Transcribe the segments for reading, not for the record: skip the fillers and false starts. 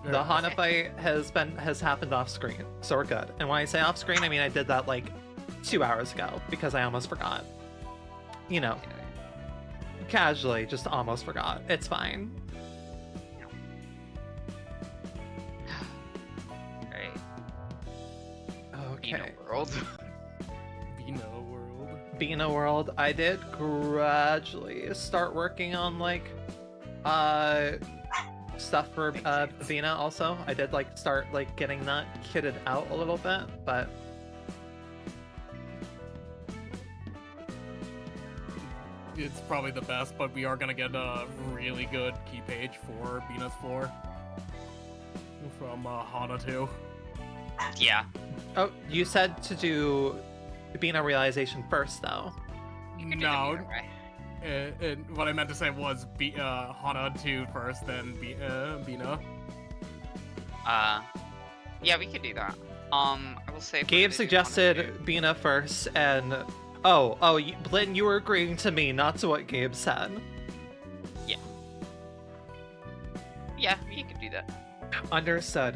The Hana fight has happened off screen, so we're good. And when I say off screen, I mean I did that like 2 hours ago because I almost forgot. You know, casually, just almost forgot. It's fine. Right. Okay. World. Bina World. I did gradually start working on like stuff for Vina also. I did like start like getting that kitted out a little bit, but it's probably the best, but we are gonna get a really good key page for Bina's floor from Hana 2. Yeah. Oh, you said to do Bina realization first though. No. And what I meant to say was Hana 2 first, then Bina. Yeah, we could do that. I will say. Gabe suggested Bina first, and Blinn, you were agreeing to me, not to what Gabe said. Yeah. Yeah, we could do that. Understood.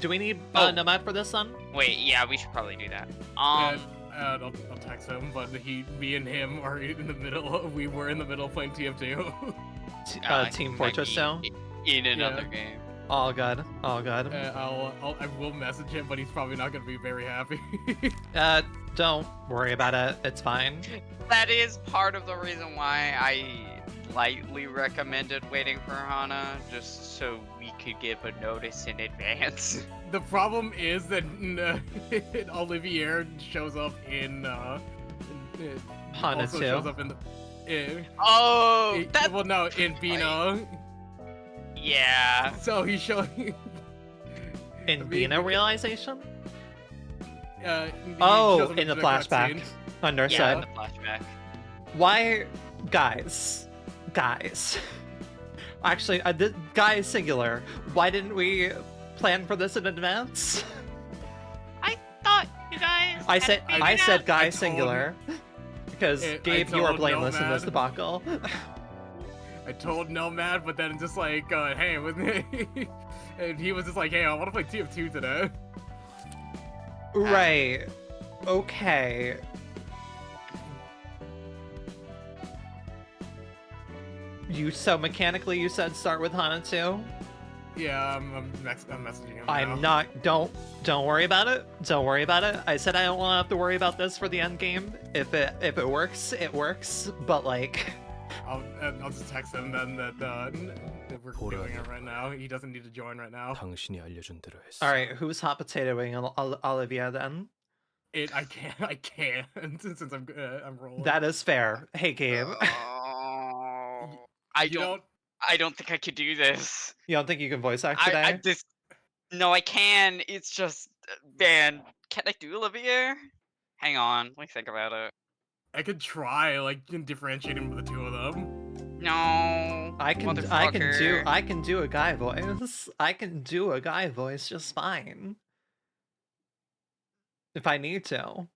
Do we need Nomad for this one? Wait, yeah, we should probably do that. I'll text him, but me and him are in the middle. We were in the middle playing TF2. Team Fortress 2? In another game. All good. All good. I will message him, but he's probably not gonna be very happy. Don't worry about it. It's fine. That is part of the reason why I lightly recommended waiting for Hana, just so we could give a notice in advance. The problem is that Olivier shows up in Hana 2. Shows up in the. In Bina. Yeah. So he's showing. In Bina realization? In the flashback. Understood. Yeah, in the flashback. Why, guys? Actually, guys singular. Why didn't we plan for this in advance? I thought you guys. I said guy singular because Gabe, you are blameless in this debacle. I told Nomad, but then just like, hey, with me, and he was just like, hey, I want to play TF2 today. Right. Okay. So mechanically you said start with Hana 2? Yeah, I'm messaging him I'm now. not. Don't worry about it. Don't worry about it. I said I don't want to have to worry about this for the end game. If it works, it works. But like, I'll just text him then that we're doing it right now. He doesn't need to join right now. All right, who's hot potatoing Olivia then? I can't since I'm rolling. That is fair. Hey, Gabe. I don't think I could do this. You don't think you can voice act today? No, I can. It's just, man, can I do Olivier? Hang on, let me think about it. I could try, like, differentiating the two of them. No, I can do a guy voice. I can do a guy voice just fine. If I need to.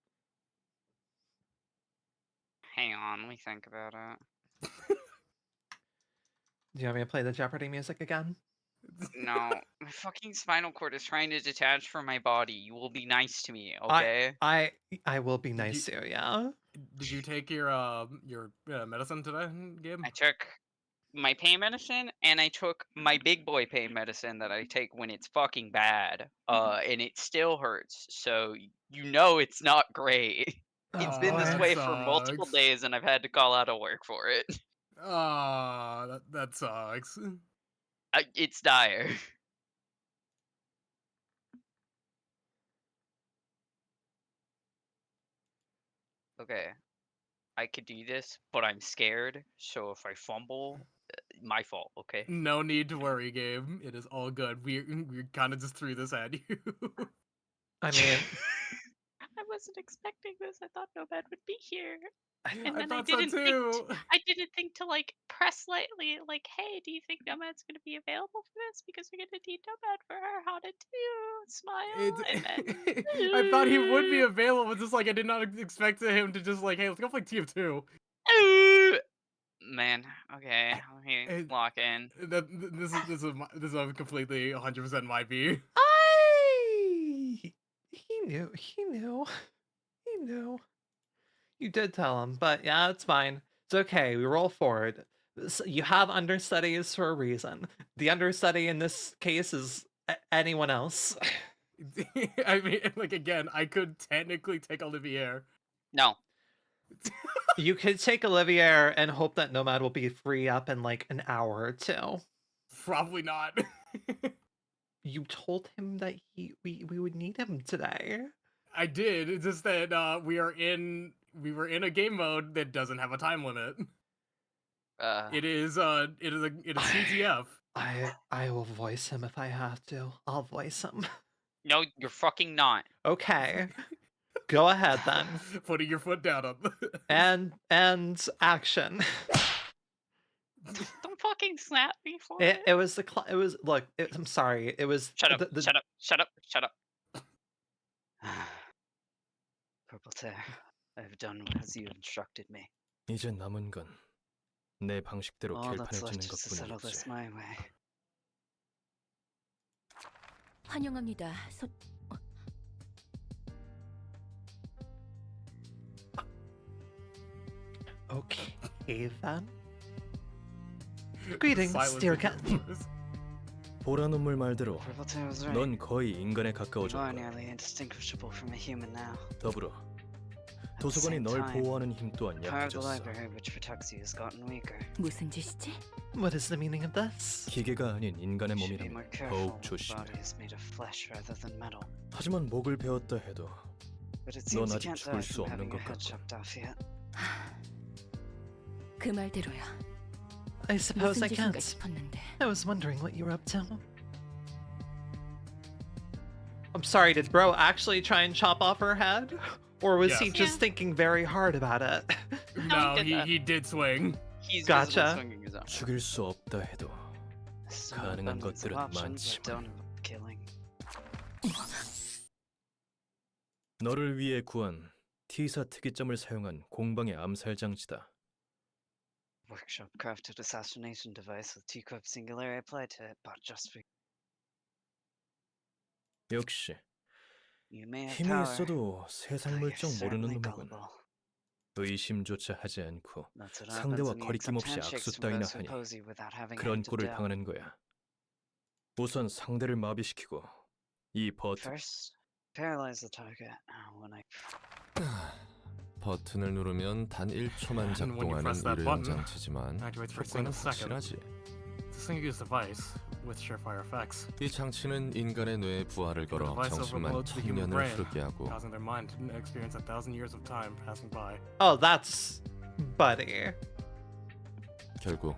Hang on, let me think about it. Do you want me to play the Jeopardy music again? No, my fucking spinal cord is trying to detach from my body. You will be nice to me, okay? I will be nice to you, yeah. Did you take your medicine today, Gabe? I took my pain medicine, and I took my big boy pain medicine that I take when it's fucking bad. And it still hurts, so you know it's not great. It's been this way for multiple days, and I've had to call out of work for it. That sucks. It's dire. Okay. I could do this, but I'm scared, so if I fumble, my fault, okay? No need to worry, Gabe. It is all good. We kind of just threw this at you. I mean... I wasn't expecting this. I thought Nomad would be here. And I then thought so too. I didn't think to like press lightly, like, hey, do you think Nomad's gonna be available for this? Because we're gonna need Nomad for our Hana 2. Smile. And then... I thought he would be available, just like I did not expect him to just like, hey, let's go play TF2. man. Okay, let me It- lock in. This is completely 100% my view. He knew. He knew. He knew. You did tell him, but yeah, it's fine. It's okay. We roll forward. You have understudies for a reason. The understudy in this case is anyone else. I mean, like again, I could technically take Olivier. No. You could take Olivier and hope that Nomad will be free up in like an hour or two. Probably not. You told him that we would need him today. I did. It's just that we were in a game mode that doesn't have a time limit. It is CTF. I will voice him if I have to. I'll voice him. No, you're fucking not. Okay. Go ahead then. Putting your foot down on And action. Don't fucking slap me for It was the it was look. I'm sorry. It was Shut up. the- Shut up. Shut up. Shut up. Purple Tear, I have done as you instructed me. 이제 남은 건 내 방식대로 All that's 결판을 left 짓는 is to settle this 것뿐이지. my way. 환영합니다. Okay then. Greetings, Silence dear in cat. your voice. 보라 눈물 말대로 Purple Tear was right. 넌 거의 인간에 You are 가까워졌고 nearly indistinguishable from a human now. 더불어 At the 도서관이 same 널 time, 보호하는 힘 또한 the power of the 약해졌어. library which protects you has gotten weaker. 무슨 짓이지? What is the meaning of this? 기계가 아닌 인간의 You should be more 몸이라면 careful. 더욱 The 조심해. body is made of flesh rather than metal. 하지만 목을 베었다 해도 But it 넌 seems you 아직 can't 죽을 die 수 from 없는 having your 것 head 같고. chopped off yet. 그 말대로야. I suppose 무슨 I 짓인가 can't. 싶었는데. I was wondering what you were up to. I'm sorry, did bro actually try and chop off her head? Or was he Yes. just Yeah. thinking very hard about it? No, he did that. he did swing. He's Gotcha. visibly swinging his arm. 죽일 수 없다 해도 This is 가능한 an abundance of 것들은 options that 많지만. don't involve killing. 너를 위해 구한 T사 특이점을 사용한 공방의 암살 장치다. Workshop crafted assassination device with T-Corp singularity applied to it, bought just for 역시 you. May have 힘이 power, 있어도 세상 but you're 물정 모르는 certainly 놈이군. gullible. 의심조차 하지 않고 That's what 상대와 happens when you 거리낌 accept 없이 handshakes 악수 from 따위나 those who 하니 oppose you without having 그런 any to 꼴을 doubt. 당하는 거야. 우선 상대를 마비시키고 이 버튼 First, paralyze the target. When I 버튼을 누르면 단 1초만 And when you 작동하는 press that 일회용 button, 장치지만 activates for a 효과는 single second. 확실하지. It's a single-use device with surefire effects. 이 장치는 인간의 뇌에 부하를 The 걸어 device 정신만 overloads the human 1000년을 brain, 흐르게 하고 causing their mind to experience 1,000 years of time passing by. Oh, that's buddy. 결국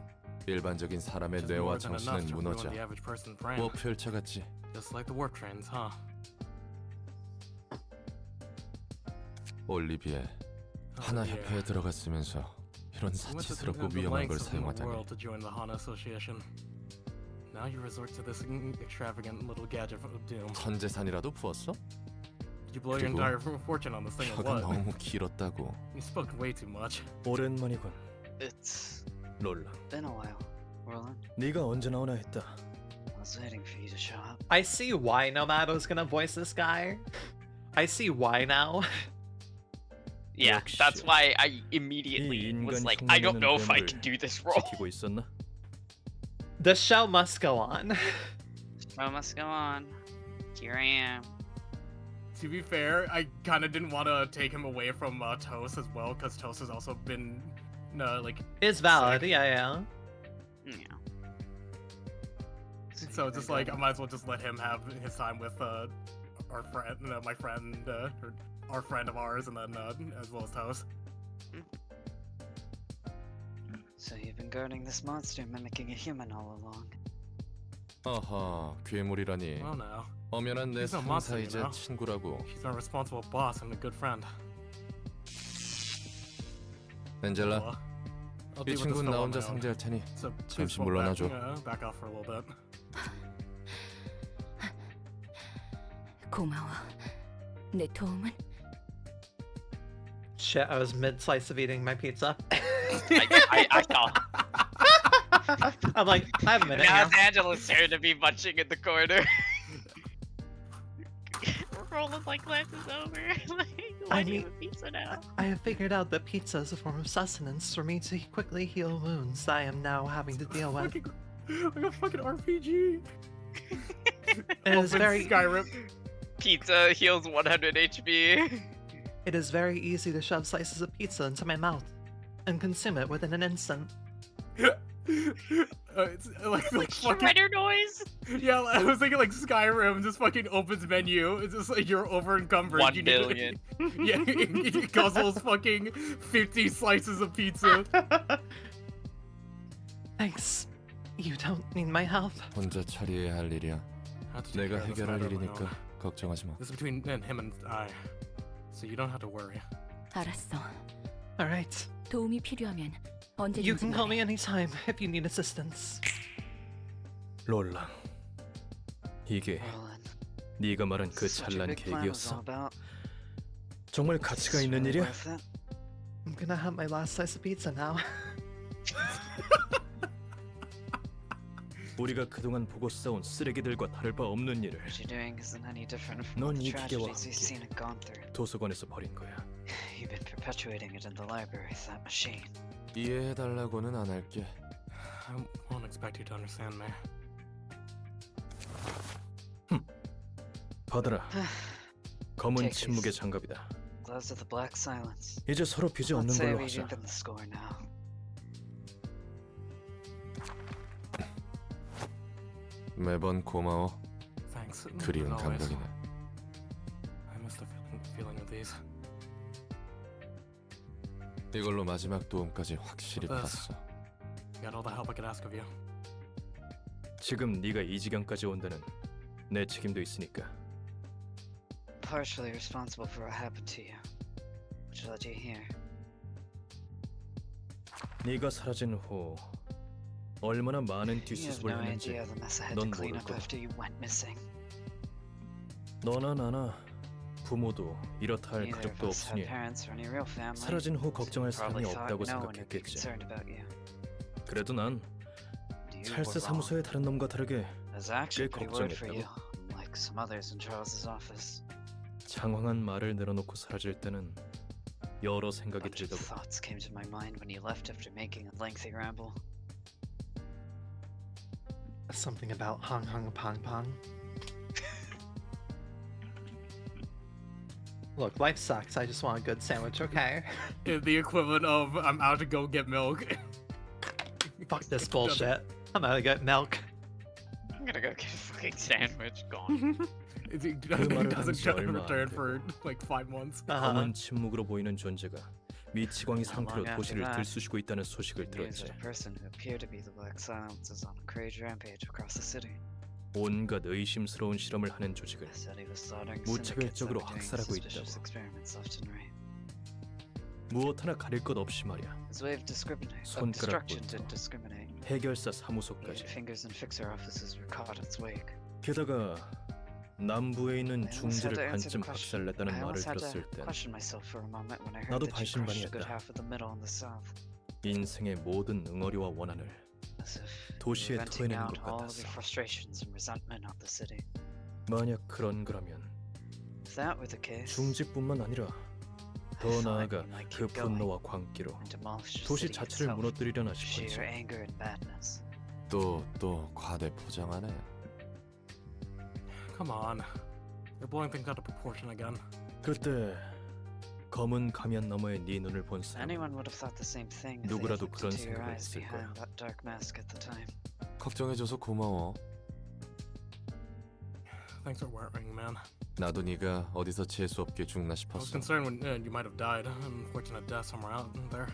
일반적인 사람의 Which is more 뇌와 than enough 정신은 to ruin 무너져 the average person's brain. 뭐 펼쳐갔지. Just like the warp trains, huh? 올리비에 하나 Olivier. 협회에 들어갔으면서 이런 You went to 사치스럽고 the 위험한 걸 lengths of the 사용하다니. world to join the Hana Association. Now you resort to this extravagant little gadget of doom. 전 재산이라도 부었어? Did you blow your 그리고 entire fortune on this thing or 혀가 what? 너무 길었다고. You spoke way too much. 오랜만이군. it's 롤랑. been a while, Roland. 네가 언제 나오나 했다. I was waiting for you to show up. I see why Nomad was gonna voice this guy. I see why now. Yeah, 역시. that's why I immediately 이 was 인간 like, I don't 흉내내는 know if I 뱀을 can do this role. 지키고 있었나? The show must go on. Show must go on. Here I am. To be fair, I kind of didn't want to take him away from Toast as well, because Toast has also been, like, It's valid, Sick. yeah. Yeah. so it's just like I might as well just let him have his time with our friend, my friend, or our friend of ours, and then as well as Toast. So you've been guarding this monster mimicking a human all along. 아하, 괴물이라니. Well, no, 엄연한 내 He's a monster, you 상사이자 know. 친구라고. she's our responsible boss and a good friend. 엔젤라, Well, I'll 이 deal with this 친구는 나 fellow on 혼자 my own. 상대할 테니 So please 잠시 fall 물러나줘. back off for a little bit. 고마워. 내 도움은? Shit, I was mid slice of eating my pizza. I saw. I'm like, I have a minute. Now it's here. Angela's turn to be munching in the corner. Rolling like glances over. Like, I why do you need- have a pizza now? I have figured out that pizza is a form of sustenance for me to quickly heal wounds I am now having to deal with. Like a fucking RPG. It is Open very, Skyrim. Pizza heals 100 HP. it is very easy to shove slices of pizza into my mouth and consume it within an instant. It's like fucking Shredder noise. yeah. I was thinking like Skyrim just fucking opens menu. It's just like you're over encumbered. 1 You need to- billion. yeah, it guzzles fucking 50 slices of pizza. Thanks. You don't need my help. 혼자 처리해야 할 일이야. Have to take 내가 care of this 해결할 matter of my 일이니까 own. 걱정하지 마. This is between him and I, so you don't have to worry. 알았어. Alright. 도움이 필요하면 You 언제든지 can call 말해. me anytime if you need assistance. 롤랑, 이게 네가 말한 그 찬란 계획이었어? 정말 가치가 있는 일이야? I'm gonna have my last slice of pizza now. 우리가 그동안 보고 싸운 쓰레기들과 다를 바 없는 일을 What you're doing isn't any different from 넌 the 이 기계와 tragedies we've seen and gone through. 도서관에서 버린 거야. You've been perpetuating it in the library, that machine. 이해해달라고는 안 할게. I won't expect you to understand me. 받아라. 검은 Take 침묵의 these. 장갑이다. Gloves of the black silence. 이제 서로 빚이 없는 Let's say 걸로 we 하자. even the score now. 매번 고마워. Thanks. 그리운 as always. 감각이네. I miss the feeling of these. 이걸로 마지막 도움까지 확실히 This. 봤어. Got all the help I could ask of you. 지금 네가 이 지경까지 온 데는 내 책임도 있으니까. Partially responsible for what happened to you, which led you here. 네가 사라진 후 얼마나 많은 You have 뒷수습을 no 했는지 idea the mess I had to 넌 clean 모를 up 거다. after you went missing. 너나 나나 부모도 이렇다 할 Neither of 가족도 us had 없으니 parents or any real family. 사라진 후 걱정할 Probably 사람이 thought 없다고 no one would be 생각했겠지. concerned about you. 그래도 난 You 찰스 were wrong. 사무소의 다른 놈과 다르게 I was actually 꽤 pretty worried for you, 걱정했다고. like some others in Charles's office. 장황한 말을 내려놓고 사라질 때는 여러 A 생각이 bunch of 들더군. thoughts came to my mind when you left after making a lengthy ramble. Something about hong hong pong pong. Look, life sucks. I just want a good sandwich, okay? The equivalent of I'm out to go get milk. Fuck this bullshit. I'm gonna get milk. I'm gonna go get a fucking sandwich. Gone. It 말을 doesn't 한 지 얼마 안 return 되고. for like 5 months. 검은 침묵으로 보이는 존재가 미치광이 Not 상태로 long after 도시를 that, 들쑤시고 있다는 소식을 News 들었지. that a person who appeared to be the Black Silence is on a crazy rampage across the city. 온갖 의심스러운 실험을 하는 조직을 They said he was slaughtering 무차별적으로 syndicates that were doing 학살하고 suspicious 있다고. experiments left and right. 무엇 하나 가릴 것 없이 말이야. His way of destruction 손가락부터 didn't discriminate. 해결사 Even 사무소까지. fingers and fixer offices were caught in its wake. 게다가 남부에 있는 I almost had to 중지를 answer 반쯤 the question. 박살냈다는 I 말을 almost had 들었을 to 땐 question myself for a moment when I heard 나도 that you crushed a good 반신반의했다. half of the middle and the south. 인생의 모든 응어리와 원한을 As if you 도시에 were venting 토해내는 out 것 all of your 같았어. frustrations and resentment on the city. 만약 그런 거라면 If that were the case, 중지뿐만 아니라 I 더 thought 나아가 you might 그 keep going 분노와 광기로 and demolish the 도시 city 자체를 itself. 무너뜨리려나 Sheer 싶었지. anger and badness. 또 과대 포장하네. Come on. You're blowing things out of proportion again. 그때 검은 가면 너머의 네 눈을 본 사람 Anyone would have thought the same thing if they 누구라도 looked 그런 into your 생각을 eyes 했을 거야. behind that dark mask at the time. 걱정해줘서 고마워. Thanks for worrying, man. 나도 네가 어디서 재수 없게 죽나 I was 싶었어. concerned when you might have died. Unfortunate death somewhere out there.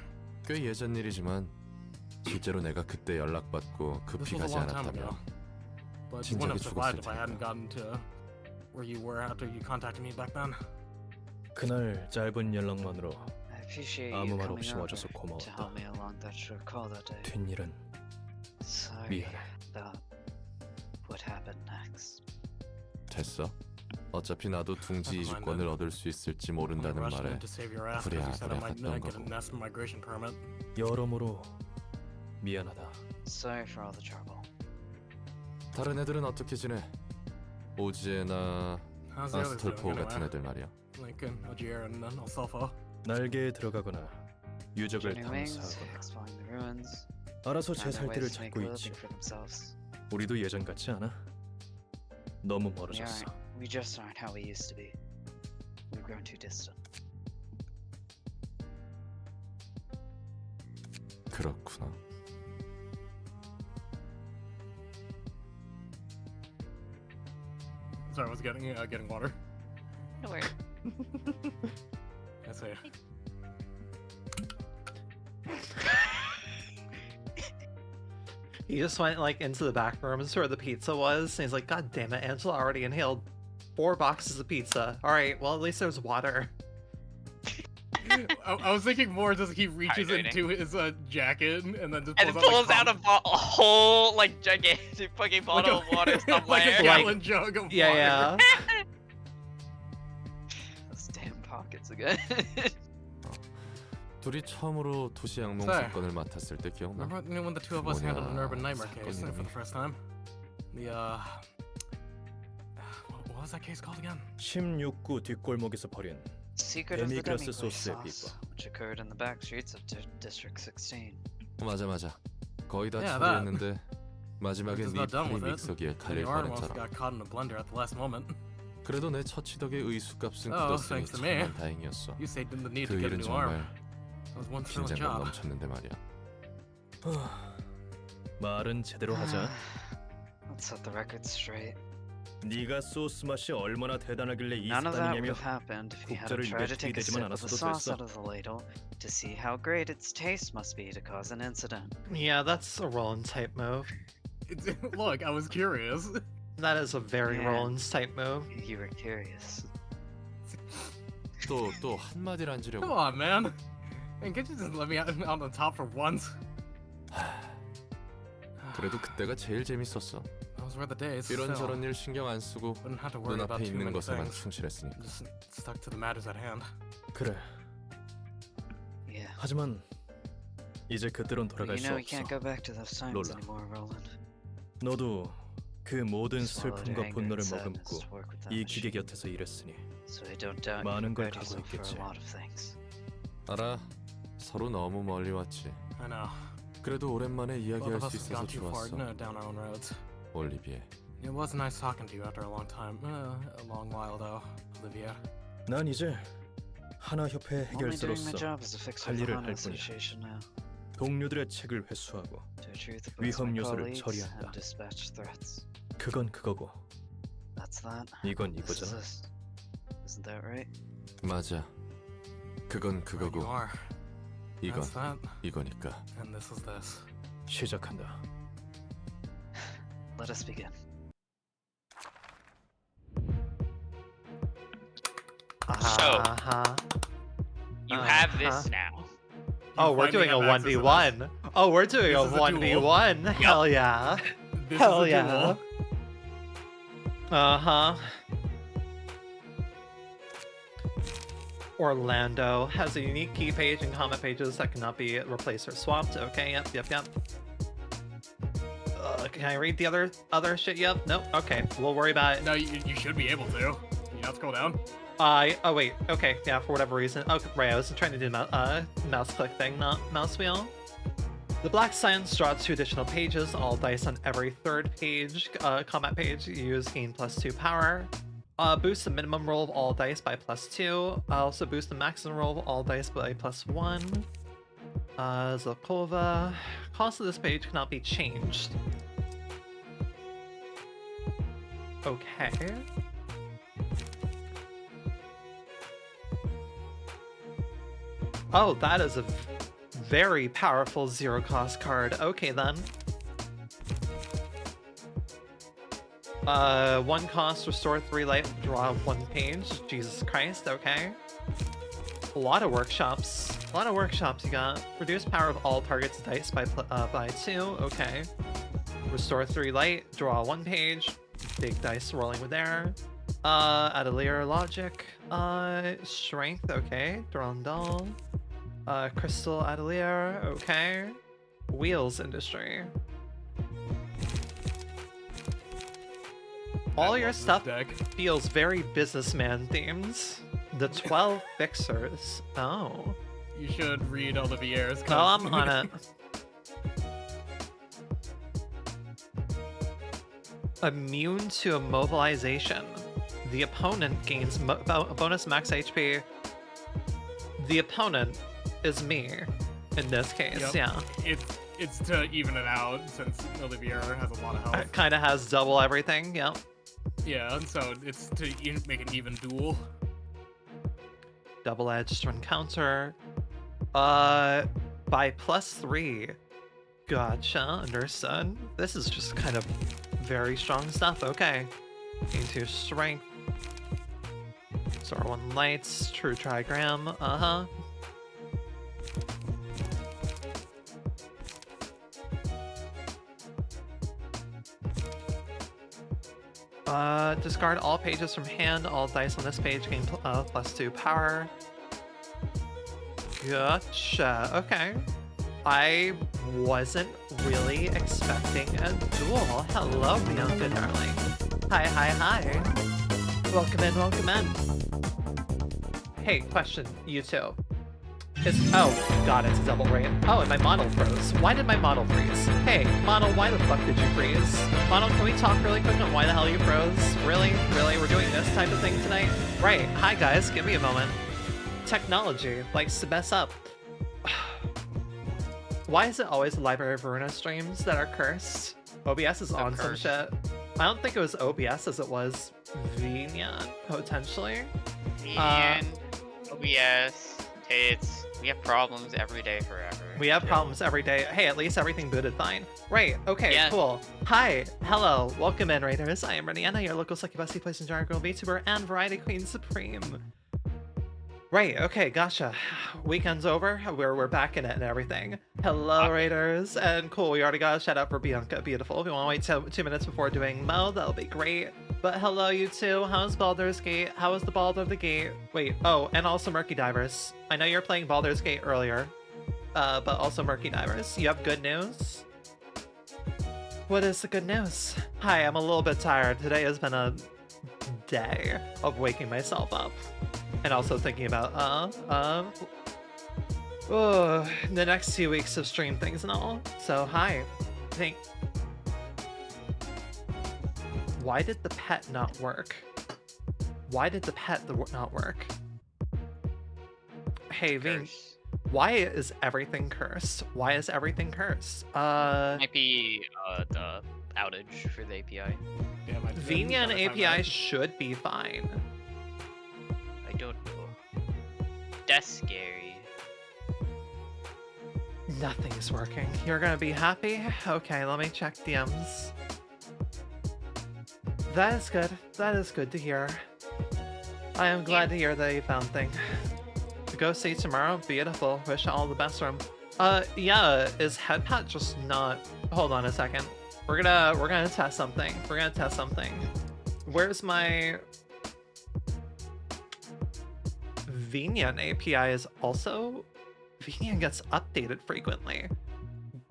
꽤 예전 일이지만 실제로 내가 그때 연락받고 This 급히 was a 가지 long time ago. 않았다면 But you wouldn't have 진작에 survived 죽었을 if I hadn't 테니까. gotten to where you were after you contacted me back then. 그날 짧은 연락만으로 I appreciate 아무 you 말 coming 없이 over 와줘서 to 고마웠다. help me along that short call that day. 뒷일은 Sorry 미안해. about what happened next. 됐어? 어차피 나도 둥지 이주권을 얻을 수 있을지 모른다는 말에 부랴부랴 갔던 거고. 여러모로 미안하다. Sorry for all the trouble. 다른 애들은 어떻게 지내? 오지에나 아스톨포 같은 애들 말이야. 날개에 들어가거나 유적을 Journey wings, 탐사하거나 exploring the ruins, 알아서 제 find their 살 길을 ways to make 찾고 a 있지. living for themselves. 우리도 예전 같지 않아? 너무 We 멀어졌어. aren't. We just aren't how we used to be. We've grown too distant. 그렇구나. Sorry, I was getting water. No worries. I say. He just went like into the back rooms where the pizza was, and he's like, "God damn it, Angela already inhaled 4 boxes of pizza. All right, well at least there's water." I was thinking more just he reaches Hydrating. into his jacket and then just And pulls, pulls out a whole like gigantic fucking bottle of water somewhere. like a Like- gallon jug of water. Yeah, Those damn pockets again. 둘이 처음으로 도시 양농 Sorry. 사건을 맡았을 때 기억나? Remember when the two of us 뭐냐, handled an urban nightmare case 사건 for the 이름이? first time? The what was that case called again? 16구 뒷골목에서 벌인 Secret of the 데미그라스 demi-glace 소스의 sauce, 비법. which occurred in the back streets of District 16. 맞아. 거의 다 Yeah, 처리했는데 마지막에 Just 네 about done 프리 with it. 믹서기에 And 갈릴 you almost 뻔했잖아. got caught in a blender at the last moment. 그래도 내 처치덕에 의수값은 Oh, 굳었으니 thanks to me. 정말 다행이었어. You saved him the need 그 to get a 일은 new arm. 정말 That was one thrilling 긴장감 job. 넘쳤는데 말이야. 말은 제대로 하자. Let's set the record straight. 네가 소스 맛이 얼마나 대단하길래 이 None of that would 습관이냐며 have happened if you hadn't 국자를 tried to 입에 take a 들이대지만 sip of the 않았어도 sauce 됐어. out of the ladle to see how great its taste must be to cause an incident. yeah, that's a Rollins type move. Look, I was curious. That is a very Yeah. Rollins type move. You were curious. 또 한마디를 안 Come 지려고. on, man. And can't you just let me out on the top for once? 그래도 그때가 제일 재밌었어. Those were the days. 이런저런 일 신경 안 쓰고 Wouldn't have to worry about 눈앞에 too 있는 many 것에만 things. 충실했으니까. Just stuck to the matters at hand. 그래. Yeah. 하지만 이제 그때론 But 돌아갈 you 수 know you 없어. can't go back to those times 롤라. anymore, Roland. 너도 그 모든 Swallowed 슬픔과 your anger 분노를 and sadness 머금고 to work with that 이 기계 machine. 곁에서 일했으니 So I don't doubt you 많은 걸 prepared 갖고 yourself for 있겠지. a lot of things. 알아. 서로 너무 멀리 왔지. I know. 그래도 오랜만에 Both 이야기할 of us 수 have 있어서 gone too far 좋았어. down our own roads. 올리비에. It was nice talking to you after a long time. A long while though, Olivia. 난 이제 하나 협회 I'm only doing my 해결사로서 job as a fixer 할 of the 일을 Hana 할 뿐이야. Association now. 동료들의 책을 회수하고 To retrieve the 위험 books of my 요소를 colleagues 처리한다. and dispatch threats. 그건 그거고 That's that. 이건 This is 이거잖아. this. Isn't that right? 맞아. 그건 Right 그거고 you are. 이건 That's that. 이거니까. And this is this. 시작한다. Let us begin. Uh-huh. You have Uh-huh. this now. Oh, You we're finally doing a have access to 1v1. Oh, we're doing This a is a duel. 1v1. Hell yeah. This Hell is a yeah. duel. Uh-huh. Orlando has a unique key page and comment pages that cannot be replaced or swapped. Okay, yep. Can I read the other shit? Yep. Nope. Okay, we'll worry about it. No, you should be able to. You not scroll down? Oh wait. Okay, yeah. For whatever reason. Okay, right. I was trying to do mouse click thing, not mouse wheel. The Black Science draws 2 additional pages. All dice on every 3rd page, combat page, use gain +2 power. Boost the minimum roll of all dice by +2. Also boost the maximum roll of all dice by +1. Zelkova. Cost of this page cannot be changed. Okay. Oh, that is a very powerful 0-cost card. Okay then. 1 cost, restore 3 light, draw 1 page. Jesus Christ, okay. A lot of workshops. A lot of workshops you got. Reduce power of all targets' dice by 2, okay. Restore 3 light, draw 1 page. Big dice rolling with there. Atelier Logic. Strength, okay. Durandal. Crystal Atelier, okay. Wheels Industry. All your stuff feels very businessman themed. The 12 fixers. Oh. You should read Olivier's. Oh, I'm on it. Immune to immobilization. The opponent gains bonus max HP. The opponent is me in this case, yeah. It's to even it out since Olivier has a lot of health. It kind of has double everything, yeah. Yeah, so it's to make an even duel. Double-edged encounter. By +3. Gotcha, understood. This is just kind of very strong stuff, okay. Into strength. Star 1 lights, true trigram, discard all pages from hand. All dice on this page gain +2 power. Gotcha. Okay. I wasn't really expecting a duel. Hello, Bianca darling. Hi. Welcome in. Hey, question, you two. Oh god, it's a double rate. Oh, and my model froze. Why did my model freeze? Hey, model, why the fuck did you freeze? Model, can we talk really quick on why the hell you froze? Really? We're doing this type of thing tonight? Right, hi guys, give me a moment. Technology likes to mess up. Why is it always the Library of Ruina streams that are cursed? OBS is on some shit. I don't think it was OBS as it was Vineyard, potentially. OBS, we have problems every day forever. We have problems every day. Hey, at least everything booted fine. Right, okay, yeah. Cool. Hi, hello, welcome in, Raiders. I am RiniennA, your local succubusy place and jar girl VTuber and Variety Queen Supreme. Right, okay, gotcha. Weekend's over, we're back in it and everything. Hello, Raiders, and cool, we already got a shout out for Bianca, beautiful. If you want to wait 2 minutes before doing Mo, that'll be great. But hello, you two, how's Baldur's Gate? How was the Baldur's Gate? Wait, oh, and also Murky Divers. I know you're playing Baldur's Gate earlier, but also Murky Divers. You have good news? What is the good news? Hi, I'm a little bit tired. Today has been a day of waking myself up. And also thinking about, the next 2 weeks of stream things and all. So, hi. Why did the pet not work? Why did the pet not work? Hey, Ving. Why is everything cursed? Why is everything cursed? Might be, the outage for the API. Yeah, Vineyard API should be fine. I don't know. That's scary. Nothing's working. You're gonna be happy? Okay, let me check DMs. That is good. That is good to hear. I am glad to hear that you found thing. To go see tomorrow, beautiful. Wish all the best from. Yeah, is Headpat just not? Hold on a second. We're gonna test something. Where's my Vineyard API is also Vineyard gets updated frequently.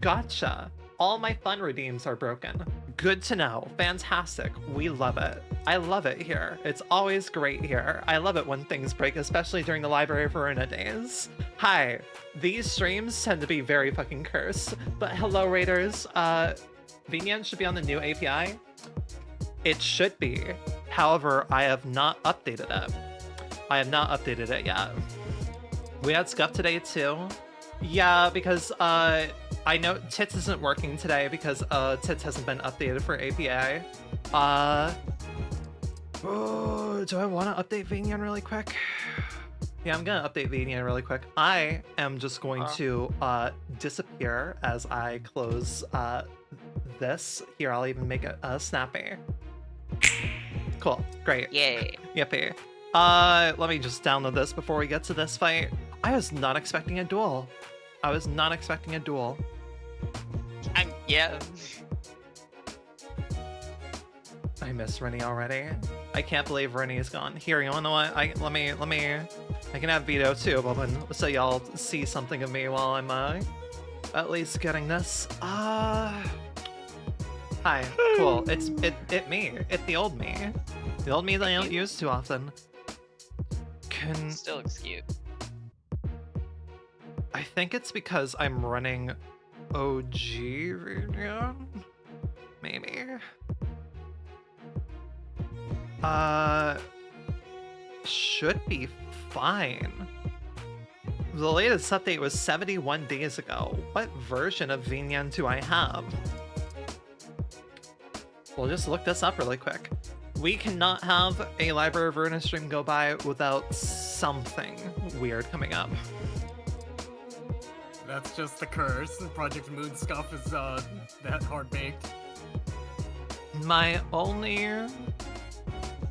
Gotcha. All my fun redeems are broken. Good to know. Fantastic. We love it. I love it here. It's always great here. I love it when things break, especially during the Library of Ruina days. Hi. These streams tend to be very fucking cursed. But hello, Raiders. Vineyard should be on the new API. It should be. However, I have not updated it. I have not updated it yet. We had scuff today too. Yeah, because I know Tits isn't working today because Tits hasn't been updated for API. Do I want to update Vineyard really quick? Yeah, I'm gonna update Vineyard really quick. I am just going to disappear as I close this. Here, I'll even make it snappy. Cool, great. Yay. Yippee. Let me just download this before we get to this fight. I was not expecting a duel. Yeah. I miss Rini already. I can't believe Rini is gone. Here, you wanna know what? Let me. I can have Vito too, but so y'all see something of me while I'm at least getting this. Hi. Cool. It's me. It's the old me. The old me that I don't use too often. Still looks cute. I think it's because I'm running OG Reunion? Maybe. Should be fine. The latest update was 71 days ago. What version of Reunion do I have? We'll just look this up really quick. We cannot have a Library of Ruina stream go by without something weird coming up. That's just the curse. Project Moon stuff is that hard-baked. My only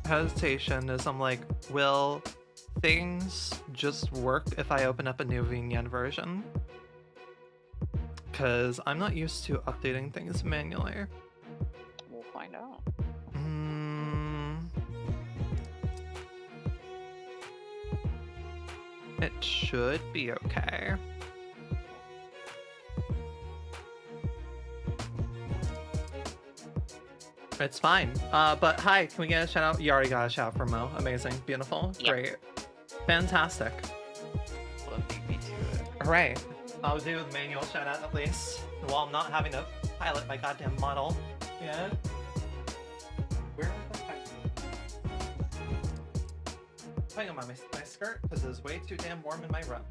hesitation is I'm like, will things just work if I open up a new Reunion version? Because I'm not used to updating things manually. We'll find out. It should be okay. It's fine. But hi, can we get a shout out? You already got a shout out from Mo. Amazing, beautiful, Yep. great, fantastic. Well, beat me to it. Alright, I'll do the manual shout out at least, while I'm not having to pilot my goddamn model. Yeah? Where the heck? Putting on my skirt because it's way too damn warm in my room.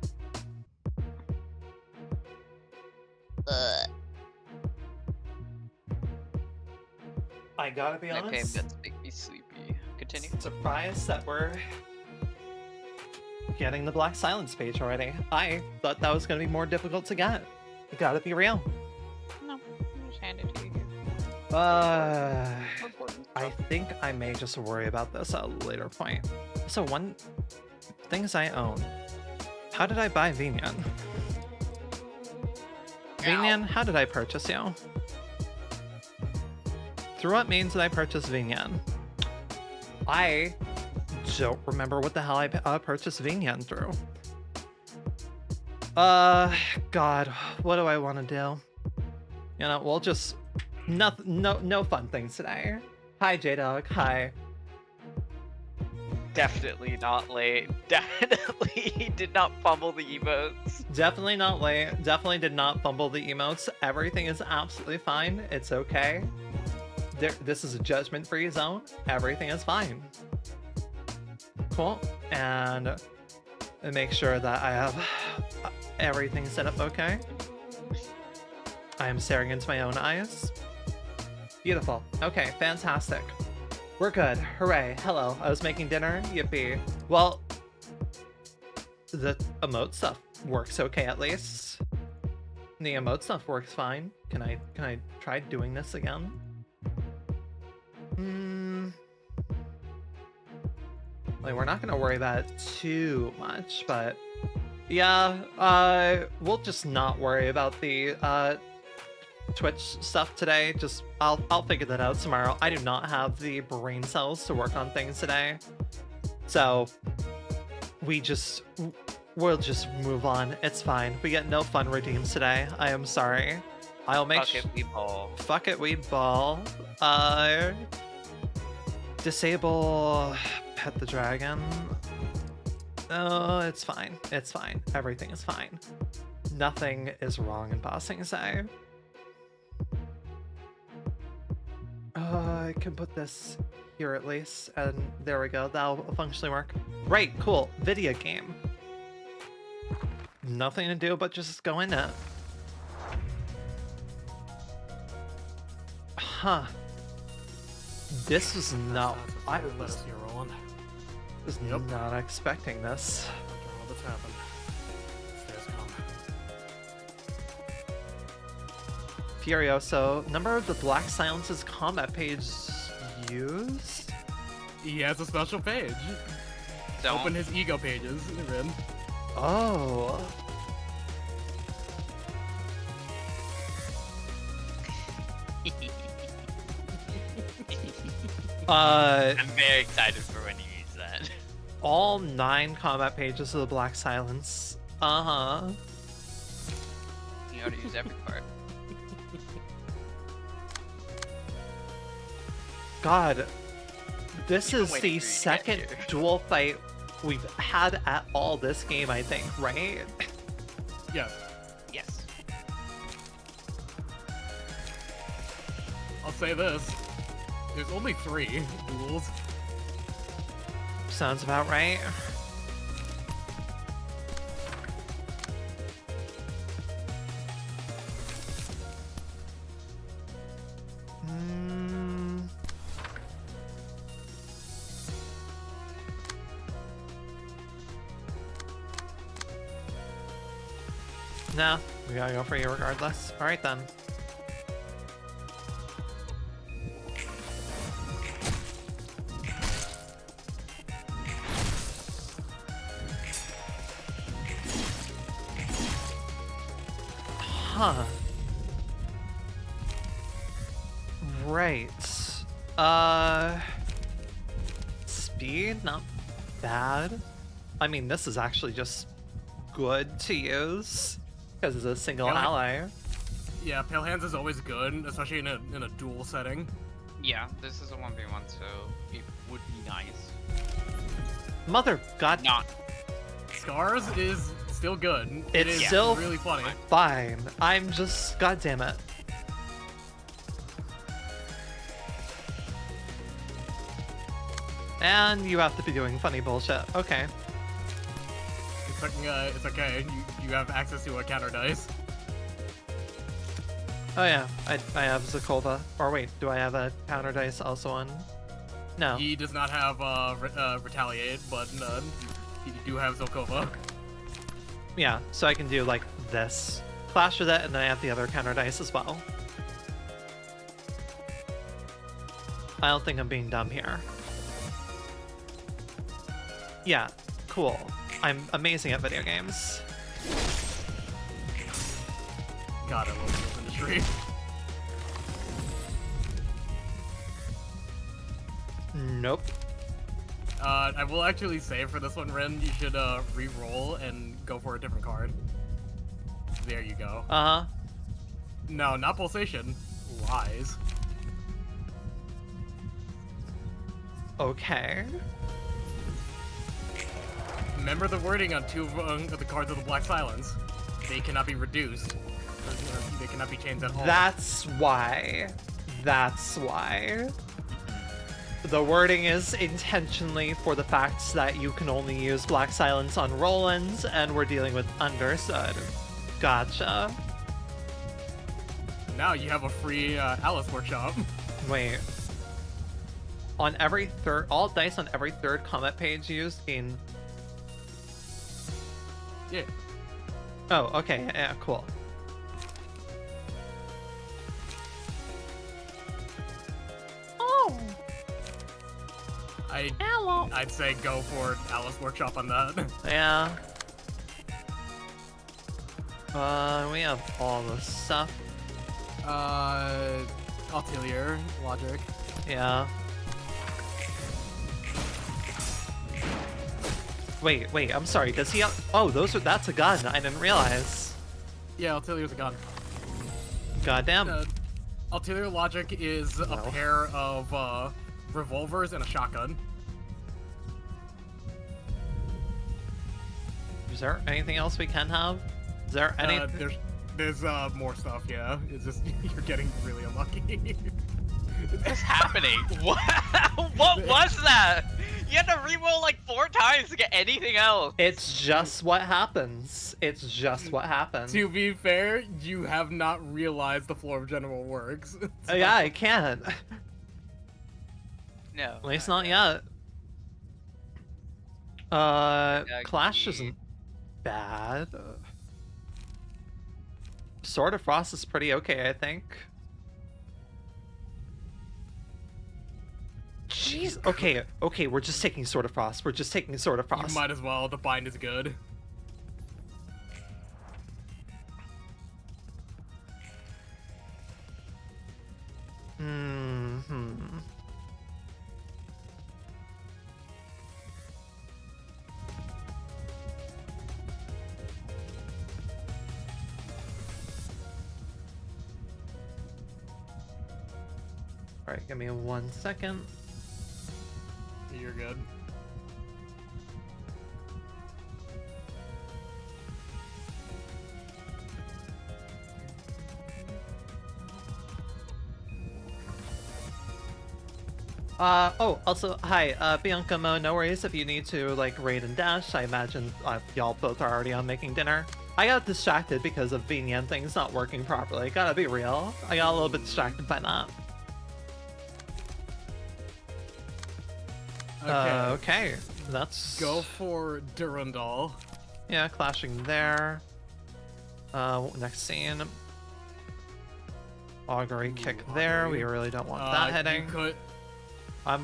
I gotta be My honest. pain make me sleepy. Continue. Surprised that we're getting the Black Silence page already. I thought that was gonna be more difficult to get. You gotta be real. No, I just handed it to you. I think I may just worry about this at a later point. So things I own. How did I buy Reunion? Reunion, how did I purchase you? Through what means did I purchase Reunion? I don't remember what the hell I purchased Reunion through. God, what do I want to do? You know, we'll just no fun things today. Hi, J-Dog. Hi. Definitely not late. Definitely did not fumble the emotes. Definitely not late. Definitely did not fumble the emotes. Everything is absolutely fine. It's okay. This is a judgment-free zone. Everything is fine. Cool. And make sure that I have everything set up okay. I am staring into my own eyes. Beautiful. Okay, fantastic. We're good. Hooray. Hello. I was making dinner. Yippee. Well, the emote stuff works okay at least. The emote stuff works fine. Can I try doing this again? Like, we're not gonna worry about it too much, but yeah, we'll just not worry about the Twitch stuff today. Just I'll figure that out tomorrow. I do not have the brain cells to work on things today, so we'll just move on. It's fine. We get no fun redeems today. I am sorry. I'll make Fuck it, we ball. Fuck it, we ball. Disable pet the dragon. Oh, it's fine. It's fine. Everything is fine. Nothing is wrong in Bossing Say. I can put this here at least, and there we go. That'll functionally work. Right, cool. Video game. Nothing to do but just go in it. Huh. This was not. I was not expecting this. What's happened? Furioso, number of the Black Silence's combat page used? He has a special page. Don't. Open his ego pages, Rin. Oh. I'm very excited for when you use that. All 9 combat pages of the Black Silence. Uh-huh. You know how to use every part. God, this You've is been waiting the for you to get second here. duel fight we've had at all this game, I think, right? Yes. Yes. I'll say this. There's only 3 duels. Sounds about right. No, we gotta go for you regardless. Alright then. Huh. Right. Speed, not bad. I mean, this is actually just good to use because it's a single Yeah, like- ally. Yeah, Pale Hands is always good, especially in a duel setting. Yeah, this is a 1v1, so it would be nice. Mother god, Not. Scars is still good. It's is still really funny. fine. I'm just, god damn it. And you have to be doing funny bullshit. Okay. It's okay. You have access to a counter dice. Oh yeah, I have Zakova. Or wait, do I have a counter dice also on? No. He does not have retaliate, but you do have Zelkova. Yeah, so I can do like this. Clash with it, and then I have the other counter dice as well. I don't think I'm being dumb here. Yeah, cool. I'm amazing at video games. God, I love this industry. Nope. I will actually say for this one, Ren, you should re-roll and go for a different card. There you go. Uh-huh. No, not pulsation. Lies. Okay. Remember the wording on 2 of the cards of the Black Silence. They cannot be reduced. They cannot be changed at all. That's why. That's why. The wording is intentionally for the fact that you can only use Black Silence on Rolands, and we're dealing with Understood. Gotcha. Now you have a free Alice Workshop. Wait. On every third, all dice on every third combat page used gain. Yeah. Oh, okay, yeah, cool. Oh. I'd say go for Alice Workshop on that. Yeah. We have all the stuff. Altilier, Logic. Yeah. Wait, I'm sorry, does he have... Oh, that's a gun, I didn't realize. Yeah, Altilier's a gun. Goddamn. Altilier Logic is a pair of revolvers and a shotgun. Is there anything else we can have? Is there any... There's more stuff, yeah. It's just, you're getting really unlucky. What's happening? What? What was that? You had to reroll like 4 times to get anything else. It's just what happens. It's just what happens. To be fair, you have not realized the floor of General Works. So- Yeah, I can't. No. At least not yet. Clash isn't bad. Sword of Frost is pretty okay, I think. Jeez. Okay, we're just taking Sword of Frost. We're just taking Sword of Frost. You might as well. The bind is good. Alright, give me 1 second. You're good. Oh, also, hi, Bianca Mo, no worries if you need to, like, raid and dash. I imagine y'all both are already on making dinner. I got distracted because of Vinien things not working properly. Gotta be real. I got a little bit distracted by that. Okay, that's... Go for Durandal. Yeah, clashing there. Next scene. Augury kick there. We really don't want that heading.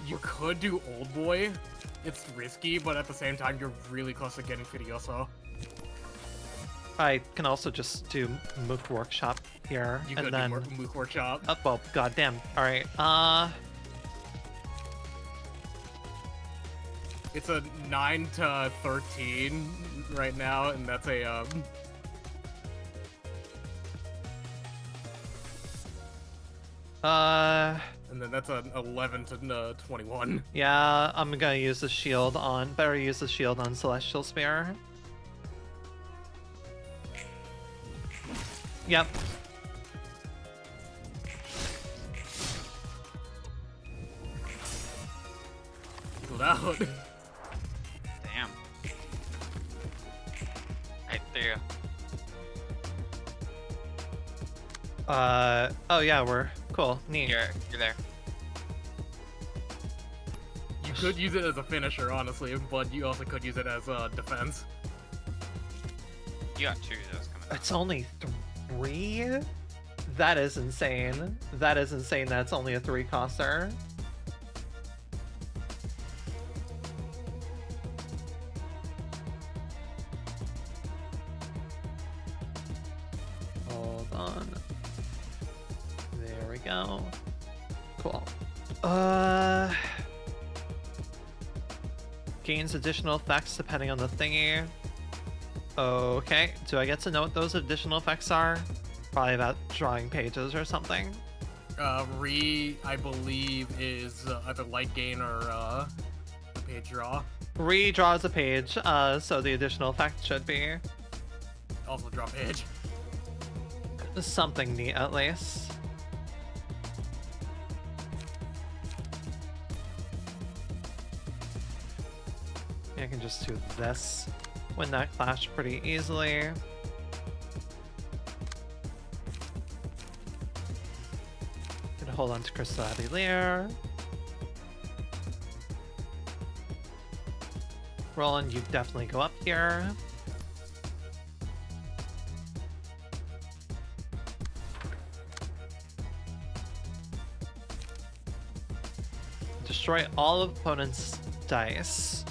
You could do Old Boy. It's risky, but at the same time, you're really close to getting Furioso. I can also just do Mook Workshop here, You and could then do Mook Workshop. Oh, well, goddamn. All right. It's a 9 to 13 right now, and that's a And then that's an 11 to 21. Yeah, I'm gonna use the shield on. Better use the shield on Celestial Spear. Yep. Pulled out. Damn. Right there. Oh yeah, we're cool. Neat. You're there. You could use it as a finisher, honestly, but you also could use it as a defense. You got 2 of those coming. It's only 3? That is insane. That is insane. That's only a 3-coster. Hold on. There we go. Cool. Gains additional effects depending on the thingy. Okay, do I get to know what those additional effects are? Probably about drawing pages or something. I believe, is either light gain or the page draw. Redraws a page, so the additional effect should be Also draw page. something neat at least. I can just do this. Win that clash pretty easily. Gonna hold on to Crystal Abilene. Roland, you definitely go up here. Destroy all of opponent's dice.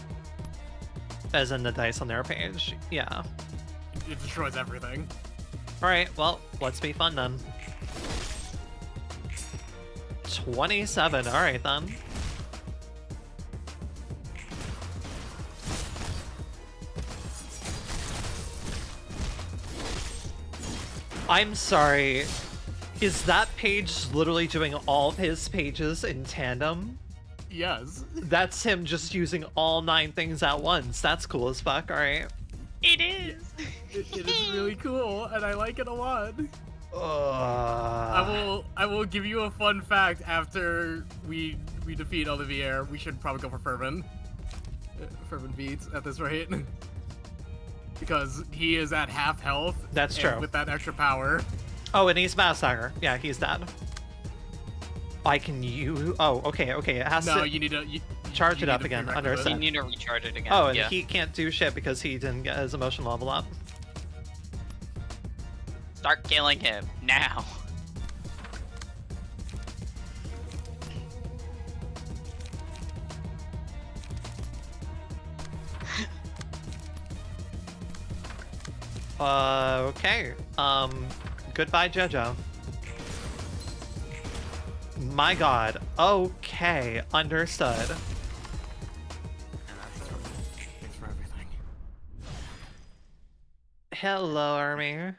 As in the dice on their page. Yeah. It destroys everything. Alright, well, let's be fun then. 27, alright then. I'm sorry. Is that page literally doing all of his pages in tandem? Yes. That's him just using all 9 things at once. That's cool as fuck, alright. It is. It is really cool, and I like it a lot. I will give you a fun fact after we defeat Olivier. We should probably go for Fervent. Fervent beats at this rate. Because he is at half health. That's true. With that extra power. Oh, and he's Massacre. Yeah, he's dead. I can use... Oh, okay. It has to... No, you need to... charge it up again. Understood. You need to recharge it again. Oh, and yeah. he can't do shit because he didn't get his emotion level up. Start killing him now. Okay. Goodbye, Jojo. My god. Okay. Understood. Thanks for everything. Hello, Army.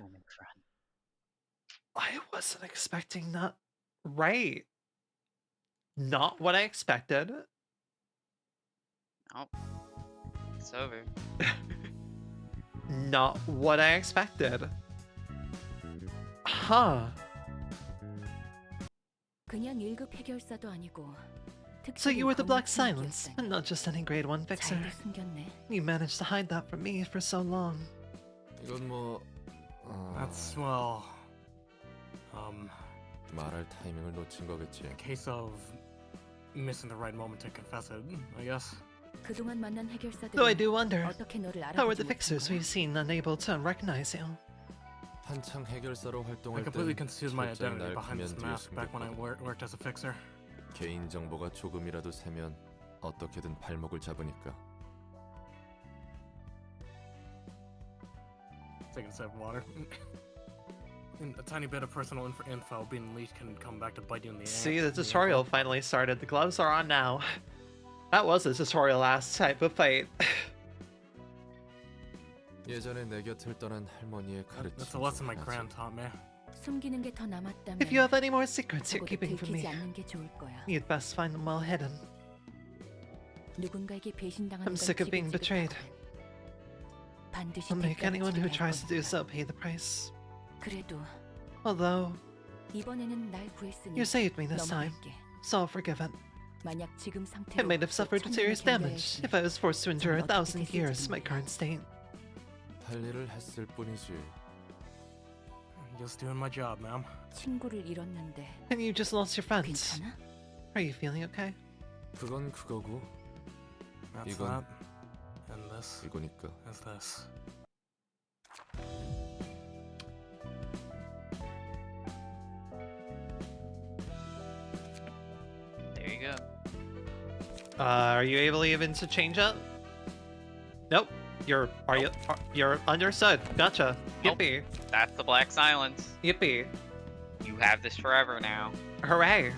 I wasn't expecting that. Right. Not what I expected. Oh, it's over. Not what I expected. Huh. 그냥 1급 해결사도 아니고 So you were the Black Silence, 특별히 and not just any grade 1 fixer. 잘도 숨겼네. You managed to hide that from me for so long. 이건 뭐 That's, well, 말할 타이밍을 놓친 거겠지. a case of missing the right moment to confess it, I guess. 그동안 만난 해결사들은 Though I do wonder, 어떻게 너를 how are 알아보지 the fixers 못한 we've seen unable to recognize you? 한창 해결사로 I 활동할 completely 땐 concealed my 철저히 identity 날 behind this 가면 뒤에 mask back when I 숨겼거든. worked as a fixer. 개인 정보가 조금이라도 새면 어떻게든 발목을 잡으니까. Taking a sip of water. And a tiny bit of personal info being leaked can come back to bite you in the ass. See, the tutorial finally started. The gloves are on now. That was a tutorial last type of fight. 예전에 내 곁을 떠난 할머니의 가르침. That's a lesson my grand taught me. 숨기는 게 더 남았다면 If you have any more secrets you're 적어도 keeping from me, 들키지 않는 게 좋을 거야. you'd best find them well hidden. 누군가에게 배신당하는 I'm 건 sick of being betrayed. 지긋지긋하거든. 반드시 I'll make 대가를 anyone who 치르게 할 tries to do 거니까. so pay the price. 그래도 Although, 이번에는 날 구했으니 you saved me this time, 넘어갈게. so I'll forgive it. 만약 지금 상태로 It might have suffered 천년을 serious 견뎌야 damage 했으면 if I was forced to endure 저는 1,000 어떻게 years 됐을지 my 몰라. current state. 할 일을 했을 뿐이지. Just doing my job, ma'am. 친구를 잃었는데 And you just lost your friends. 괜찮아? Are you feeling okay? 그건 그거고 That's 이건- that. And this 이거니까. is this. There you go. Are you able even to change it? Nope. You're understood. Gotcha. Nope. Yippee. That's the Black Silence. Yippee. You have this forever now. Hooray.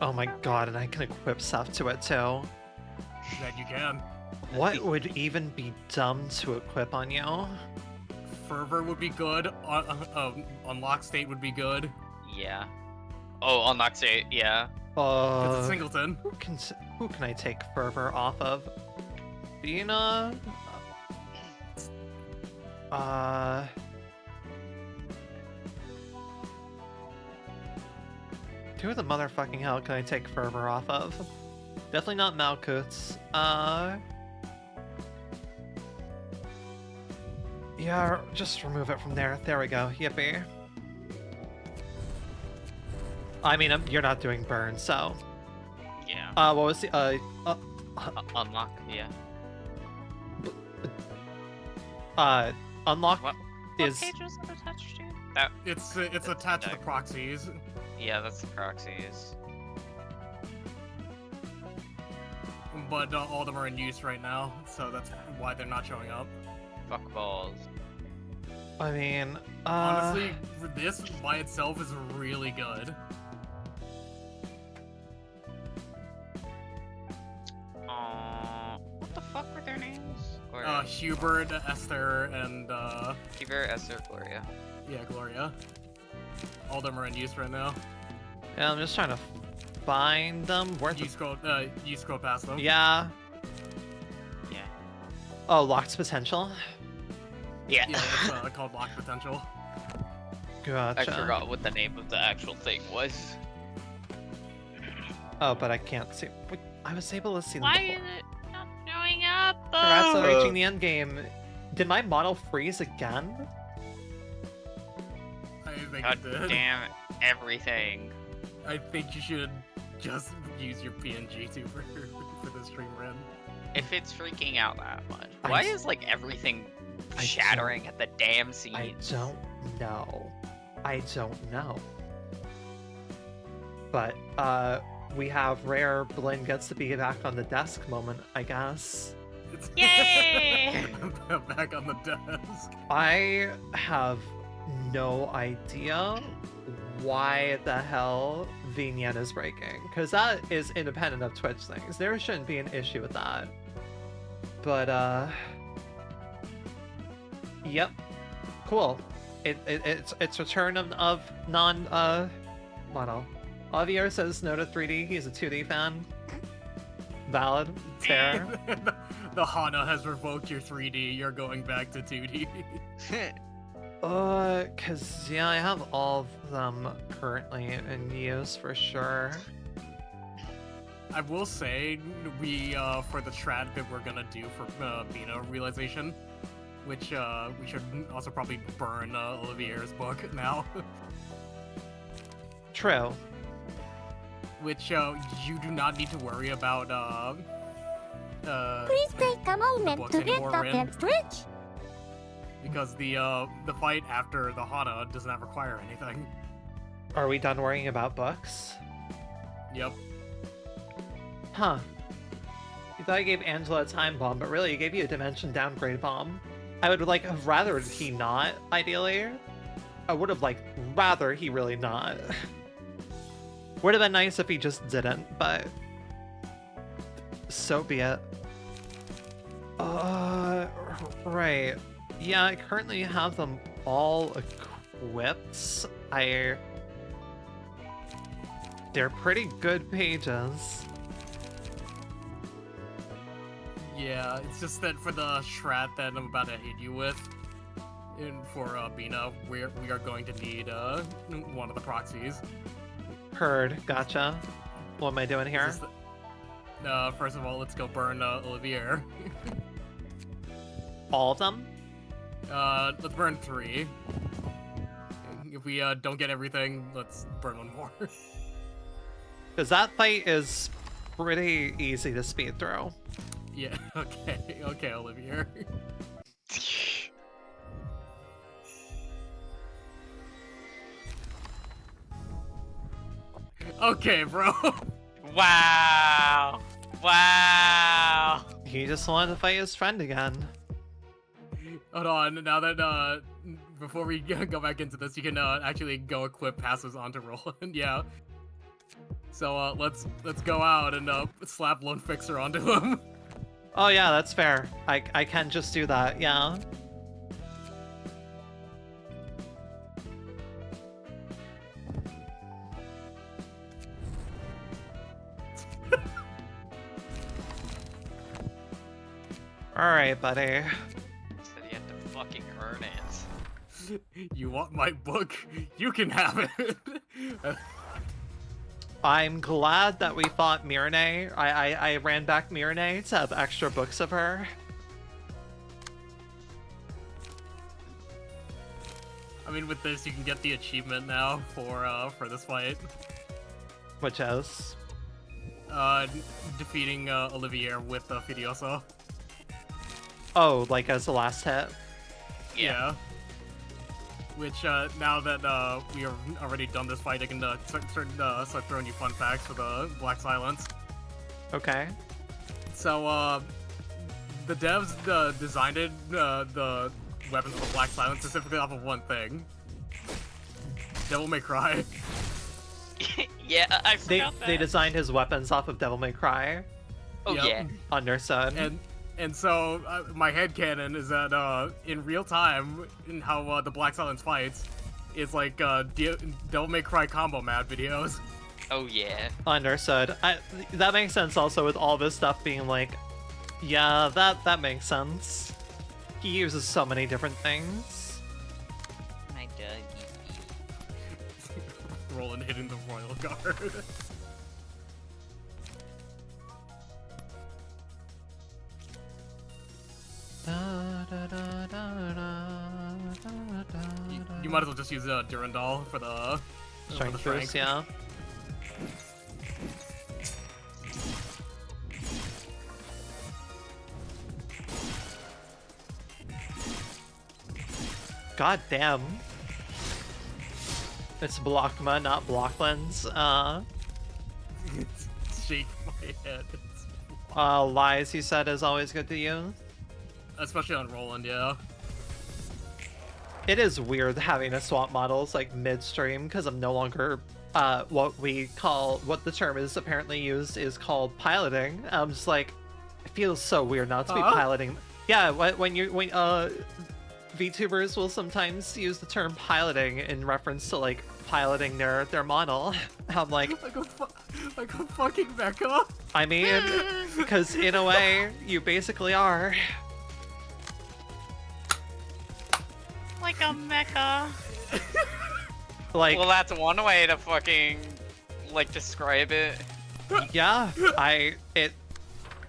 Oh my god, and I can equip stuff to it too. That you can. What would even be dumb to equip on you? Fervor would be good. Unlock state would be good. Yeah. Oh, unlock state. Yeah. It's a singleton. Who can I take fervor off of? Dina? Who the motherfucking hell can I take fervor off of? Definitely not Malkuth's. Yeah, just remove it from there. There we go. Yippee. I mean, you're not doing burn, so. Yeah. What was the, Unlock. Yeah. unlock What? is. What page was it attached to? That. It's attached to the proxies. Yeah, that's the proxies. But all of them are in use right now, so that's why they're not showing up. Fuck balls. I mean, Honestly, this by itself is really good. What the fuck were their names? Hubert, Esther, and Fever, Esther, Gloria. yeah, Gloria. All of them are in use right now. yeah, I'm just trying to find them. Where's You scroll past them. Yeah. Yeah. Oh, locked potential. Yeah. Yeah, it's called Lock Potential. Gotcha. I forgot what the name of the actual thing was. Oh, but I can't see. Wait, I was able to see them Why before. is it not showing up? Congrats on Oh. reaching the end game. Did my model freeze again? I think God it did. damn everything. I think you should just use your PNG too for the stream run. If it's freaking out that much, I why s- is like everything I shattering at the damn I scenes? don't know. I don't know. But, we have rare Blinn gets to be back on the desk moment, I guess. It's Yay! back on the desk. I have no idea why the hell Vignette is breaking, because that is independent of Twitch things. There shouldn't be an issue with that. But yep, cool. It's return of non model. Javier says no to 3D. He's a 2D fan. Valid. Fair. The Hana has revoked your 3D. You're going back to 2D. Cause yeah, I have all of them currently in use for sure. I will say, we, for the strat that we're gonna do for Bina Realization, which, we should also probably burn Olivier's book now. True. Which, you do not need to worry about, Please take a moment books to get anymore, the Rin. cartridge. Because the fight after the Hana does not require anything. Are we done worrying about books? Yep. Huh. You thought I gave Angela a time bomb, but really, he gave you a dimension downgrade bomb. I would like have rather he not, ideally. I would have rather he really not. Would have been nice if he just didn't, but so be it. Right. Yeah, I currently have them all equipped. They're pretty good pages. Yeah, it's just that for the strat that I'm about to hit you with, and for Bina, we are going to need one of the proxies. Heard. Gotcha. What am I doing here? First of all, let's go burn Olivier. All of them? Let's burn 3. If we don't get everything, let's burn one more. Because that fight is pretty easy to speed through. Yeah, okay, Olivier. Okay, bro. Wow. Wow. He just wanted to fight his friend again. Hold on, now that, before we go back into this, you can, actually go equip passes onto Roland, yeah. So, let's go out and, slap Lone Fixer onto him. Oh yeah, that's fair. I can just do that, yeah. Alright, buddy. Said you had to fucking earn it. You want my book? You can have it. I'm glad that we fought Mirne. I ran back Mirne to have extra books of her. I mean, with this, you can get the achievement now for this fight. Which is? Defeating Olivier with Fidioso. Oh, like as the last hit? Yeah. Which, now that we have already done this fight, I can start throwing you fun facts for the Black Silence. Okay. So, the devs designed the weapons for Black Silence specifically off of one thing. Devil May Cry. Yeah, I forgot that. They designed his weapons off of Devil May Cry. Oh, Yep. yeah. Understood. And so, my headcanon is that, in real time, in how, the Black Silence fights, it's like, Devil May Cry combo mad videos. Oh, yeah. Understood. That makes sense also with all this stuff being like, yeah, that makes sense. He uses so many different things. My dog. Roland hitting the Royal Guard. You might as well just use Durandal for the Strength boost, yeah. God damn. It's Blockma, not Blocklens. Shake my head. Lies, you said, is always good to use. Especially on Roland, yeah. It is weird having to swap models like midstream because I'm no longer what the term is apparently used is called piloting. I'm just like, it feels so weird not to be piloting. Yeah, when VTubers will sometimes use the term piloting in reference to like piloting their model. I'm like like a fucking mecha. I mean, because in a way, you basically are. Like a mecha. Like, Well, that's one way to fucking like describe it. yeah,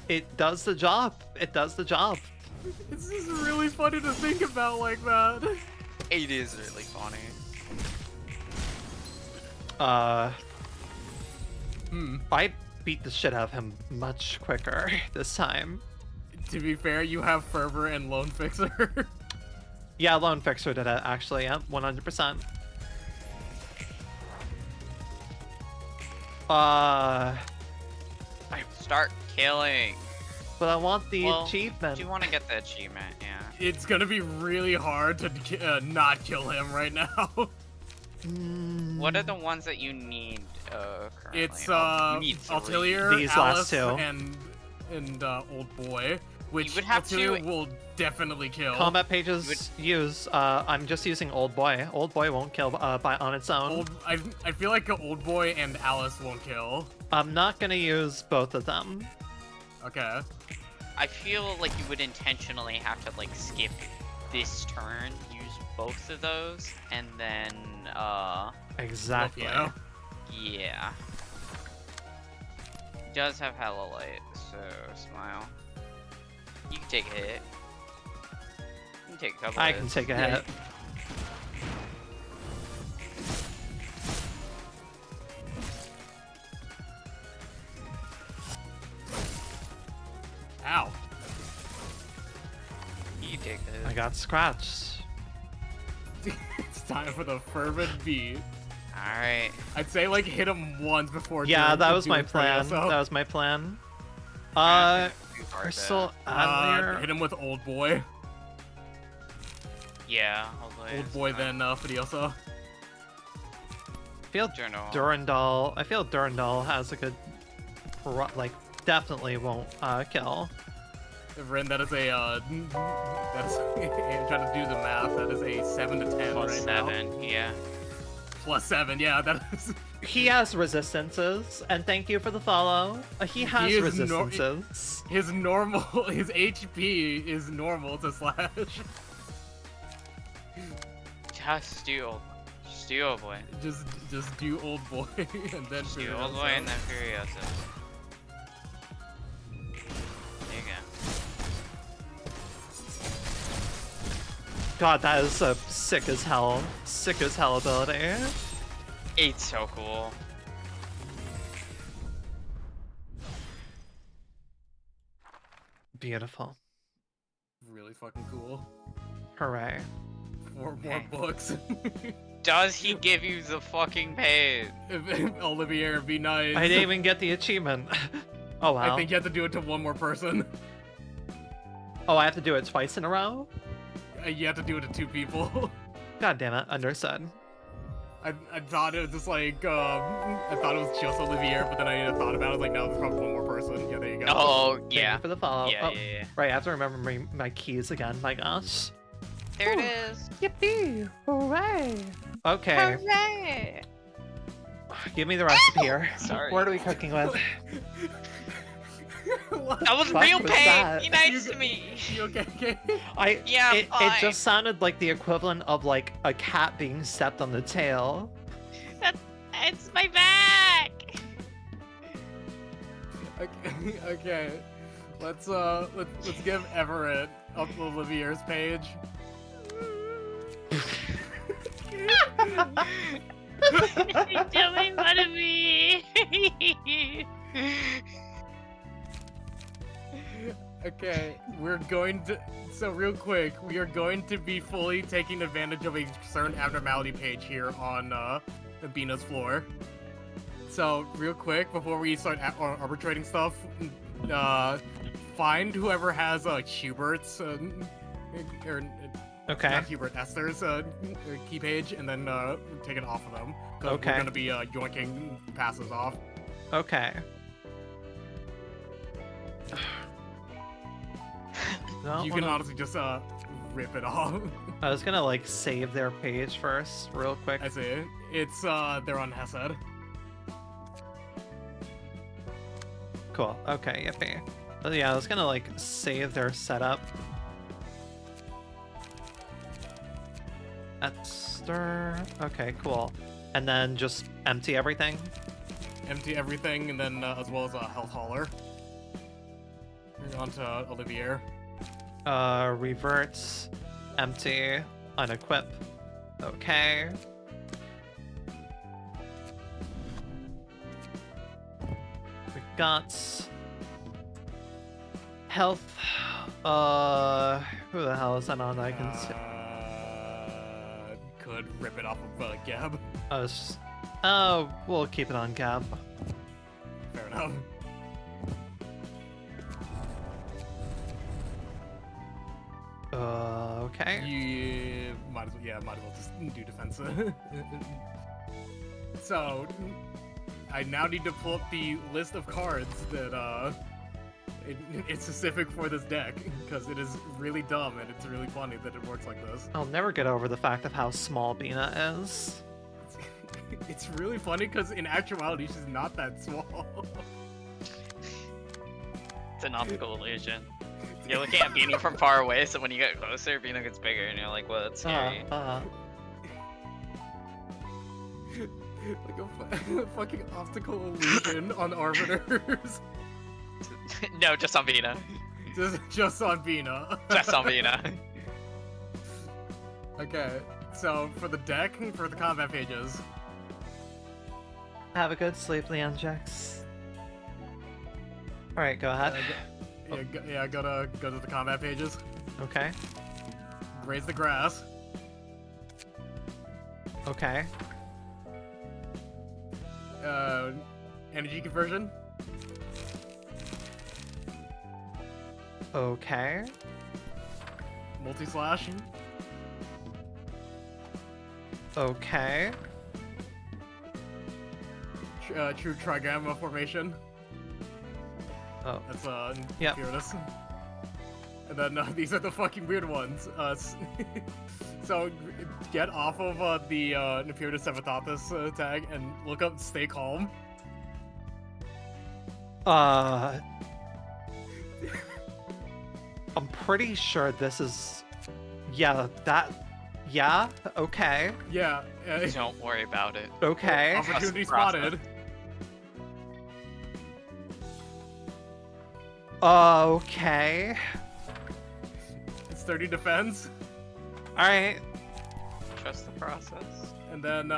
it does the job. It does the job. It's just really funny to think about like that. It is really funny. I beat the shit out of him much quicker this time. To be fair, you have Fervor and Lone Fixer. Yeah, Lone Fixer did it, actually. Yep, 100%. Start killing. But I want the Well, achievement. Do you want to get the achievement? Yeah. It's gonna be really hard to not kill him right now. What are the ones that you need currently? It's You need three. Altilier, These Alice, last two. and Old Boy, which would have Altilier to- will definitely kill. Combat pages use, I'm just using Old Boy. Old Boy won't kill on its own. I feel like Old Boy and Alice won't kill. I'm not gonna use both of them. Okay. I feel like you would intentionally have to like skip this turn, use both of those, and then Exactly. Yeah. yeah. He does have hella light, so smile. You can take a hit. You can take a couple I hits. can take a Yeah. hit. Ow. You can take a hit. I got scratched. It's time for the fervent beat. Alright. I'd say like hit him once before. Yeah, doing- that was my doing plan. Freya, so- That was my plan. Too far Crystal back. Adler. hit him with Old Boy. Yeah, hopefully Old it's Boy, fine. then Fidiosa. I feel Journal. Durandal. I feel Durandal has a good, like, definitely won't kill. Ren, that is a that's I'm trying to do the math. That is a 7 to 10 Plus right now. 7, yeah. Plus 7, yeah. That is. He has resistances, and thank you for the follow. He has is resistances. His normal, his HP is normal to Slash. Just do old. Just do old boy. Just do Old Boy and then Just do old boy and then Furiosa. There you go. God, that is a sick as hell ability. It's so cool. Beautiful. Really fucking cool. Hooray. 4 more books. Does he give you the fucking page? Olivier, be nice. I didn't even get the achievement. Oh wow. I think you have to do it to one more person. Oh, I have to do it twice in a row? You have to do it to 2 people. God damn it, understood. I thought it was just like, I thought it was just Olivier, but then I thought about it, like, no, there's probably one more person. Yeah, there you go. Oh, Thank yeah. you for the follow. Yeah, Oh, yeah. right, I have to remember my keys again, my gosh. There it is. Yippee! Hooray! Okay, Hooray! give me the recipe here. Sorry. What are we cooking with? That was Fuck real was pain. that? Be nice to me. You okay? Yeah, it fine. just sounded like the equivalent of like a cat being stepped on the tail. It's my back! Okay. Let's give Everett up Olivier's page. Don't make fun of me! Okay, we're going to. So real quick, we are going to be fully taking advantage of a certain abnormality page here on Bina's floor. So real quick, before we start arbitrating stuff, find whoever has Hubert's or Okay. not Hubert, Esther's key page, and then take it off of them. 'Cause Okay. We're gonna be yoinking passes off. Okay. No, You can honestly just rip it off. I was gonna like save their page first, real quick. I see. It's they're on Hesed. Cool. Okay, yippee. But yeah, I was gonna like save their setup. At stir. Okay, cool. And then just empty everything. Empty everything, and then as well as a health hauler. Onto Olivier. Reverts, empty, unequip. Okay. We got health. Who the hell is that on? I can see. Could rip it off of Gab. We'll keep it on Gab. Fair enough. Okay. You might as well just do defensive. So, I now need to pull up the list of cards that it's specific for this deck, because it is really dumb and it's really funny that it works like this. I'll never get over the fact of how small Bina is. It's really funny because in actuality she's not that small. It's an optical illusion. You're looking at Bina from far away, so when you get closer, Bina gets bigger, and you're like, well, that's scary. Like a fucking optical illusion on arbiters. No, just on Bina. Just on Bina. Just on Bina. Okay, so for the deck, for the combat pages. Have a good sleep, Leonjax. Alright, go ahead. Go to the combat pages. Okay. Raise the grass. Okay. Energy conversion. Okay. Multi-slash. Okay. True trigamma formation. Oh. That's yep. Fearless. And then these are the fucking weird ones. So get off of the Nepirus Sevatathus tag and look up Stay Calm. I'm pretty sure this is... Yeah, okay. Yeah. Don't worry about it. Okay. Opportunity spotted. Okay. It's 30 defense. Alright. Trust the process. And then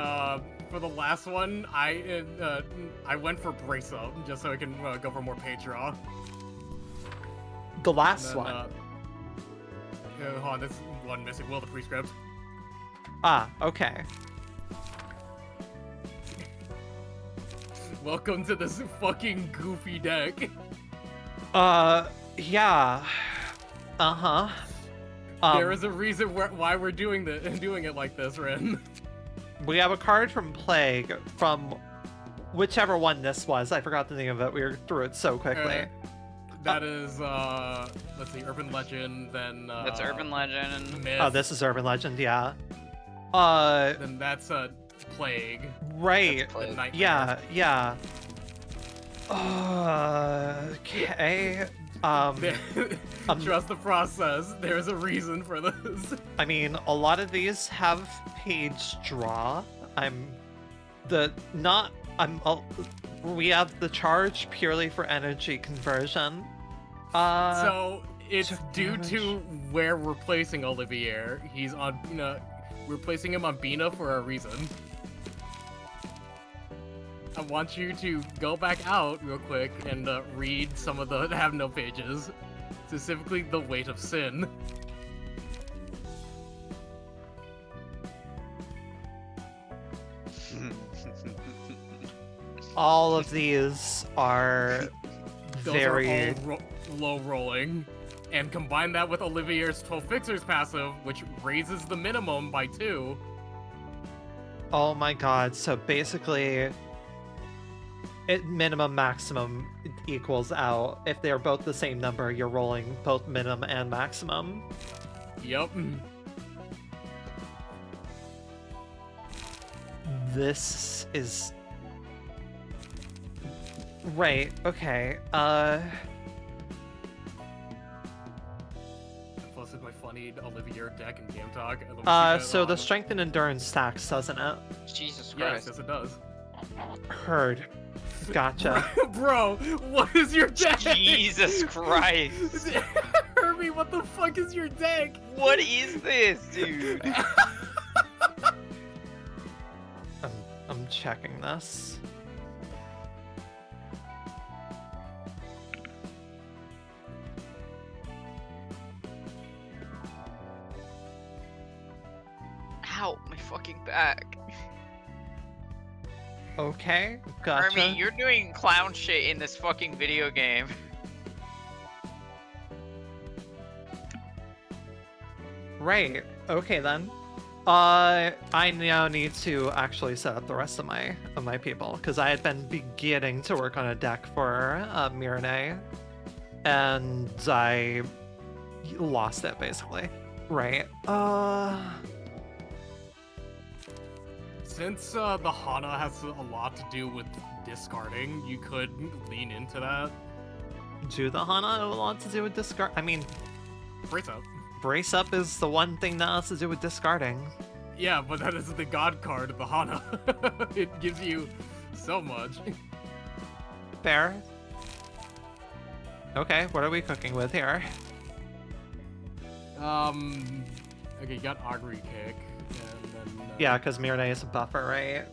for the last one, I went for Brace Up just so I can go for more page draw. The last then, one. Hold on, this one missing. Will the prescript? Ah, okay. Welcome to this fucking goofy deck. Yeah. Uh-huh. There is a reason why we're doing it like this, Ren. We have a card from Plague from whichever one this was. I forgot the name of it. We were through it so quickly. That is, let's see, Urban Legend, then, That's Urban Legend. Myth. Oh, this is Urban Legend, yeah. Then that's, Plague. Right. Plague. Yeah, yeah. Okay. Trust the process. There's a reason for this. I mean, a lot of these have page draw. We have the charge purely for energy conversion. So it's took due damage. to where we're placing Olivier. He's on Bina. We're placing him on Bina for a reason. I want you to go back out real quick and read some of the have no pages, specifically the Weight of Sin. All of these are Those very... are all low rolling. And combine that with Olivier's 12 Fixers passive, which raises the minimum by 2. Oh my god, so basically... minimum maximum equals out. If they're both the same number, you're rolling both minimum and maximum. Yep. This is... Right, okay. Posted my funny Olivier deck in Game Talk. So the strength and endurance stacks, doesn't it? Jesus Yes, Christ. yes it does. Heard. Gotcha. Bro, what is your deck? Jesus Christ. Herbie, what the fuck is your deck? What is this, dude? I'm checking this. Ow, my fucking back. Okay, gotcha. Army, you're doing clown shit in this fucking video game. Right. Okay then. I now need to actually set up the rest of my people because I had been beginning to work on a deck for Mirene, and I lost it basically. Right. Since the Hana has a lot to do with discarding, you could lean into that. Do the Hana have a lot to do with discard? I mean, Brace up. Brace Up is the one thing that has to do with discarding. Yeah, but that is the god card of the Hana. It gives you so much. Fair. Okay, what are we cooking with here? Okay, you got Augury Kick, and then... Yeah, because Mirene is a buffer, right?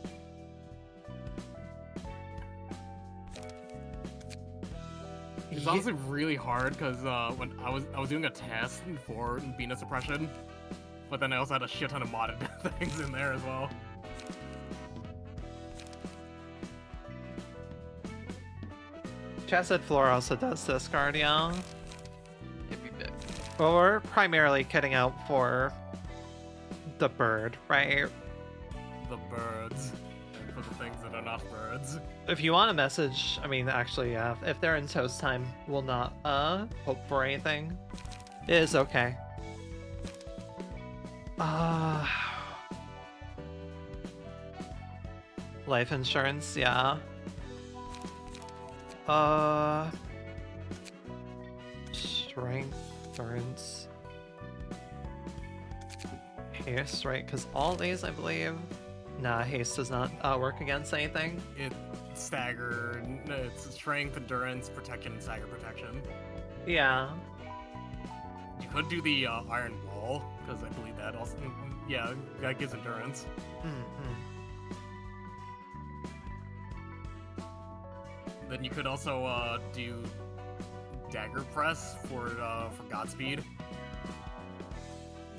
It's honestly really hard because when I was doing a test for Venus Suppression, but then I also had a shit ton of modded things in there as well. Chesed Floor also does discard, yeah. Every bit. Well, we're primarily kitting out for the bird, right? The birds. For the things that are not birds. If you want a message, I mean, actually, yeah, if they're in toast time, we'll not, hope for anything. It is okay. Life insurance, yeah. Strength, endurance, haste, right? Because all these, I believe. Nah, haste does not work against anything. It's strength, endurance, protection, and stagger protection. Yeah. You could do the iron wall, because I believe that also, yeah, that gives endurance. Then you could also do dagger press for Godspeed.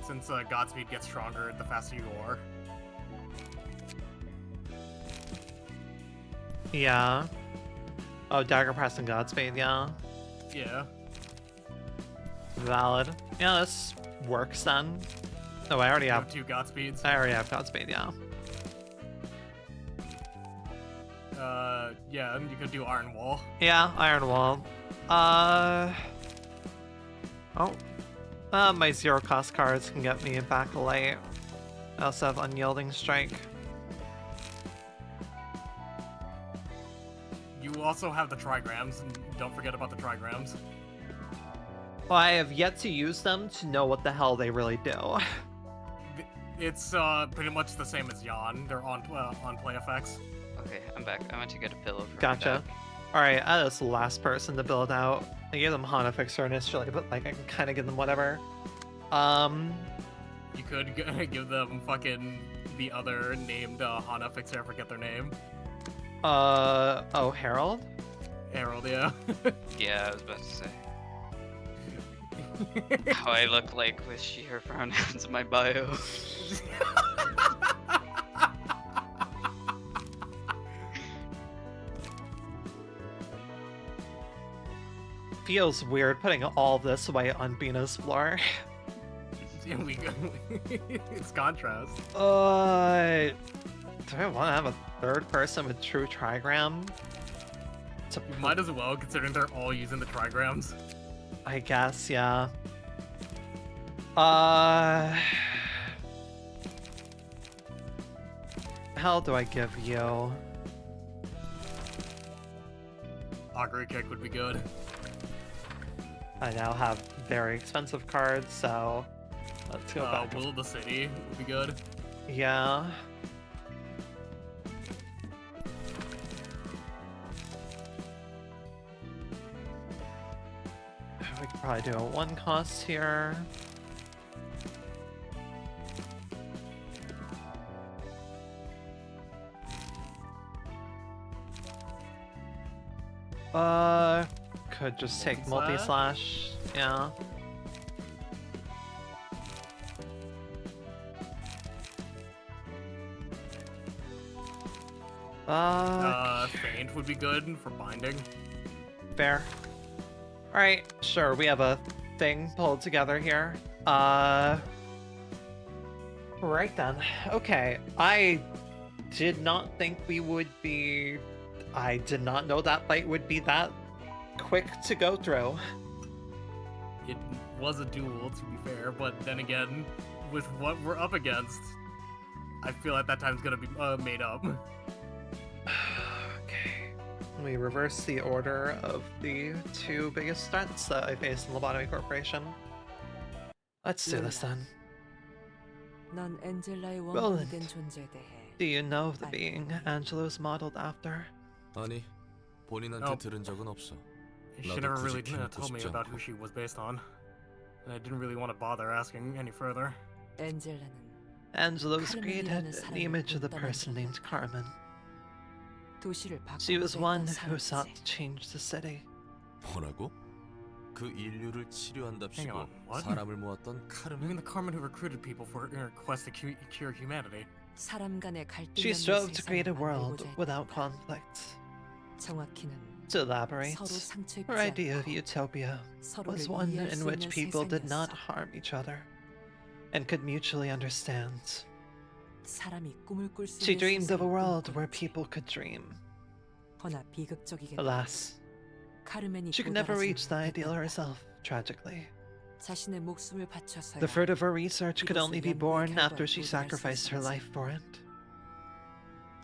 Since Godspeed gets stronger the faster you are. Yeah. Oh, dagger press and Godspeed, yeah. Yeah. Valid. Yeah, this works then. Oh, I already You have. have 2 Godspeeds. I already have Godspeed, yeah. Yeah, and you could do Iron Wall. Yeah, Iron Wall. My zero cost cards can get me back a light. I also have Unyielding Strike. You also have the trigrams, and don't forget about the trigrams. Well, I have yet to use them to know what the hell they really do. It's pretty much the same as Yon. They're on play effects. Okay, I'm back. I went to get a pillow for my Gotcha. back. Alright, I was the last person to build out. I gave them Hana Fixer initially, but like I can kind of give them whatever. You could give them fucking the other named Hana Fixer, I forget their name. Oh, Harold? Harold, yeah. Yeah, I was about to say. How I look like with she/her pronouns in my bio. Feels weird putting all this away on Bina's floor. It's contrast. Do I want to have a third person with true trigram? You might as well, considering they're all using the trigrams. I guess, yeah. How do I give you? Augury kick would be good. I now have very expensive cards, so let's go back. Will of the City would be good. Yeah. We could probably do a 1 cost here. Could just take multi-slash, yeah. Feint would be good for binding. Fair. Alright, sure, we have a thing pulled together here. Right then. Okay, I did not think we would be... I did not know that fight would be that quick to go through. It was a duel, to be fair, but then again, with what we're up against, I feel like that time's gonna be made up. Okay. We reverse the order of the 2 biggest threats that I faced in Lobotomy Corporation. Let's do this then. Roland, do you know of the being Angelo's modeled after? 아니, 본인한테 들은 적은 없어. She 나도 never 굳이 really 캐묻고 told me 싶지 about 않고. who she was based on, and I didn't really want to bother asking any further. Angelo's created an image of the person named Carmen. She was one who sought to change the city. 뭐라고? 그 인류를 치료한답시고 Hang on, what? 사람을 모았던 You mean 카르멘? the Carmen who recruited people for her quest to cure humanity? She strove to create a world without conflict. To elaborate, her idea of utopia was one in which people did not harm each other and could mutually understand. She dreamed of a world where people could dream. Alas, she could never reach the ideal herself, tragically. The fruit of her research could only be born after she sacrificed her life for it.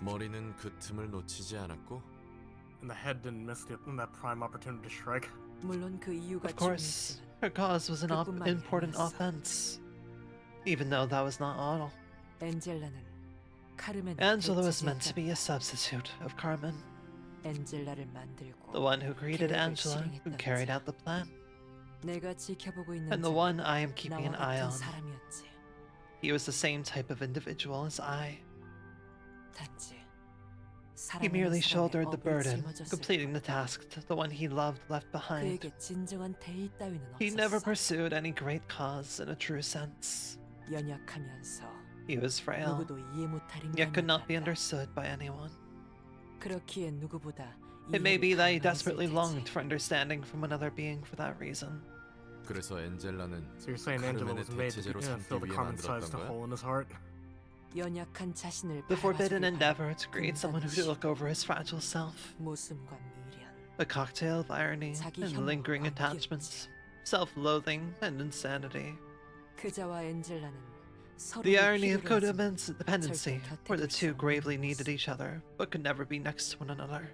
머리는 그 틈을 놓치지 않았고 And the head didn't miss that prime opportunity to strike. Of course, her cause was an important offense, even though that was not all. Angela was meant to be a substitute of Carmen, the one who created Angela, who carried out the plan, and the one I am keeping an eye on. He was the same type of individual as I. He merely shouldered the burden, completing the task the one he loved left behind. He never pursued any great cause in a true sense. He was frail, yet could not be understood by anyone. It may be that he desperately longed for understanding from another being for that reason. 그래서 엔젤라는 So you're saying Angela was made to fill the Carmen-sized hole in his heart? The forbidden endeavor to create someone who could look over his fragile self. A cocktail of irony and lingering attachments, self-loathing and insanity. The irony of codependency, where the two gravely needed each other, but could never be next to one another.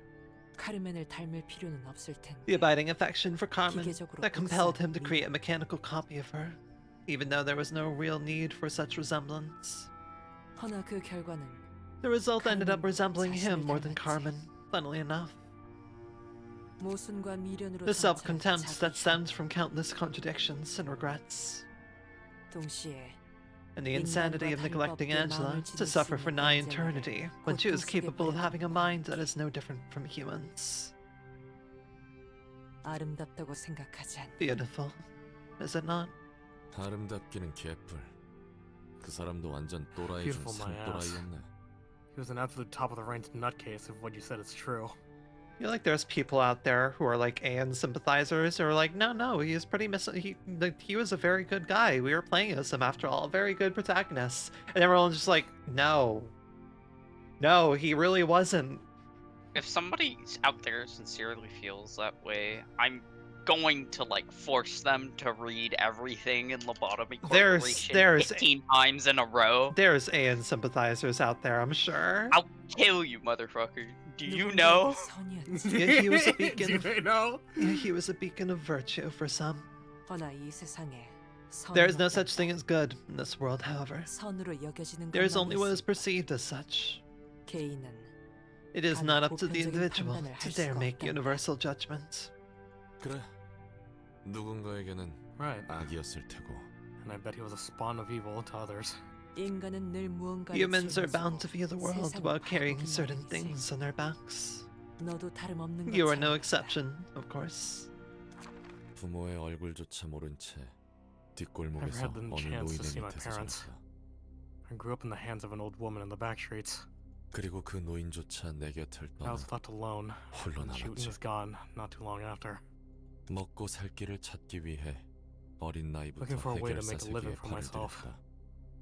The abiding affection for Carmen that compelled him to create a mechanical copy of her, even though there was no real need for such resemblance. The result ended up resembling him more than Carmen, funnily enough. The self-contempt that stems from countless contradictions and regrets. And the insanity of neglecting Angela to suffer for nigh eternity when she was capable of having a mind that is no different from humans. Beautiful, is it not? 아름답기는 개뿔. 그 사람도 완전 또라이 중 Beautiful, my ass. 산또라이였네. He was an absolute top-of-the-range nutcase if what you said is true. I feel like there's people out there who are like Anne sympathizers who are like, no, he is pretty he was a very good guy. We were playing as him after all, a very good protagonist. And everyone's just like, no, he really wasn't. If somebody out there sincerely feels that way, I'm going to like force them to read everything in Lobotomy There's- Corporation there's- 15 times in a row. There's AN sympathizers out there, I'm sure. I'll kill you, motherfucker. Do you know? Yeah, he was a beacon Do of- they know? Yeah, he was a beacon of virtue for some. 허나 이 세상에 There is no such thing as good in this world, however. 선으로 여겨지는 There is 것만이 only what is 있으니 perceived as such. 개인은 It is not up to the 보편적인 individual 판단을 할 to dare 수가 make 없단다. universal judgments. 그래. 누군가에게는 Right. 악이었을 테고. And I bet he was a spawn of evil to others. 인간은 늘 무언가를 Humans are 짊어지고 bound to view the world 세상을 while carrying 바라보기만 certain 하는 things on their backs. 너도 다름없는 You are 것처럼 no 말이다. exception, of course. 부모의 얼굴조차 모른 채 Never 뒷골목에서 had the 어느 chance to see 노인의 my 밑에서 parents. 자랐다. I grew up in the hands of an old woman in the back streets. 그리고 그 노인조차 내 곁을 I was 떠나 left alone, 홀로 and she 남았지. was gone not too long after. 먹고 살 길을 찾기 위해 어린 나이부터 Looking for a way to make a 해결사세계에 living for 발을 myself. 들였다.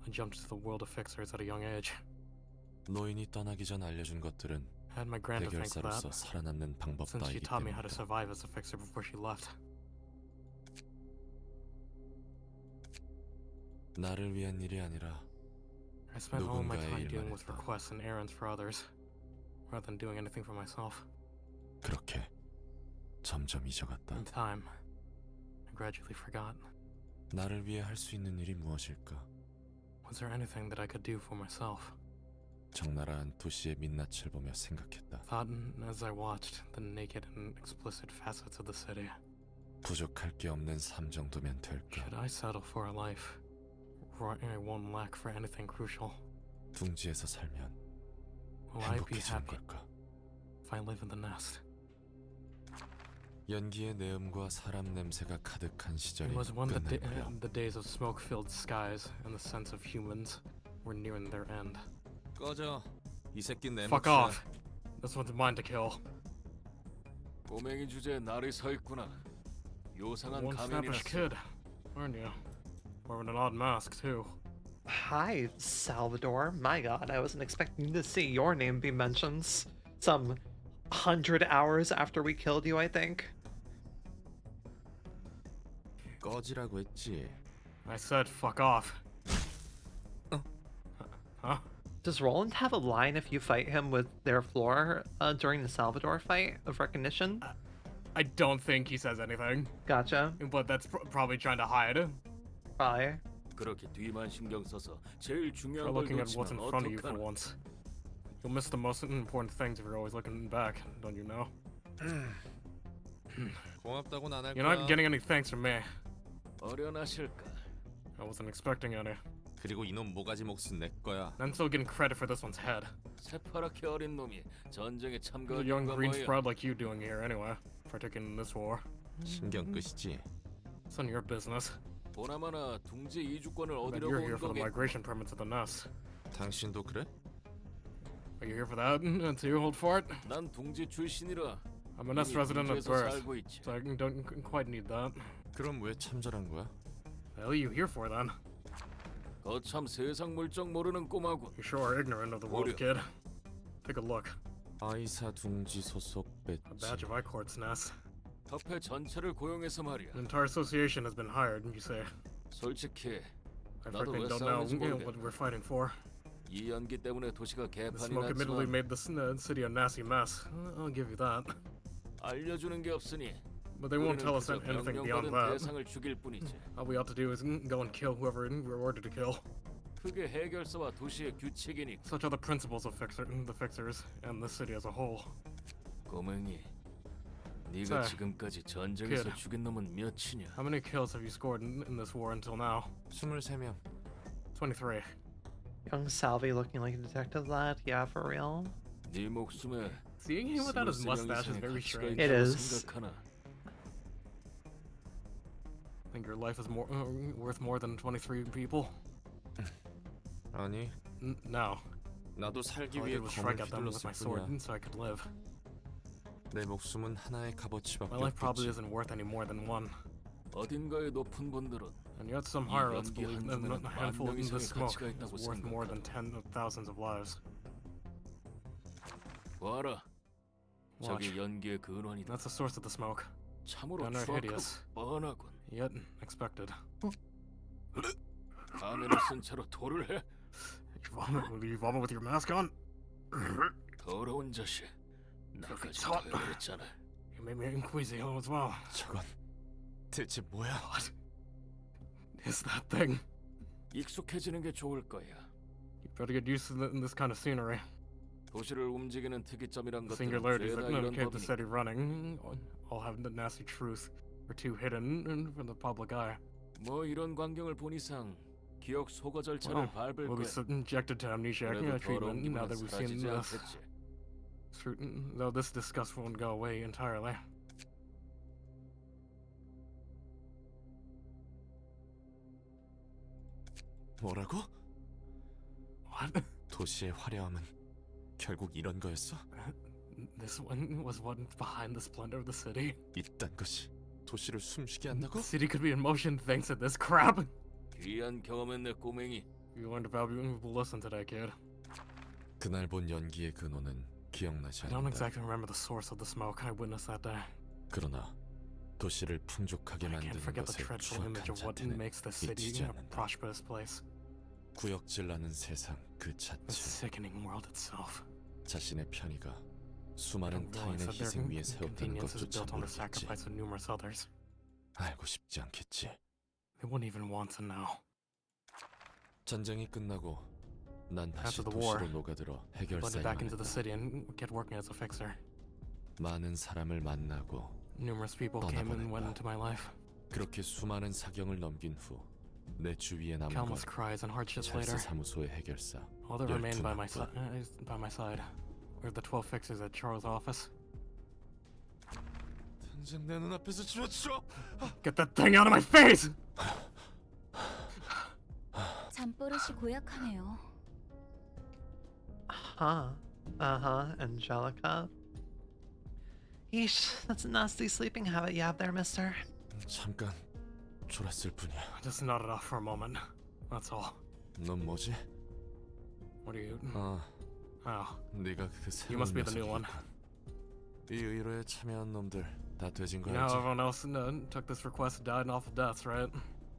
I jumped into the world of fixers at a young age. 노인이 떠나기 전 알려준 것들은 I had my grand to thank for 해결사로서 that, 살아남는 방법 since she 따위기 taught me how to 때문이다. survive as a fixer before she left. 나를 위한 일이 아니라 I spent all my 누군가의 time dealing 일만 with 했다. requests and errands for others, rather than doing anything for myself. 그렇게 점점 잊어갔다. In time, I gradually forgot. 나를 위해 할 수 있는 일이 무엇일까? Was there anything that I could do for myself? 적나라한 도시의 민낯을 보며 생각했다. Thought as I watched the naked and explicit facets of the city. 부족할 게 없는 삶 정도면 될까? Should I settle for a life where I won't lack for anything crucial? 둥지에서 살면 Will I be 행복해지는 happy 걸까? if I live in the nest? 연기의 내음과 사람 냄새가 가득한 시절이 It was when 끝날 거야. the days of smoke-filled skies and the sense of humans were nearing their end. 꺼져. 이 새끼 내 Fuck 몫이야. off. This one's mine to kill. 꼬맹이 주제에 날이 서 있구나. 요상한 One 가면이 snappish 났어. kid, aren't you? Wearing an odd mask too. Hi, Salvador. My god, I wasn't expecting to see your name be mentioned. Some 100 hours after we killed you, I think. 꺼지라고 했지. I said fuck off. Huh? Does Roland have a line if you fight him with their floor during the Salvador fight of recognition? I don't think he says anything, Gotcha. but that's probably trying to hide. Probably. 그렇게 뒤만 신경 써서 제일 Try 중요한 걸 looking at what's in 놓치면 front of you for 어떡하나. once. You'll miss the most important things if you're always looking back, don't you know? 고맙다고는 안 할 You're 거야. not getting any thanks from me. 어련하실까. I wasn't expecting any. 그리고 이놈 모가지 몫은 내 거야. I'm still getting credit for this one's head. 새파랗게 어린 놈이 전쟁에 There's a 참가한 young 이유가 green 뭐야? sprout like you doing here anyway, partaking in this war. 신경 끄시지. It's none of your business. 보나마나 둥지 이주권을 But 얻으려고 you're 온 here for the 거겠. migration permit to the nest. 당신도 그래? Are you here for that too, old fart? 난 둥지 출신이라. I'm a nest 이미 resident at 둥지에서 birth, 살고 있지. so I don't quite need that. 그럼 왜 참전한 거야? The hell are you here for then? 거참 세상 물정 모르는 꼬마군. You sure are ignorant of the world, 어려. kid. Take a look. 아이사 둥지 소속 A 배지. badge of I-Court's nest. 협회 전체를 고용해서 말이야. An entire association has been hired, you say. 솔직히 I 나도 frankly 왜 don't know 싸우는지 모르겠네. what we're fighting for. 이 연기 때문에 도시가 The 개판이 smoke admittedly 났지만 made the city a nasty mess. I'll give you that. 알려주는 게 없으니 But they won't 우리는 tell us 그저 anything beyond 명령받은 that. 대상을 죽일 뿐이지. All we ought to do is go and kill whoever we're ordered to kill. 그게 해결사와 도시의 규칙이니. Such are the principles of the fixers and the city as a whole. 꼬맹이, 네가 Sir. 지금까지 전쟁에서 Kid. 죽인 놈은 몇이냐? How many kills have you scored in this war until now? 23명. 23. Young Salvi looking like a detective lad. Yeah, for real. 네 목숨에 Seeing him without his 23명 mustache is 이상의 very 가치가 strange. It 있다고 is. 생각하나? Think your life is more worth more than 23 people? 아니, No. 나도 살기 All I 위해 did was 검을 strike at them with 휘둘렀을 my sword 뿐이야. so I could live. 내 목숨은 하나의 값어치밖에 My life probably 없겠지. isn't worth any more than one. 어딘가의 높은 분들은 And yet some 이 higher ups 연기 believe 한 that 줌에는 a handful 만 in 명이 this 이상의 smoke 가치가 있다고 is worth more than 생각하다. tens of thousands of lives. 봐라, Watch. 저기 연기의 근원이다. That's the source of the smoke. 참으로 Downright 추악하고 hideous. 뻔하군. Yet expected. 가면을 쓴 채로 토를 해? You vomit with your mask on? 더러운 자식. 나까지 저- 토해버렸잖아. You made me queasy as well. 저건 대체 뭐야? What is that thing? 익숙해지는 게 좋을 거야. You better get used to this kind of scenery. 도시를 움직이는 특이점이란 것들은 Singularities 죄다 that 이런 keep the 법이니. city running all have the nasty truth are too hidden from the public eye. 뭐 이런 광경을 본 이상 기억 소거 절차를 Well, 밟을 we'll be 거야. subjected to amnesia 그래도 treatment 더러운 now 기분은 that we've seen 사라지지 this. 않겠지. Though this disgust won't go away entirely. 뭐라고? What? 도시의 화려함은 결국 이런 거였어? This one was what behind the splendor of the city. 이딴 것이 도시를 숨쉬게 한다고? The city could be in motion thanks to this crap. 귀한 경험했네 꼬맹이. You learned a valuable lesson today, kid. 그날 본 연기의 근원은 기억나지 I don't 않는다. exactly remember the source of the smoke I witnessed that day. 그러나 도시를 풍족하게 I can't 만드는 forget the 것의 dreadful image 추악한 of what 자태는 makes the city 잊히지 a 않는다. prosperous place. 구역질나는 세상 그 The 자체, sickening world itself. 자신의 편의가 I 수많은 don't realize 타인의 that their 희생 위에 세웠다는 convenience is 것조차 built on the 모르겠지. sacrifice of numerous others. 알고 싶지 않겠지. They wouldn't even want to know. 전쟁이 끝나고 난 다시 After the war, 도시로 녹아들어 Blended back into the 해결사에만 city and kept working as a fixer. 많은 사람을 만나고 Numerous people came and went into my life. 그렇게 수많은 사경을 넘긴 후 내 주위에 남은 Countless 건 cries and hardships later. 찰스 사무소의 해결사 All that remained by my 12 side were the 12 fixers at Charles' office. 당장 내 눈앞에서 집어치워! Get that thing out of my face! 잠버릇이 고약하네요. Angelica. Yeesh, that's a nasty sleeping habit you have there, mister. 잠깐 졸았을 뿐이야. I just nodded off for a moment. That's all. 넌 뭐지? What are you? 아, Oh, 네가 그 you must 새로운 be the new one. 녀석이구나. 이 의뢰에 참여한 놈들 다 돼진 거 You know, 알지? everyone else took this request and died in awful deaths, right?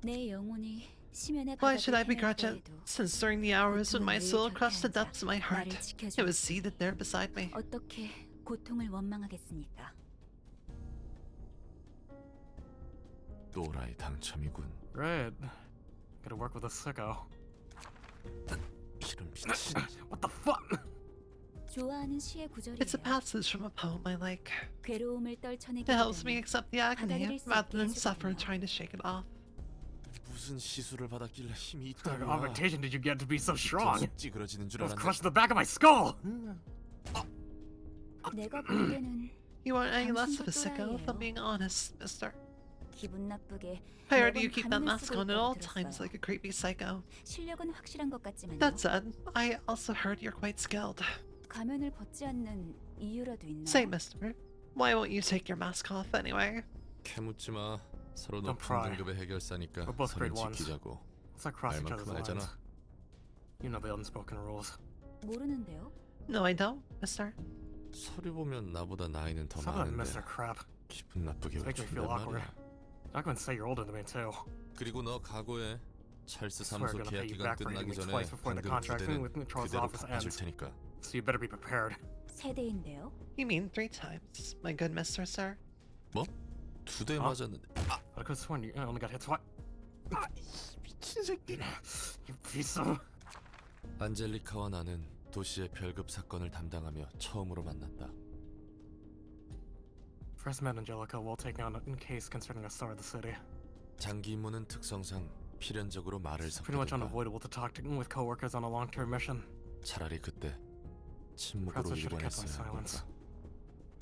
내 영혼이 심연의 Why should I 바닥에 begrudge 헤매고 it? 해도 Since during the hours when my soul crossed the depths of my heart, 나를 it 지켜줘. was seated there beside me. 어떻게 고통을 원망하겠습니까? 또라이 당첨이군. Great. Gotta work with a sicko. 이런 미친. What the fuck? 좋아하는 시의 구절이에요. It's a passage from a poem I like. 괴로움을 떨쳐내기 It helps me 위해 accept the agony 받아들일 수 rather 있게 than suffer 해주거든요. trying to shake it off. 무슨 시술을 받았길래 힘이 What kind of 있다고? augmentation did you get to be so strong? 찌그러지는 줄 Almost 알았는데. crushed the back of my skull! 내가 볼 때는 You aren't any less of a 당신도 sicko, if I'm 또라이예요. being honest, mister. 기분 나쁘게 I heard you 매번 keep that 가면을 mask 쓰고 on at 있다고 all times 들었어요. like a creepy psycho. 실력은 확실한 것 같지만요. That said, I also heard you're quite skilled. 가면을 벗지 않는 이유라도 있나요? Say, mister, why won't you take your mask off anyway? 캐묻지 마. 서로 Don't 높은 pry. 등급의 해결사니까 We're both 서로 grade ones. 지키자고. Let's not cross each other's 알만큼 lines. 알잖아. You know the unspoken rules. 모르는데요. No, I don't, mister. 서류 보면 나보다 나이는 더 Some of that 많은데 Mr. Crap. 기분 나쁘게 It's making me feel 외출단 awkward. 말이야. Documents say you're older than me too. 그리고 너 각오해. 찰스 I swear 사무소 I'm gonna 계약 pay you 기간 back for 끝나기 hitting me 전에 twice before the 방금 contract 부대는 with Charles' 그대로 office 갚아줄 ends. 테니까. So you better be prepared. 세대인데요. You mean 3 times, my good mister, sir? 뭐? 2대 어? 맞았는데. But I could have sworn you only got hit twice. 미친 새끼. You piece of... 안젤리카와 나는 도시의 별급 사건을 담당하며 처음으로 만났다. First met Angelica while taking on a case concerning a star of the city. 장기 임무는 특성상 필연적으로 말을 섞게 Pretty much 된다. unavoidable to talk with coworkers on a long-term mission. 차라리 그때 침묵으로 Perhaps I should have kept my 일관했어야 silence. 할까.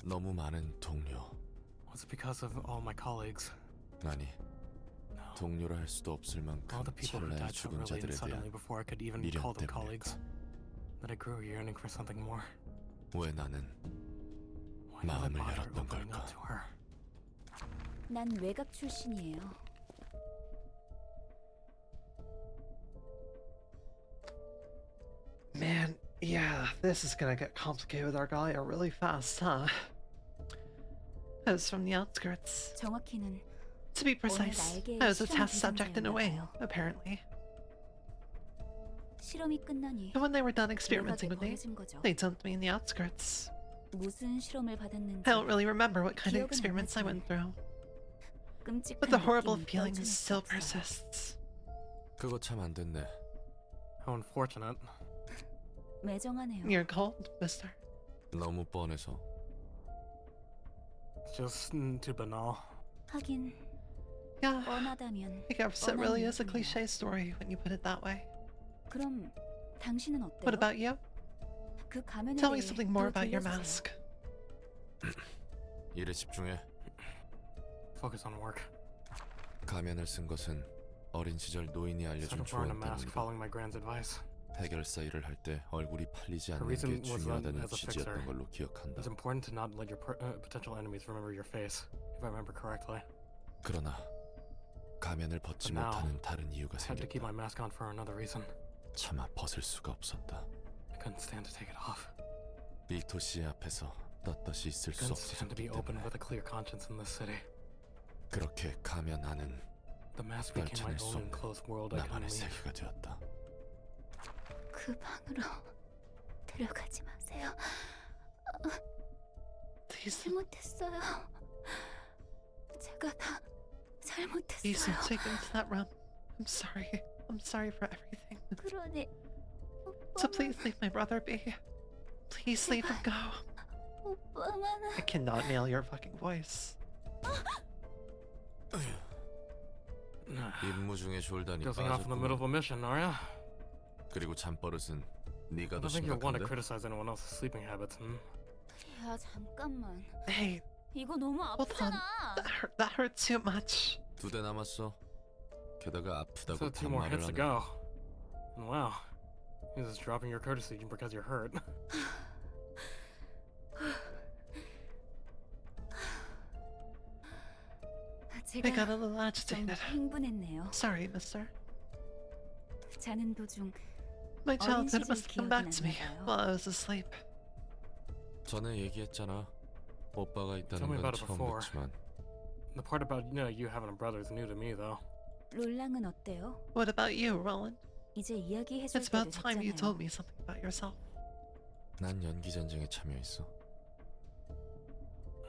너무 많은 동료. Was it because of all my colleagues? 아니, No. 동료라 할 수도 없을 만큼 All the people who 찰나에 died so 죽은 early and 자들에 suddenly 대한 before I could even 미련 call them 때문일까. colleagues. That I grew yearning for something more. 왜 나는 Why did I 마음을 bother 열었던 opening 걸까? up to her? 난 외곽 출신이에요. Man, yeah, this is gonna get complicated with Argalia really fast, huh? I was from the outskirts. 정확히는 To be precise, I was a test subject in a way, apparently. 실험이 끝나니 And when they were done experimenting with me, 버려진 거죠. they dumped me in the outskirts. 무슨 실험을 받았는지 I don't really remember what kind of 기억은 안 experiments I 나지만 went through, 끔찍한 but the horrible 느낌은 feeling 떨쳐낼 수 still 없어요. persists. 그거 참 안 됐네. How unfortunate. 매정하네요. You're cold, mister. 너무 뻔해서. Just too banal. 하긴 Yeah, 뻔하다면 I guess it really is a 뻔한 cliche story when you put it that way. 그럼 당신은 어때요? What about you? 그 가면에 Tell me 대해 something more 더 about your 들려주세요. mask. 일에 집중해. Focus on work. 가면을 쓴 것은 어린 시절 노인이 Instead 알려준 of wearing a 조언 mask, 때문이다. following my grand's advice. 해결사 일을 할 때 얼굴이 팔리지 The 않는 reason 게 was done 중요하다는 as a 취지였던 fixer. 걸로 기억한다. It's important to not let your potential enemies remember your face, if I remember correctly. 그러나 가면을 벗지 But now, 못하는 다른 이유가 I had to keep my 생겼다. mask on for another reason. 차마 벗을 수가 없었다. I couldn't stand to take it off. 리토 씨 앞에서 떳떳이 있을 수 Couldn't stand to 없었기 be open 때문에 with a clear conscience in this city. 그렇게 가면 안은 The mask 날 became my 찾을 수 own 없는 enclosed world I couldn't 나만의 leave. 세계가 되었다. 그 방으로 들어가지 마세요. Please, 잘못했어요. 제가 다 please don't 잘못했어요. take him to that room. I'm sorry. I'm sorry for everything. 그러니 So please leave my brother be. Please leave him go. 오빠만은 I cannot nail your fucking voice. 임무 중에 졸단이 Dozing off in the middle of 빠졌구만. a mission, are ya? 그리고 잠버릇은 네가 I 더 don't think you'll want to 심각한데? criticize anyone else's sleeping habits, hmm? 야 잠깐만. Hey, 이거 너무 hold on. 아프잖아. That hurt too much. 2대 남았어. 게다가 아프다고 So 2 more 반말을 hits to 하네. go. And wow, you're just dropping your courtesy because you're hurt. I got 제가 a little 좀 agitated. 흥분했네요. Sorry, mister. 자는 도중 My childhood 시절 must have come 기억이 back to me 났나 봐요. while I was asleep. 전에 얘기했잖아. 오빠가 Tell 있다는 me 건 about it 처음 before. 듣지만 The part about you having a brother is new to me, though. 롤랑은 어때요? What about you, Roland? 이제 이야기해줄 It's 때도 about time you told 됐잖아요. me something about yourself. 난 연기 전쟁에 참여했어.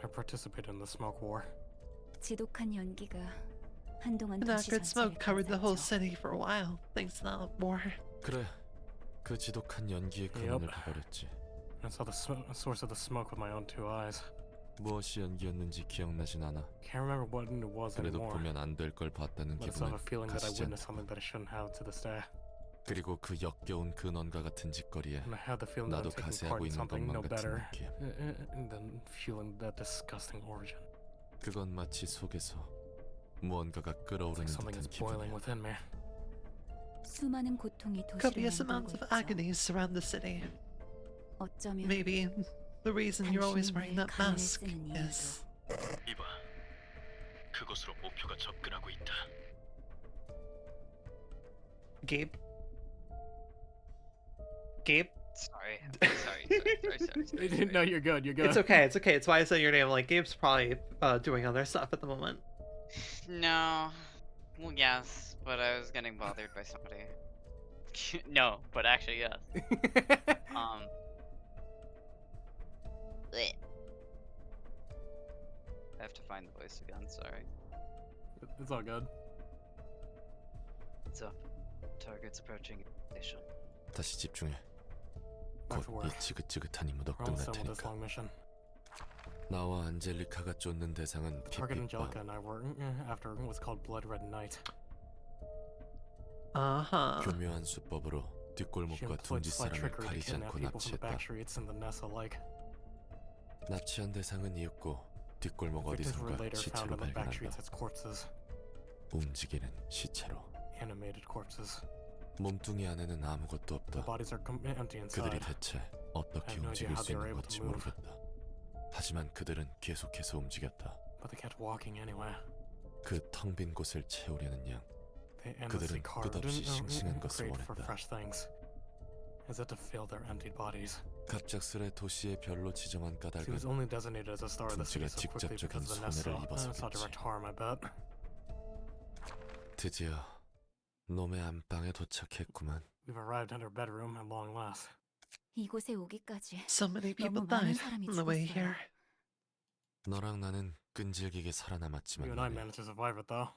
I participated in the smoke war. 지독한 연기가 한동안 And that 도시 good smoke 전체를 covered the whole 감쌌죠. city for a while, thanks to that war. 그래. 그 지독한 연기의 근원을 봐버렸지. I saw the source of the smoke with my own 2 eyes. 무엇이 연기였는지 기억나진 않아. Can't remember what it was 그래도 anymore. 보면 안 될 걸 봤다는 But I still 기분은 have a feeling that I 가시지 witnessed 않다. something that I shouldn't have to this day. 그리고 그 역겨운 근원과 같은 짓거리에 And I had the feeling that 나도 I'm taking 가세하고 part in 있는 something 것만 no 같은 better 느낌. than feeling that disgusting origin. 그건 마치 속에서 무언가가 It's 끓어오르는 like something 듯한 is boiling 기분이야. within me. 수많은 고통이 Copious 도시를 amounts of 맴돌고 있죠. agonies surround the city. 어쩌면 Maybe the reason you're always 당신이 wearing 늘 that 가면을 mask 쓰는 is... 이봐, 그곳으로 목표가 접근하고 있다. Gabe? Gabe? Sorry. Sorry. No, you're good. You're good. It's okay, it's okay. It's why I said your name. Like, Gabe's probably doing other stuff at the moment. No. Well, yes, but I was getting bothered by somebody. No, but actually, yes. Bleh. I have to find the voice again, sorry. It's all good. What's up? Target's approaching station. 다시 집중해. Back to 곧 이 work. 지긋지긋한 임무 We're 덕등 almost 날 done with this 테니까. long mission. 나와 안젤리카가 쫓는 대상은 Target Angelica 핏빛밤. and I were after what's called Blood Red Night. Uh-huh. 교묘한 수법으로 She 뒷골목과 employed 둔 sly 뒷사람을 trickery to 가리지 kidnap 않고 people from the 납치했다. back streets and the Ness alike. 납치한 대상은 이윽고 뒷골목 Victims were 어디선가 later found 시체로 on the back streets 발견한다. as corpses, 움직이는 시체로. animated corpses. 몸뚱이 안에는 아무것도 The 없다. bodies are empty 그들이 inside. 대체 어떻게 I have no idea 움직일 how 수 they were 있는 able 건지 to move. 모르겠다. 하지만 그들은 계속해서 움직였다. But they kept walking anyway. 그 텅 빈 곳을 채우려는 양. They endlessly 그들은 carved 끝없이 싱싱한 and 것을 craved for 원했다. fresh things. as if to fill their emptied bodies. 갑작스레 도시의 별로 지정한 He 까닭은 was only designated as a star of the city so quickly 직접적인 because of the nest 손해를 saw direct 입어서겠지. harm, I bet. 드디어 놈의 안방에 도착했구만. We've arrived at her bedroom at long last. 이곳에 오기까지 So many people 너무 많은 died 사람이 on the way 죽었어요. here. 너랑 나는 끈질기게 살아남았지만 You and I 말이야. managed to survive it though.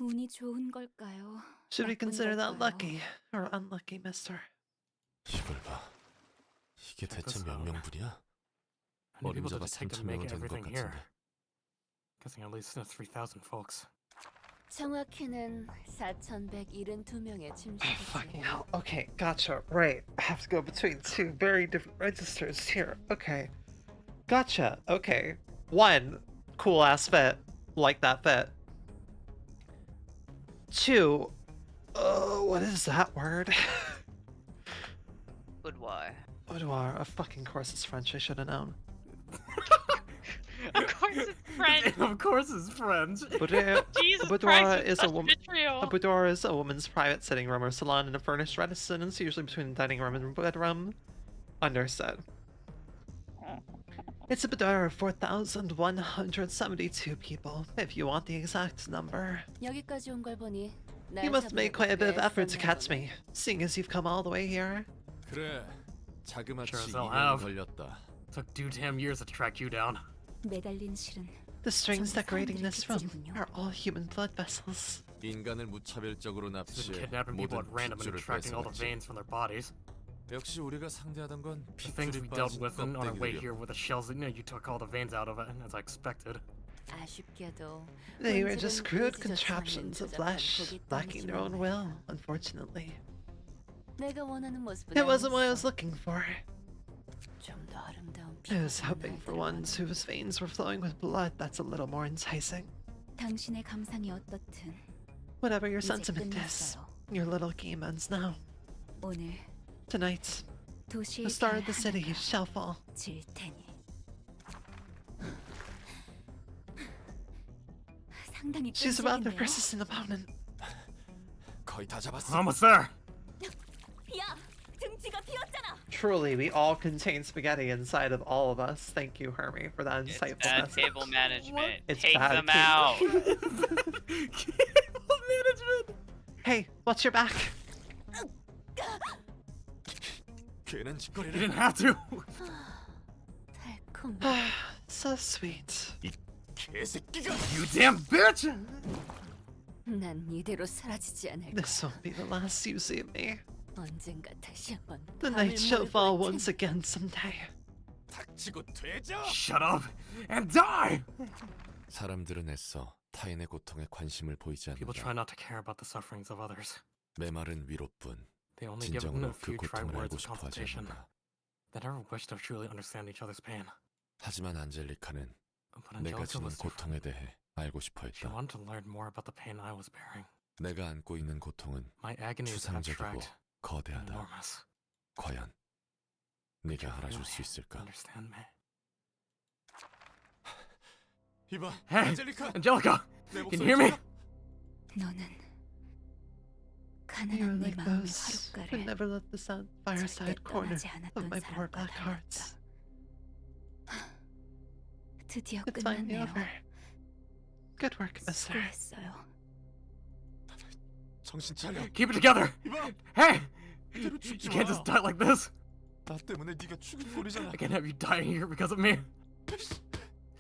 운이 좋은 걸까요? Should we 나쁜 consider that 걸까요? lucky or unlucky, mister? 이걸 봐. 이게 Check 대체 this 몇 out. 명분이야? I need people to 어림잡아 detect and 3,000명은 make 된 것 everything here. 같은데. Guessing at least 3,000 folks. 정확히는 4,172명의 Fucking 침식이지. hell. Okay, gotcha. Right. I have to go between two very different registers here. Okay. Gotcha. Okay. One, cool ass fit. Like that fit. Two, what is that word? Boudoir. Boudoir. Of fucking course it's French. I should have known. Of course it's French. Of course it's French. Boudoir, Jesus boudoir Christ, is it's a such woman. vitriol. A boudoir is a woman's private sitting room or salon in a furnished residence, usually between the dining room and bedroom. Understood. It's a boudoir of 4,172 people, if you want the exact number. 여기까지 온 걸 보니 You must make quite a bit of effort to catch me, seeing as you've come all the way here. 그래. 자그마치 Sure as hell 2년 have. 걸렸다. Took 2 damn years to track you down. 매달린 실은 The strings 정말 decorating 사람들의 this room 핏줄이군요. are all human blood vessels. 인간을 무차별적으로 Been 납치해 kidnapping people 모든 at random and 핏줄을 extracting all the 뺏어갔지. veins from their bodies. 역시 우리가 상대하던 건 The things 핏줄이 we dealt 빠진 with on our way here 껍데기들이었고. were the shells that you took all the veins out of it, as I expected. 아쉽게도 They were just 본질은 crude 의지조차 contraptions of 않는 flesh, 조작한 lacking their own 고깃덩이지만 will, 말이야. unfortunately. 내가 원하는 모습은 It wasn't what I was 아니었어. looking for. 좀더 아름다운 I was 피부가 hoping for ones whose veins were flowing with blood that's a little more enticing. 당신의 감상이 어떻든 Whatever your 이제 sentiment is, 끝났어요. your little game ends now. 오늘 Tonight, 도시의 the star 별 of the city 하나가 shall fall. 질 테니. 상당히 She's about to 끈질긴데요? persist an opponent. 거의 다 잡았어. Almost there! 야, 등치가 비었잖아. Truly, we all contain spaghetti inside of all of us. Thank you, Hermie, for that It's insightful bad message. table management. It's Take bad them table- out. Cable management! Hey, watch your back. 괜한 You 짓거리를. didn't have to! 달콤. So sweet. 개새끼가. You damn bitch! 난 이대로 사라지지 않을 거야. This won't be the last you see of me. 언젠가 다시 한번 The 밤을 night shall 몰고 fall 올 once 테니. again someday. 닥치고 되죠. Shut up and die! 사람들은 애써 타인의 고통에 관심을 보이지 People try 않는다. not to care about the sufferings of others. 메마른 위로뿐. They only give 진정으로 a 그 few trite 고통을 words 알고 of 싶어 하지 consultation. 않는다. They never wish to truly understand each other's pain. 하지만 안젤리카는 But 내가 Angelica 지닌 was different. 고통에 대해 알고 싶어 She 했다. wanted to learn more about the pain I was bearing. 내가 안고 있는 고통은 My agony is 추상적이고 abstract and 거대하다. enormous. 과연 You 네가 알아줄 really 수 있을까? understand me? 이봐, Hey, 안젤리카. Angelica! 내 Can you hear me? 너는 You were 가난한 내 like 마음의 those who 화롯가를 never left the fireside 절대 corner 떠나지 of 않았던 my poor 사람과 black hearts. 닮았다. 드디어 It's finally 끝났네요. over. Good work, mister. 수고했어요. 정신 차려. Keep it together! 이봐, Hey! 이대로 You 죽지 can't 마. just die like this! 나 때문에 네가 죽을 꼴이잖아. I can't have you dying here because of me!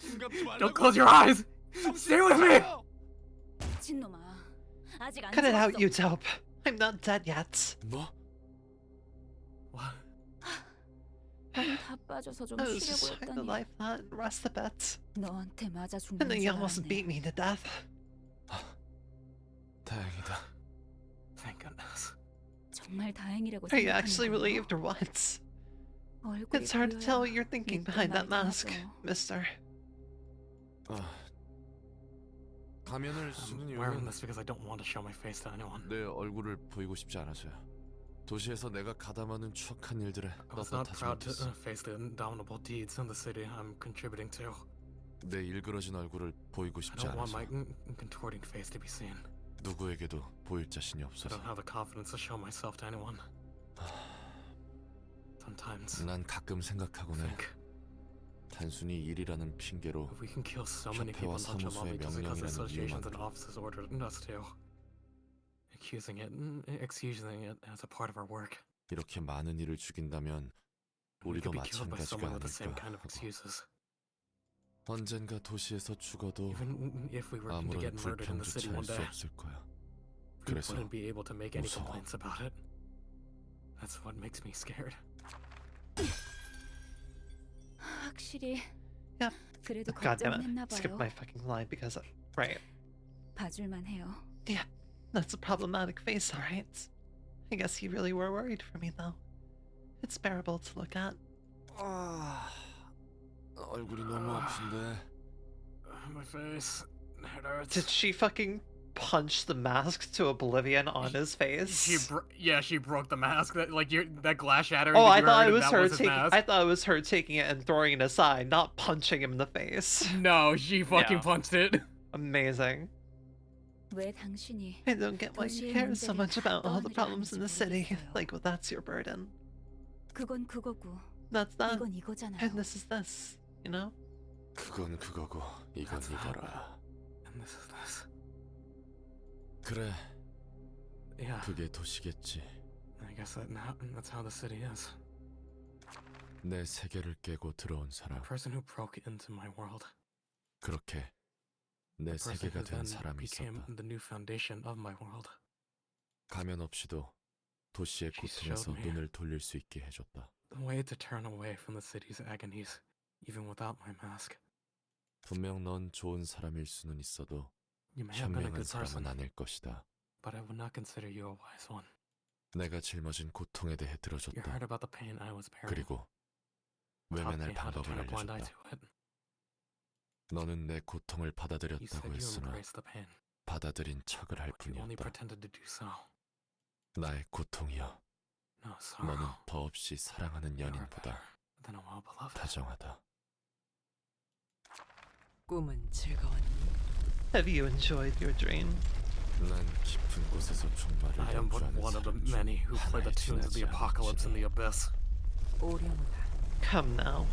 눈 감지 말라고. Don't close your eyes! Stay with me! 미친놈아. 아직 안 Cut it out, 죽었어. you dope. I'm not dead yet. 뭐? What? 다 빠져서 좀 I was just 쉬려고 trying to 했더니 life that and rest a bit. 너한테 맞아 And 죽는 then 줄 you almost 알았네. beat me to death. 다행이다. Thank goodness. 정말 다행이라고 Are you 생각하는 actually 거예요? relieved or what? 얼굴이 It's hard to tell what 보여야 you're thinking 믿고 behind that 말도 mask, 하죠. mister. 가면을 쓰는 I'm wearing 이유는 this because I don't want to show my face to anyone. 내 얼굴을 보이고 싶지 않아서야. 도시에서 내가 가담하는 추억한 일들에 I was not 떳떳하지 proud to 못했어. face the indomitable deeds in the city I'm contributing to. 내 일그러진 얼굴을 보이고 I 싶지 don't want 않아서 my contorting face to be seen. 누구에게도 보일 자신이 I 없어서. don't have the confidence to show myself to anyone. Sometimes 난 가끔 생각하곤 해. think 단순히 일이라는 핑계로 if we can kill so many people in bunch of lobby just because associations and offices ordered us to, excusing it as a part of our work. 이렇게 많은 일을 죽인다면 We 우리도 could be killed by 마찬가지가 someone with the same 아닐까 kind of 하고. excuses. 언젠가 도시에서 죽어도 Even if we were to 아무런 get murdered in the city 불평조차 one 할 수 day, 없을 거야. we 그래서 wouldn't be able to make any 무서워. complaints about it. That's what makes me scared. 확실히. Yep. 그래도 God damn 걱정은 it. 했나 Skip 봐요. my fucking line because right. 봐줄만 해요. Yeah, that's a problematic face, alright? I guess you really were worried for me though. It's bearable to look at. 얼굴이 너무 아픈데. My face, it hurts. Did she fucking punch the mask to oblivion on his face? She broke the mask. That glass shattering. Oh, that I you thought heard, it was that her was his taking. mask. I thought it was her taking it and throwing it aside, not punching him in the face. No, she fucking Yeah. punched it. Amazing. 왜 당신이 I don't get why you 도시의 care so 문제를 much about all the 떠안으려 problems in the 하는지 city. 모르겠어요. Like, well, that's your burden. 그건 그거고 That's that. 이건 이거잖아요. And this is this. You know? 그건 그거고 이건 That's that. 이거라. And this is this. 그래, Yeah, 그게 도시겠지. I guess that's how the city is. 내 세계를 깨고 들어온 The 사람. person who broke into my world. 그렇게 내 The person 세계가 who 된 then 사람이 became 있었다. the new foundation of my world. 가면 없이도 도시의 She 고통에서 showed me. 눈을 돌릴 수 있게 해줬다. The way to turn away from the city's agonies, even without my mask. 분명 넌 좋은 사람일 수는 있어도 You may have been a 현명한 good person, 사람은 아닐 것이다. but I would not consider you a wise one. 내가 짊어진 고통에 대해 You 들어줬다. heard about the pain I was bearing. 그리고 Taught 외면할 me how to 방법을 turn a blind eye 알려줬다. to it. 너는 내 고통을 You said 받아들였다고 you 했으나 embraced the pain, 받아들인 척을 할 but you only 뿐이었다. pretended to do so. 나의 고통이여, No sorrow. 너는 더없이 사랑하는 You are better 연인보다 than a well-beloved. 다정하다. 꿈은 즐거웠니? Have you enjoyed your dream? 난 깊은 곳에서 종말을 I am but 연주하는 one of the 사람 중 many who play the 하나에 tunes of the 지나지 apocalypse in 않을지니. the abyss. 오령우다. Come now.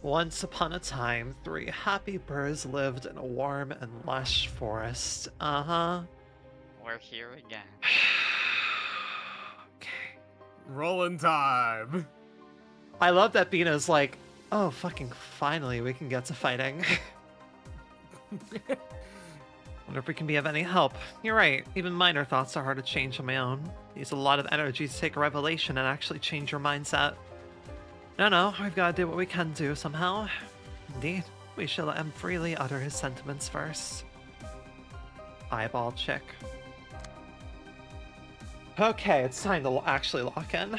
Once upon a time, 3 happy birds lived in a warm and lush forest. Uh-huh. We're here again. Okay. Rolling time. I love that Bina's like, oh, fucking finally we can get to fighting. Wonder if we can be of any help. You're right, even minor thoughts are hard to change on my own. Needs a lot of energy to take a revelation and actually change your mindset. No, we've got to do what we can do somehow. Indeed, we shall let him freely utter his sentiments first. Eyeball chick. Okay, it's time to actually lock in.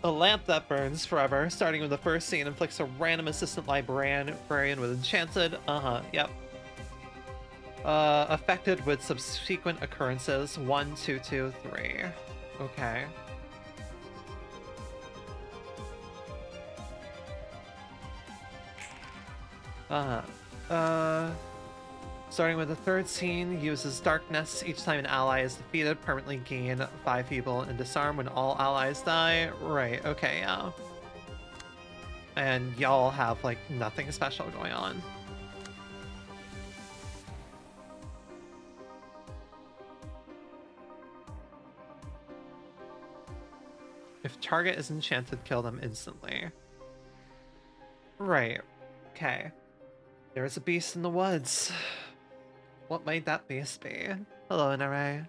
A lamp that burns forever, starting with the first scene, inflicts a random assistant librarian with enchanted. Yep. Affected with subsequent occurrences. 1, 2, 2, 3. Okay. Starting with the third scene, uses darkness each time an ally is defeated, permanently gain 5 people and disarm when all allies die. Right, okay, yeah. And y'all have, like, nothing special going on. If target is enchanted, kill them instantly. Right, okay. There's a beast in the woods. What might that beast be? Hello, NRA.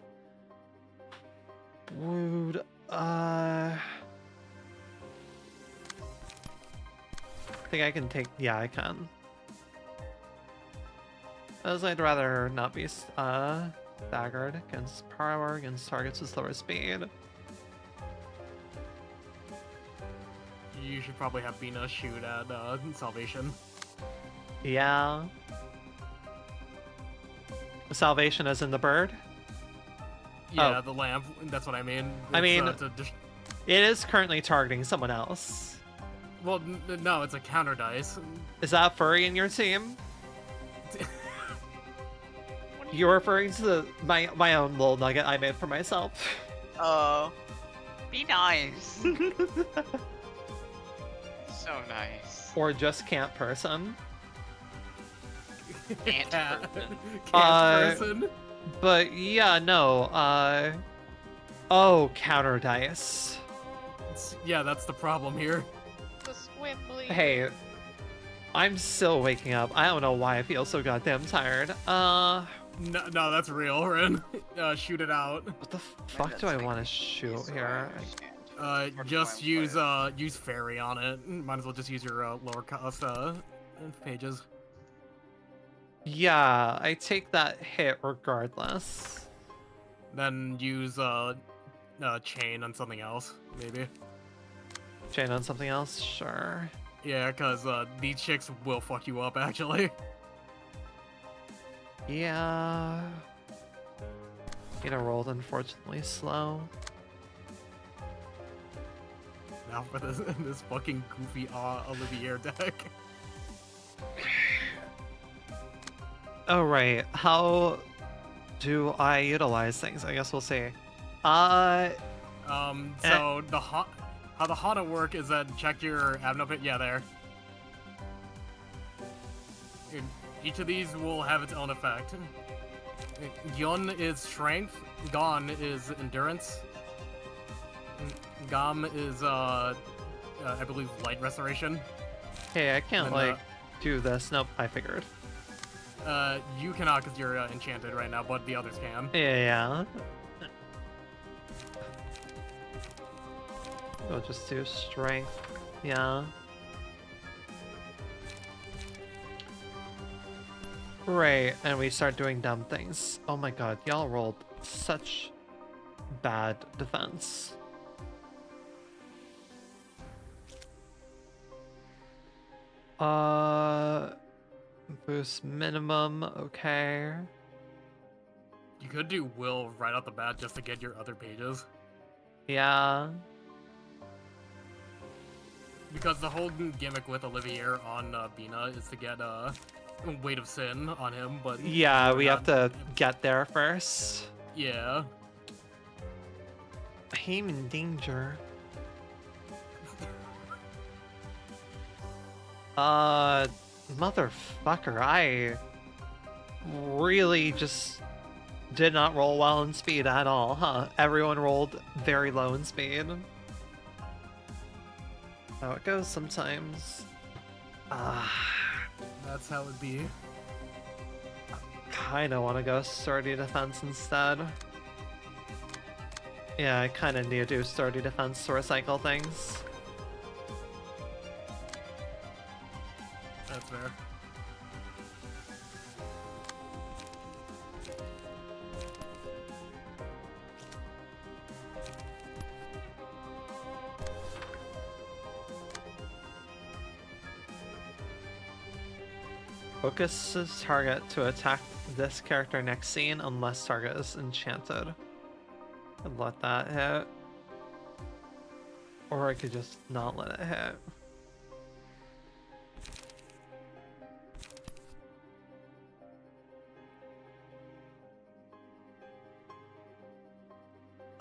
Would, I think I can take, yeah, I can. As I'd rather not be, staggered against power, against targets with slower speed. You should probably have Bina shoot at Salvation. Yeah. Salvation as in the bird? Yeah, Oh. the lamp. That's what I mean. I mean- It's, It is currently targeting someone else. well, no, it's a counter dice. Is that Furry in your team? What You're referring to my own little nugget I made for myself. Oh. Be nice. So nice. Or just can't person. Can't person. Can't person. But yeah, no. Oh, counter dice. Yeah, that's the problem here. The squibbly. Hey, I'm still waking up. I don't know why I feel so goddamn tired. No, that's real, Ren. Shoot it out. What the fuck do I want to shoot here? Just use fairy on it. Might as well just use your lower cost pages. Yeah, I take that hit regardless. Then use chain on something else, maybe. Chain on something else? Sure. Yeah, because these chicks will fuck you up, actually. Yeah. Rolled unfortunately slow. Now for this fucking goofy Olivier deck. Oh right, how do I utilize things? I guess we'll see. So how the Hana work is that check your Abno pit. Yeah, there. Each of these will have its own effect. Yun is strength, Gon is endurance, Gam is I believe light restoration. Hey, I can't do this. Nope, I figured. You cannot because you're enchanted right now, but the others can. Yeah. We'll just do strength. Yeah. Right, and we start doing dumb things. Oh my god, y'all rolled such bad defense. Boost minimum, okay. You could do will right off the bat just to get your other pages. Yeah. Because the whole gimmick with Olivier on Bina is to get weight of sin on him, but yeah, we have to get there first. Yeah. I'm in danger. Motherfucker, I really just did not roll well in speed at all, huh? Everyone rolled very low in speed. How it goes sometimes. That's how it be. Kinda wanna go sturdy defense instead. Yeah, I kinda need to do sturdy defense to recycle things. That's fair. Focuses target to attack this character next scene unless target is enchanted. I'd let that hit. Or I could just not let it hit.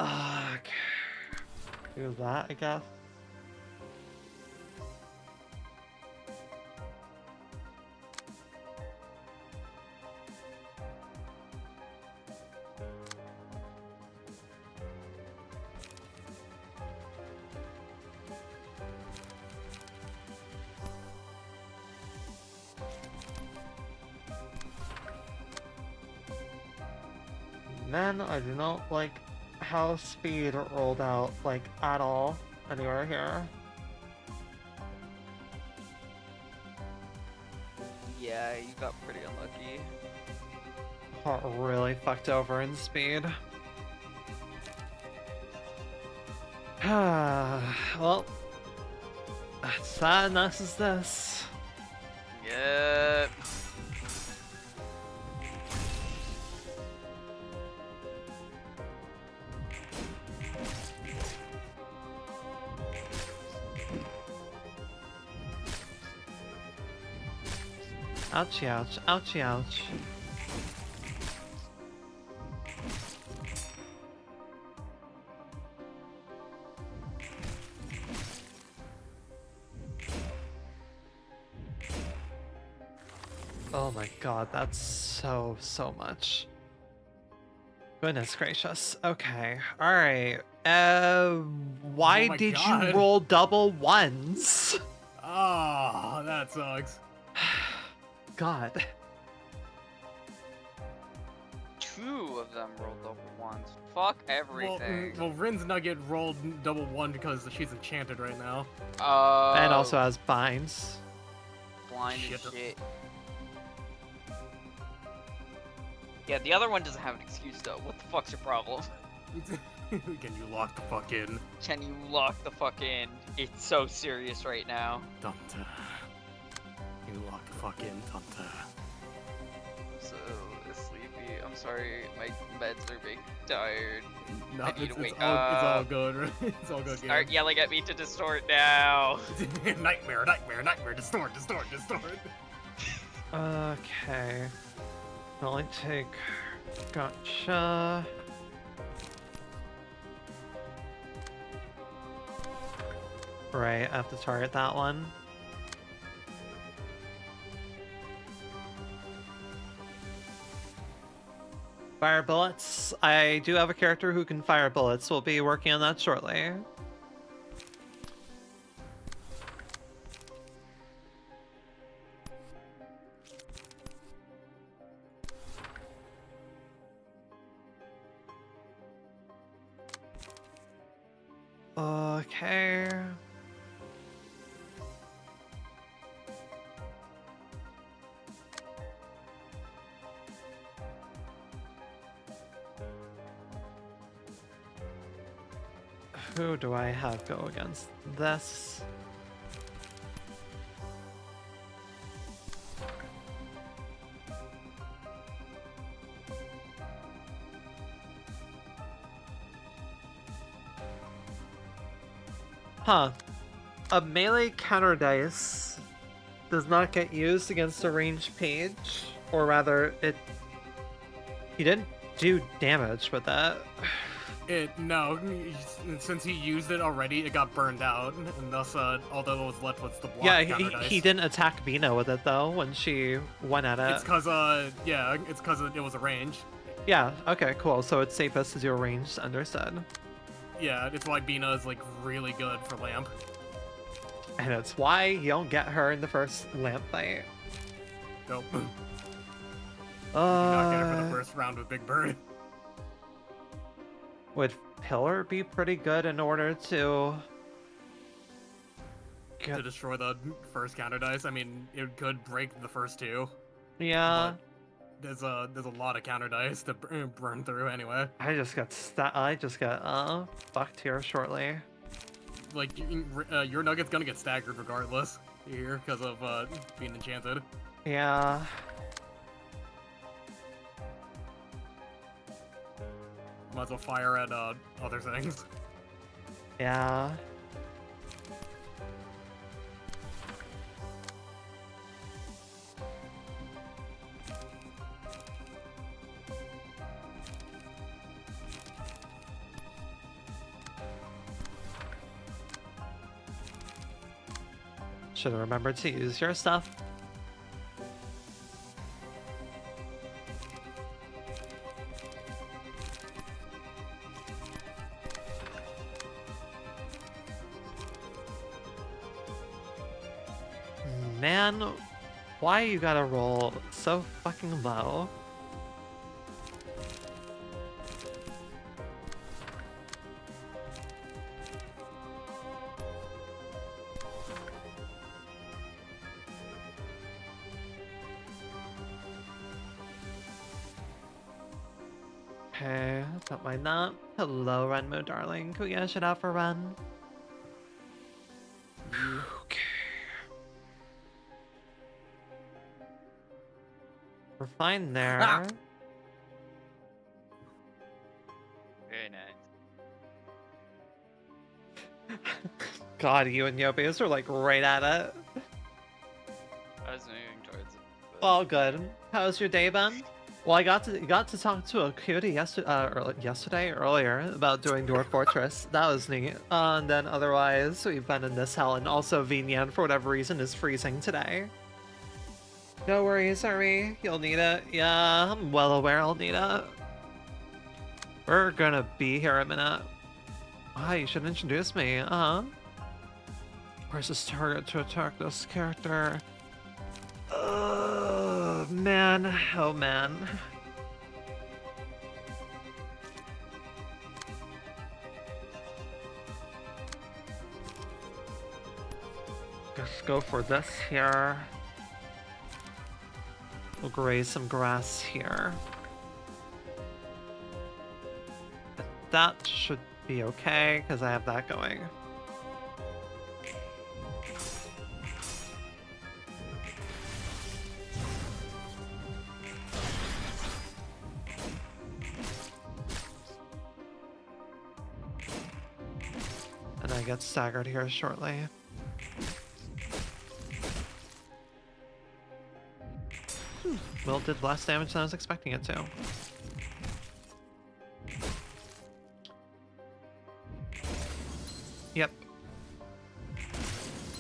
Okay. Do that, I guess. Man, I do not like how speed rolled out, like, at all, anywhere here. Yeah, you got pretty unlucky. Got really fucked over in speed. Well, that's that, and this is this. Yep. Ouchie ouch, ouchie ouch. my god, that's so much. Goodness gracious. Okay. Alright. Why Oh my did God. you roll double ones? Oh, that sucks. God. 2 of them rolled double ones. Fuck everything. Well, Rin's Nugget rolled double 1 because she's enchanted right now. And also has binds. Blind as Shit. shit. Yeah, the other one doesn't have an excuse though. What the fuck's your problem? Can you lock the fuck in? Can you lock the fuck in? It's so serious right now. Dunta. You lock the fuck in, Dunta. I'm so sleepy. I'm sorry. My meds are being tired. No, I need to wake it's all up. good, right? It's all good, Start yelling at me to distort now. Nightmare, distort. Okay. I'll take... Gotcha. Right, I have to target that one. Fire bullets. I do have a character who can fire bullets. We'll be working on that shortly. Okay. Who do I have go against this? Huh. A melee counter dice does not get used against a ranged page, or rather, he didn't do damage with that. No, since he used it already, it got burned out, and thus, although it was left with the block counter dice. He didn't attack Bina with it though when she went at it. It's cause, it was a range. Yeah, okay, cool. So it's safest to do a ranged, understood. Yeah, it's why Bina is, like, really good for Lamp. And it's why you don't get her in the first Lamp fight. Nope. You not get her for the Uh, first round with Big Bird. would Pillar be pretty good in order to To destroy the first counter dice. I mean, it could break the first 2. Yeah. There's a lot of counter dice to burn through anyway. I just got fucked here shortly. Like, your Nugget's gonna get staggered regardless here because of being enchanted. Yeah. Might as well fire at other things. Yeah. Should have remembered to use your stuff. Man, why you gotta roll so fucking low? Okay, don't mind that. Hello, Renmo darling. Can we get a shit out for Ren? Okay. We're fine there. Very nice. God, you and Yobius are like right at it. I was moving towards it. but- All good. How's your day been? Well, I got to talk to a cutie yesterday earlier about doing Dwarf Fortress. That was neat. And then otherwise, we've been in this hell, and also Vinyan, for whatever reason, is freezing today. No worries, Ari. You'll need it. Yeah, I'm well aware I'll need it. We're gonna be here a minute. Ah, you should introduce me. Where's this target to attack this character? Man. Oh, man. Just go for this here. We'll graze some grass here. That should be okay, because I have that going. And I get staggered here shortly. Well, did less damage than I was expecting it to. Yep.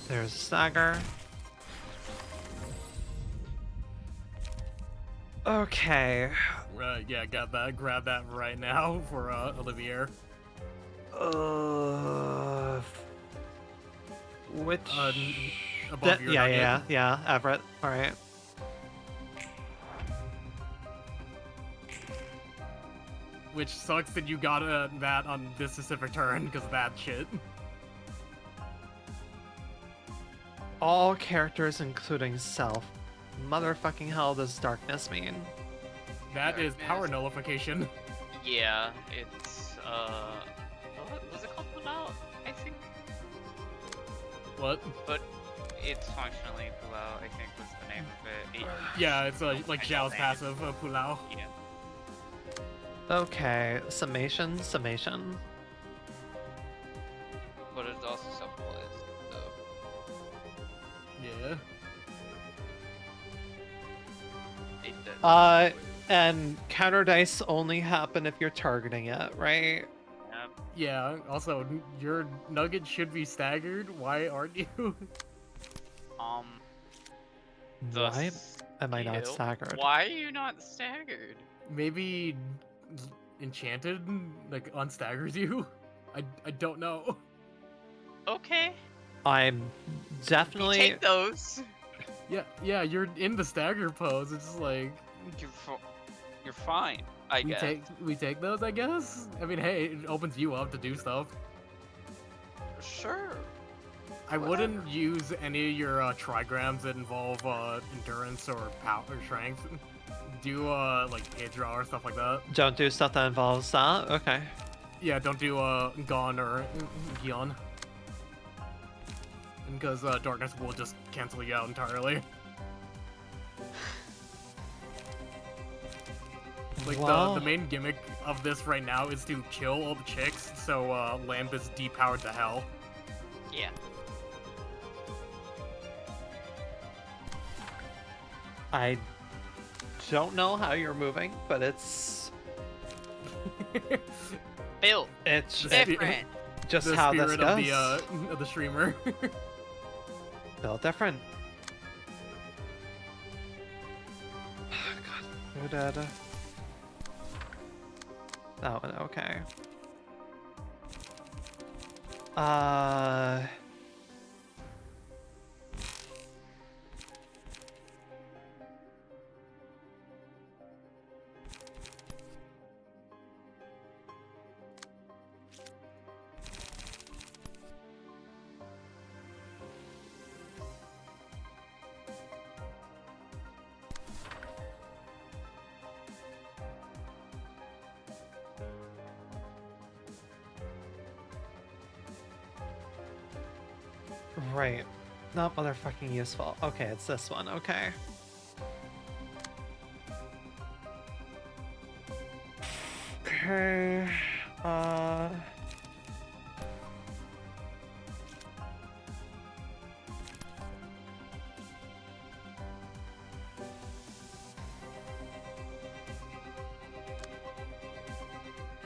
There's a stagger. Okay. Yeah, got that. Grab that right now for Olivier. Which? Above your nugget. Yeah, Everett. All right. Which sucks that you got that on this specific turn because of that shit. All characters, including self. Motherfucking hell does darkness mean? That is power nullification. Yeah, it's what was it called? Pulau, I think. What? But it's functionally Pulau, I think was the name of it. Yeah, it's like Zhao's passive, Pulau. Yeah. Okay, summation. But it's also self-placed, so. Yeah. It does. And counter dice only happen if you're targeting it, right? Yep. Yeah, also, your nugget should be staggered. Why aren't you? Why am I not staggered? Why are you not staggered? Maybe enchanted, like, unstaggers you? I don't know. Okay. I'm definitely... Take those. Yeah, you're in the stagger pose. It's just like... You're fine, I guess. We take those, I guess? I mean, hey, it opens you up to do stuff. Sure. I wouldn't use any of your trigrams that involve endurance or power or strength. Do like Hydra or stuff like that. Don't do stuff that involves that? Okay. Yeah, don't do Gon or Gion. Because darkness will just cancel you out entirely. Like, the main gimmick of this right now is to kill all the chicks, so Lamp is depowered to hell. Yeah. I don't know how you're moving, but it's... Bill. It's different. Just the how this spirit goes. Of the streamer. Built different. God, who did? That one, okay. Right. Not motherfucking useful. Okay, it's this one. Okay. Okay.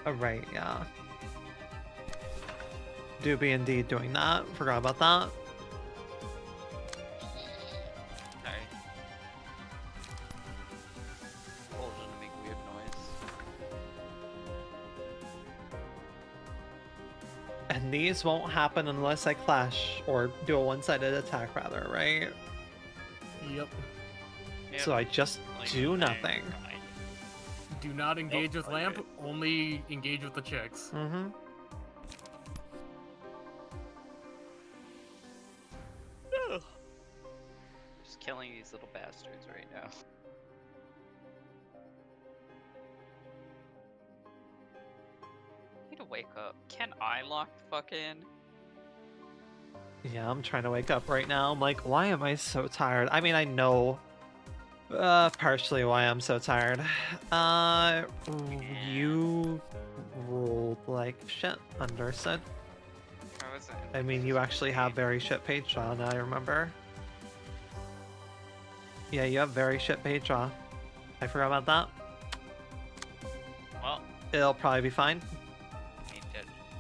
Right, yeah. Do be indeed doing that. Forgot about that. And these won't happen unless I clash or do a one-sided attack, rather, right? Yep. So I just do nothing. Do not engage with Lamp, only engage with the chicks. Mm-hmm. Just killing these little bastards right now. I need to wake up. Can I lock the fuck in? Yeah, I'm trying to wake up right now. I'm like, why am I so tired? I mean, I know partially why I'm so tired. You rolled like shit, understood. I mean, you actually have very shit page draw now, I remember. Yeah, you have very shit page draw. I forgot about that. Well, it'll probably be fine.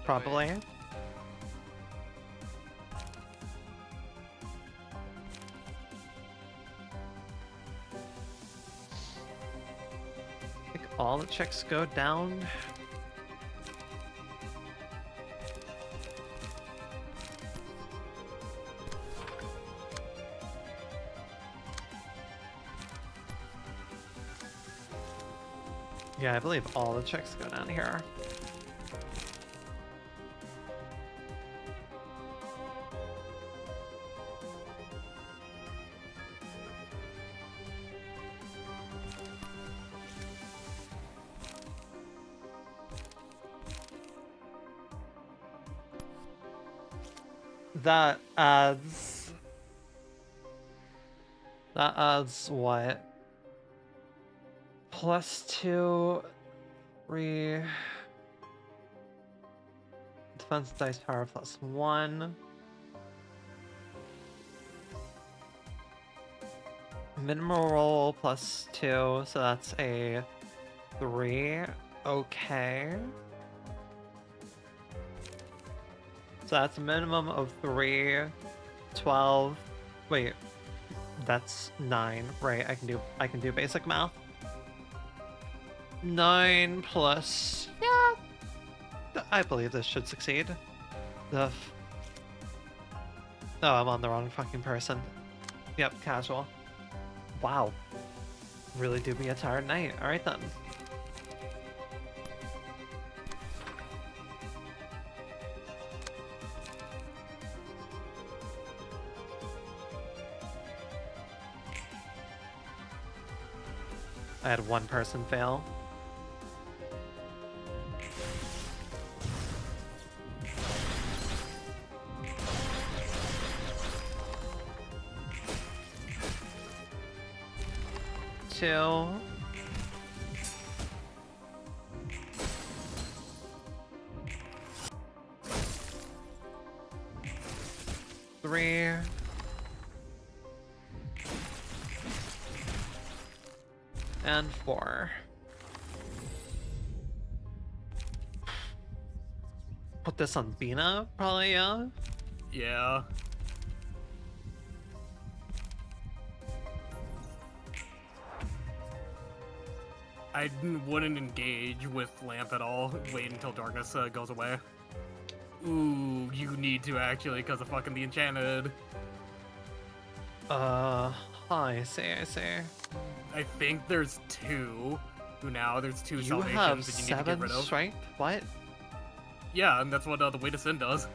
Probably. I think all the checks go down. Yeah, I believe all the checks go down here. That adds what? +2, 3 defense dice power +1. Minimal roll +2, so that's a 3. Okay. So that's a minimum of 3, 12. Wait, that's 9, right? I can do basic math. 9 plus, yeah, I believe this should succeed. Oh, I'm on the wrong fucking person. Yep, casual. Wow. Really do be a tired night. Alright then. I had one person fail. Two. Three. And 4. Put this on Bina, probably, yeah? Yeah. I wouldn't engage with Lamp at all. Wait until darkness goes away. Ooh, you need to actually, because of fucking the enchanted. I see. I think there's 2. Now there's 2 You salvations have that you need to get 7 rid of. strength? What? Yeah, and that's what the Way to Sin does.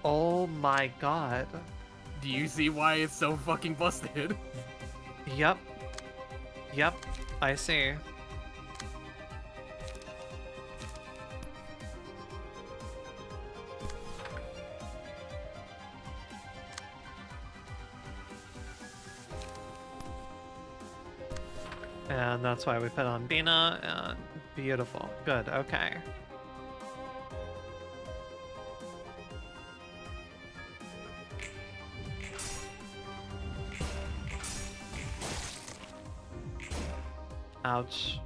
Oh my god. Do you see why it's so fucking busted? Yep, I see. And that's why we put on Bina, and beautiful. Good, okay. Ouch.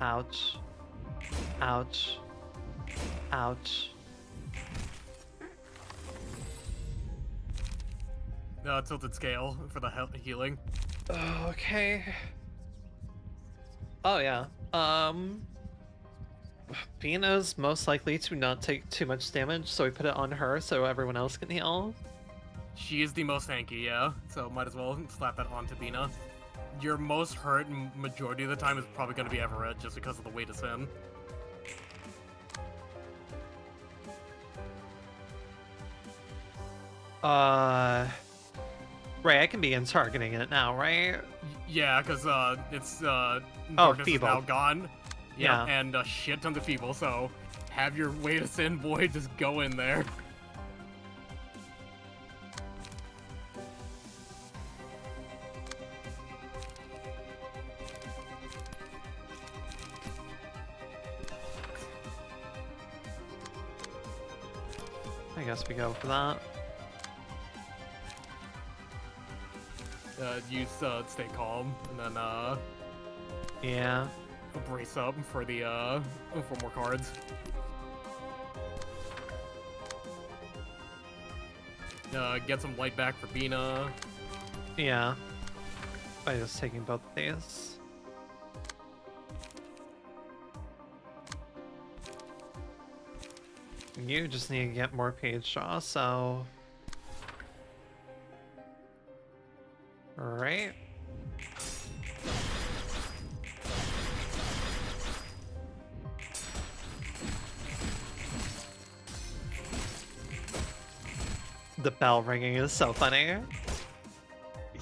Ouch. Ouch. Ouch. Tilted scale for the healing. Okay. Oh yeah. Vina's most likely to not take too much damage, so we put it on her so everyone else can heal. She is the most tanky, yeah. So might as well slap that onto Bina. Your most hurt majority of the time is probably going to be Everett, just because of the weight of sin. Right, I can begin targeting it now, right? Yeah, because it's Feeble. is now gone. Yeah. And shit tons of Feeble, so have your way to sin boy just go in there. I guess we go for that. Use stay calm, and then Yeah. brace up for the for more cards. Get some light back for Bina. Yeah. By just taking both of these. You just need to get more page draw, so... Alright. The bell ringing is so funny.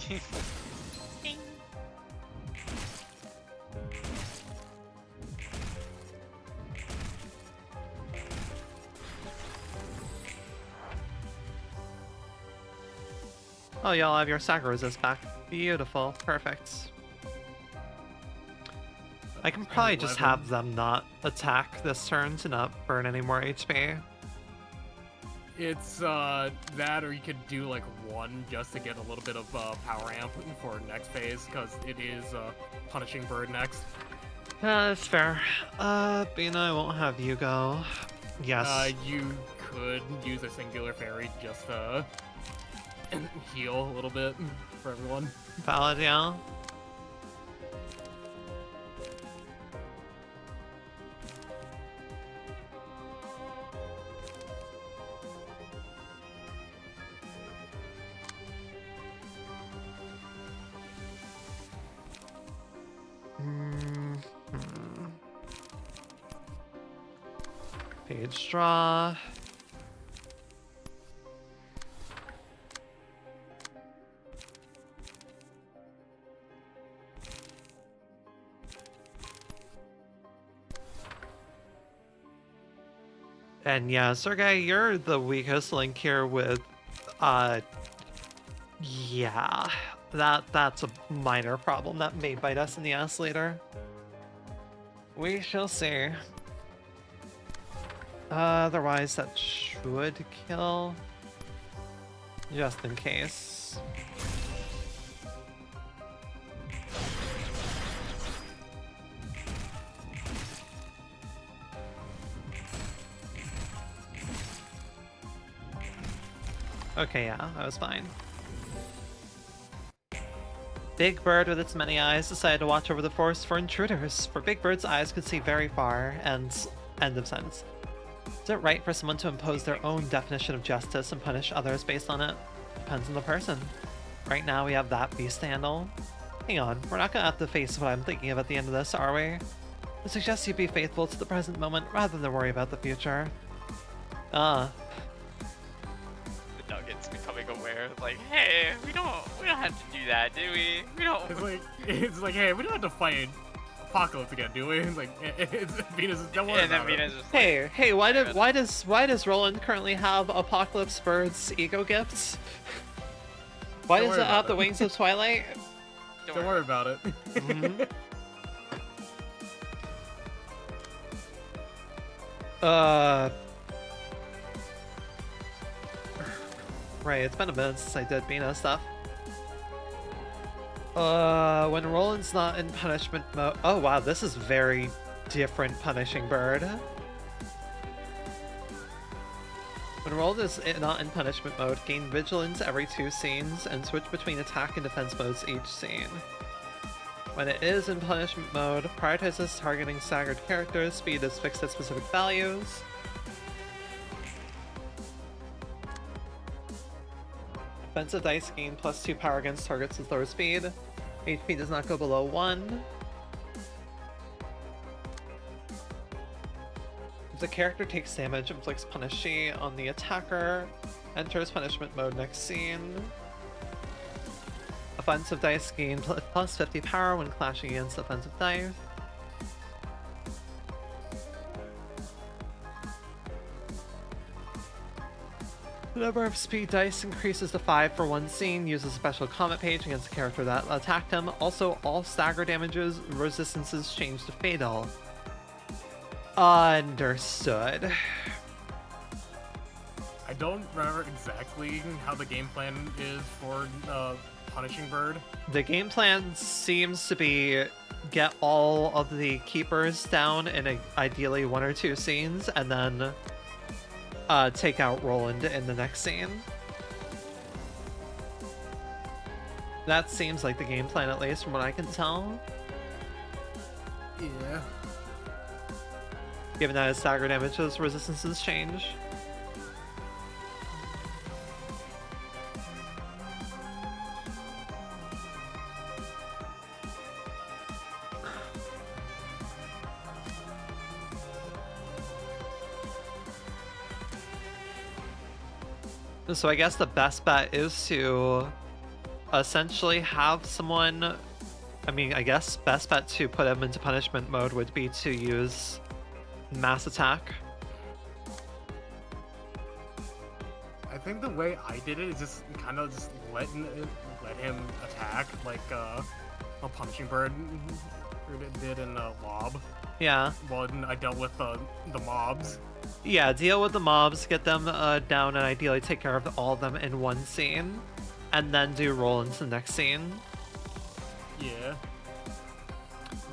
Ding. Oh, y'all have your Saga resist back. Beautiful. Perfect. I can probably just have them not attack this turn to not burn any more HP. It's that, or you could do like one just to get a little bit of power amp for next phase, because it is punishing bird next. That's fair. Bina, I won't have you go. Yes. You could use a singular fairy just to heal a little bit for everyone. Valid, yeah. Page draw. And yeah, Sergey, you're the weakest link here with, yeah, that's a minor problem that may bite us in the ass later. We shall see. Otherwise, that should kill, just in case. Okay, yeah, that was fine. Big Bird with its many eyes decided to watch over the forest for intruders, for Big Bird's eyes could see very far, and end of sentence. Is it right for someone to impose their own definition of justice and punish others based on it? Depends on the person. Right now we have that beast to handle. Hang on, we're not gonna have to face what I'm thinking of at the end of this, are we? I suggest you be faithful to the present moment rather than worry about the future. Nuggets becoming aware, like, hey, we don't have to do that, do we? We don't. It's like, hey, we don't have to fight Apocalypse again, do we? It's like, Venus, don't worry about it. Venus just Hey, why does Roland currently have Apocalypse Bird's ego gifts? Why does it have the Wings of Twilight? Don't worry about it. Mm-hmm. Right, it's been a minute since I did Bina stuff. When Roland's not in punishment mode... Oh wow, this is very different Punishing Bird. When Roland is not in punishment mode, gain vigilance every 2 scenes and switch between attack and defense modes each scene. When it is in punishment mode, prioritizes targeting staggered characters, speed is fixed at specific values. Offensive dice gain +2 power against targets with lower speed. HP does not go below 1. If the character takes damage, inflicts Punishee on the attacker. Enters punishment mode next scene. Offensive dice gain +50 power when clashing against offensive dice. The number of speed dice increases to 5 for one scene. Uses a special comment page against the character that attacked him. Also, all stagger damages resistances change to fatal. Understood. I don't remember exactly how the game plan is for Punishing Bird. The game plan seems to be get all of the keepers down in ideally 1 or 2 scenes, and then take out Roland in the next scene. That seems like the game plan, at least from what I can tell. Yeah. Given that his stagger damages resistances change. So I guess the best bet is to essentially have someone, I mean, I guess best bet to put him into punishment mode would be to use mass attack. I think the way I did it is just kind of just let him attack like a Punishing Bird did in Lob. Yeah. Well, I dealt with the mobs. Yeah, deal with the mobs, get them down, and ideally take care of all of them in one scene, and then do roll into the next scene. Yeah.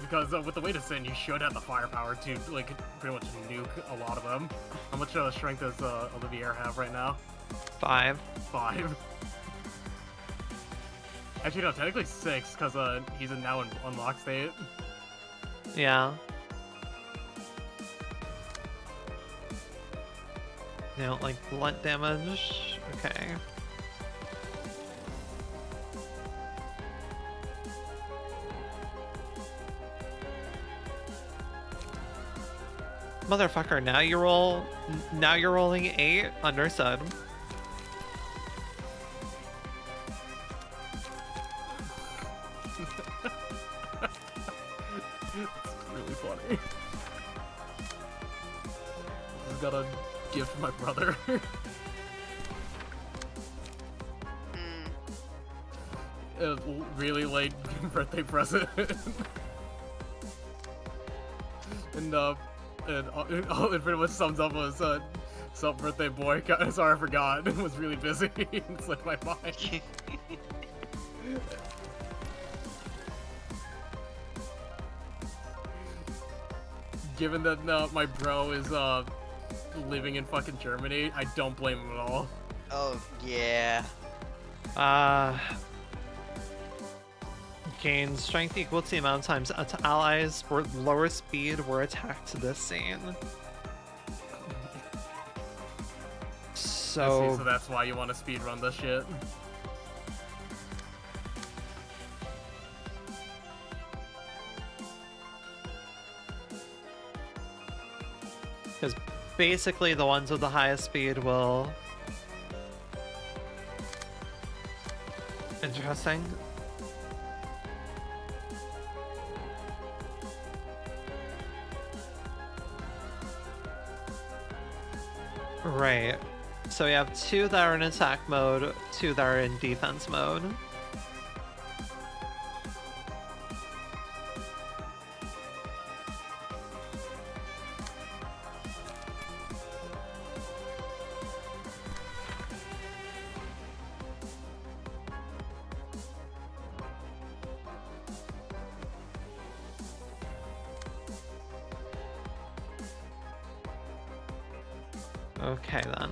Because with the way to sin, you should have the firepower to like pretty much nuke a lot of them. How much strength does Olivier have right now? 5. 5. Actually, no, technically 6, because he's now in unlock state. Yeah. They don't like blunt damage. Okay. Motherfucker, now you roll. Now you're rolling 8. Understood. It's really funny. Just got a gift from my brother. A really late birthday present. and all it pretty much sums up was some birthday boy. Sorry, I forgot. Was really busy. It slipped my mind. Given that my bro is living in fucking Germany, I don't blame him at all. Oh yeah. Gain strength equal to the amount of times allies were lower speed were attacked to this scene. So that's why you want to speedrun this shit. Because basically the ones with the highest speed will... Interesting. Right. So we have 2 that are in attack mode, 2 that are in defense mode. Okay then.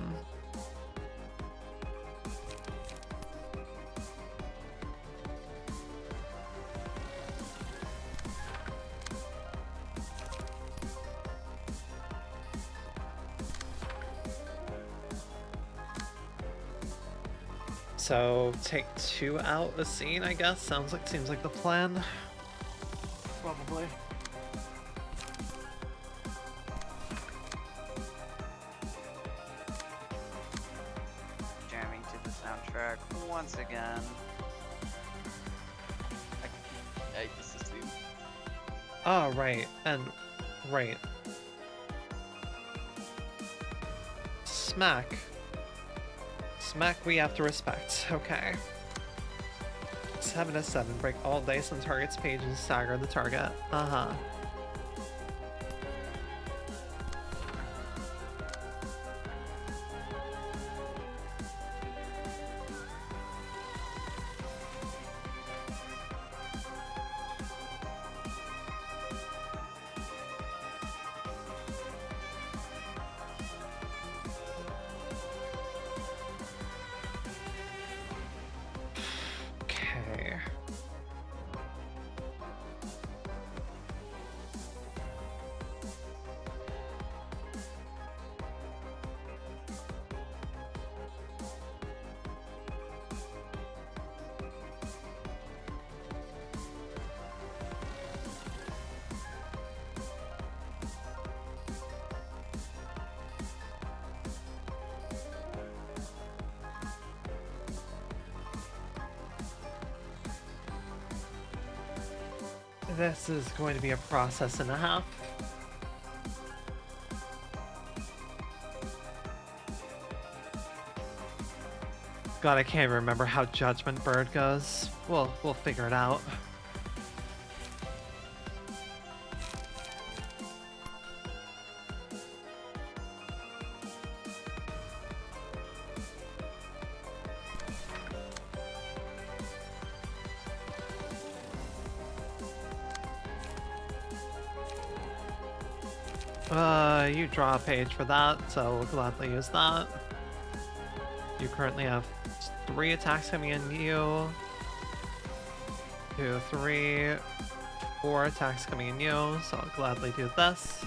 So take 2 out a scene, I guess. Seems like the plan. Probably. Jamming to the soundtrack once again. This is the... Oh, right. And right. Smack. Smack we have to respect. Okay. 7 to 7. Break all dice on target's page and stagger the target. Uh-huh. Okay. This is going to be a process and a half. God, I can't remember how Judgment Bird goes. We'll figure it out. You draw a page for that, so we'll gladly use that. You currently have 3 attacks coming in you. 2, 3, 4 attacks coming in you, so I'll gladly do this.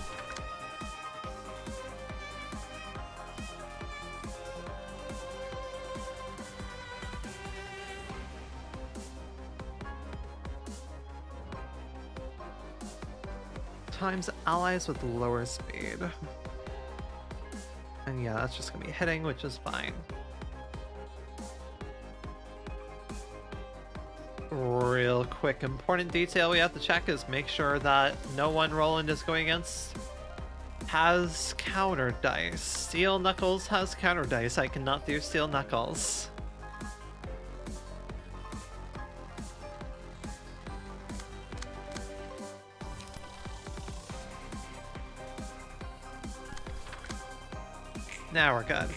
Times allies with lower speed. And yeah, that's just gonna be hitting, which is fine. Real quick important detail we have to check is make sure that no one Roland is going against has counter dice. Steel Knuckles has counter dice. I cannot do Steel Knuckles. Now we're good.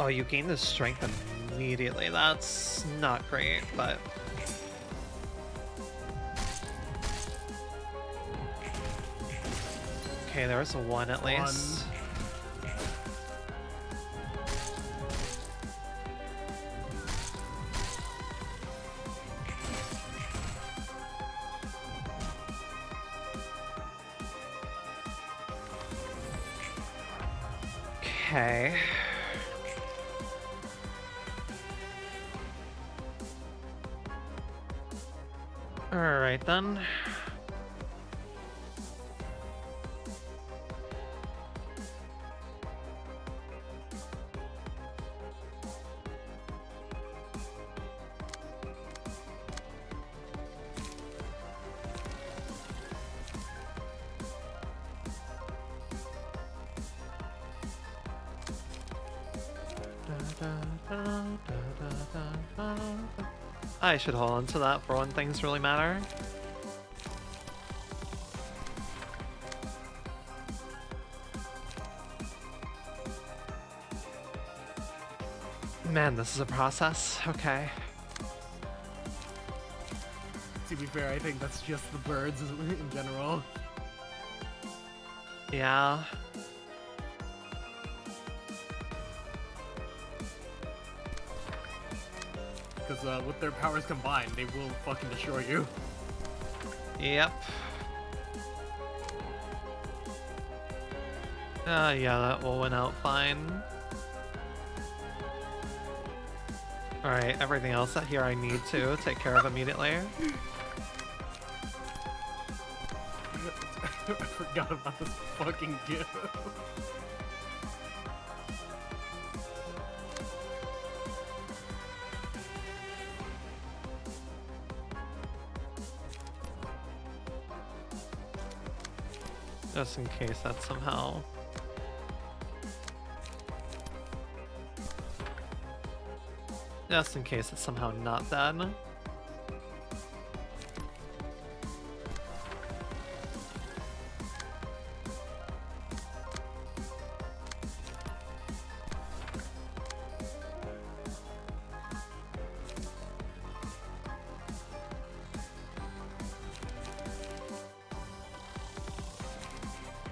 Oh, you gain the strength immediately. That's not great, but... Okay, there's a 1 at least. Okay. Alright then. I should hold on to that for when things really matter. Man, this is a process. Okay. To be fair, I think that's just the birds in general. Yeah. because with their powers combined, they will fucking destroy you. Yep. Yeah, that will win out fine. Alright, everything else out here I need to take care of immediately. I forgot about this fucking gift. Just in case that's somehow... Just in case it's somehow not done.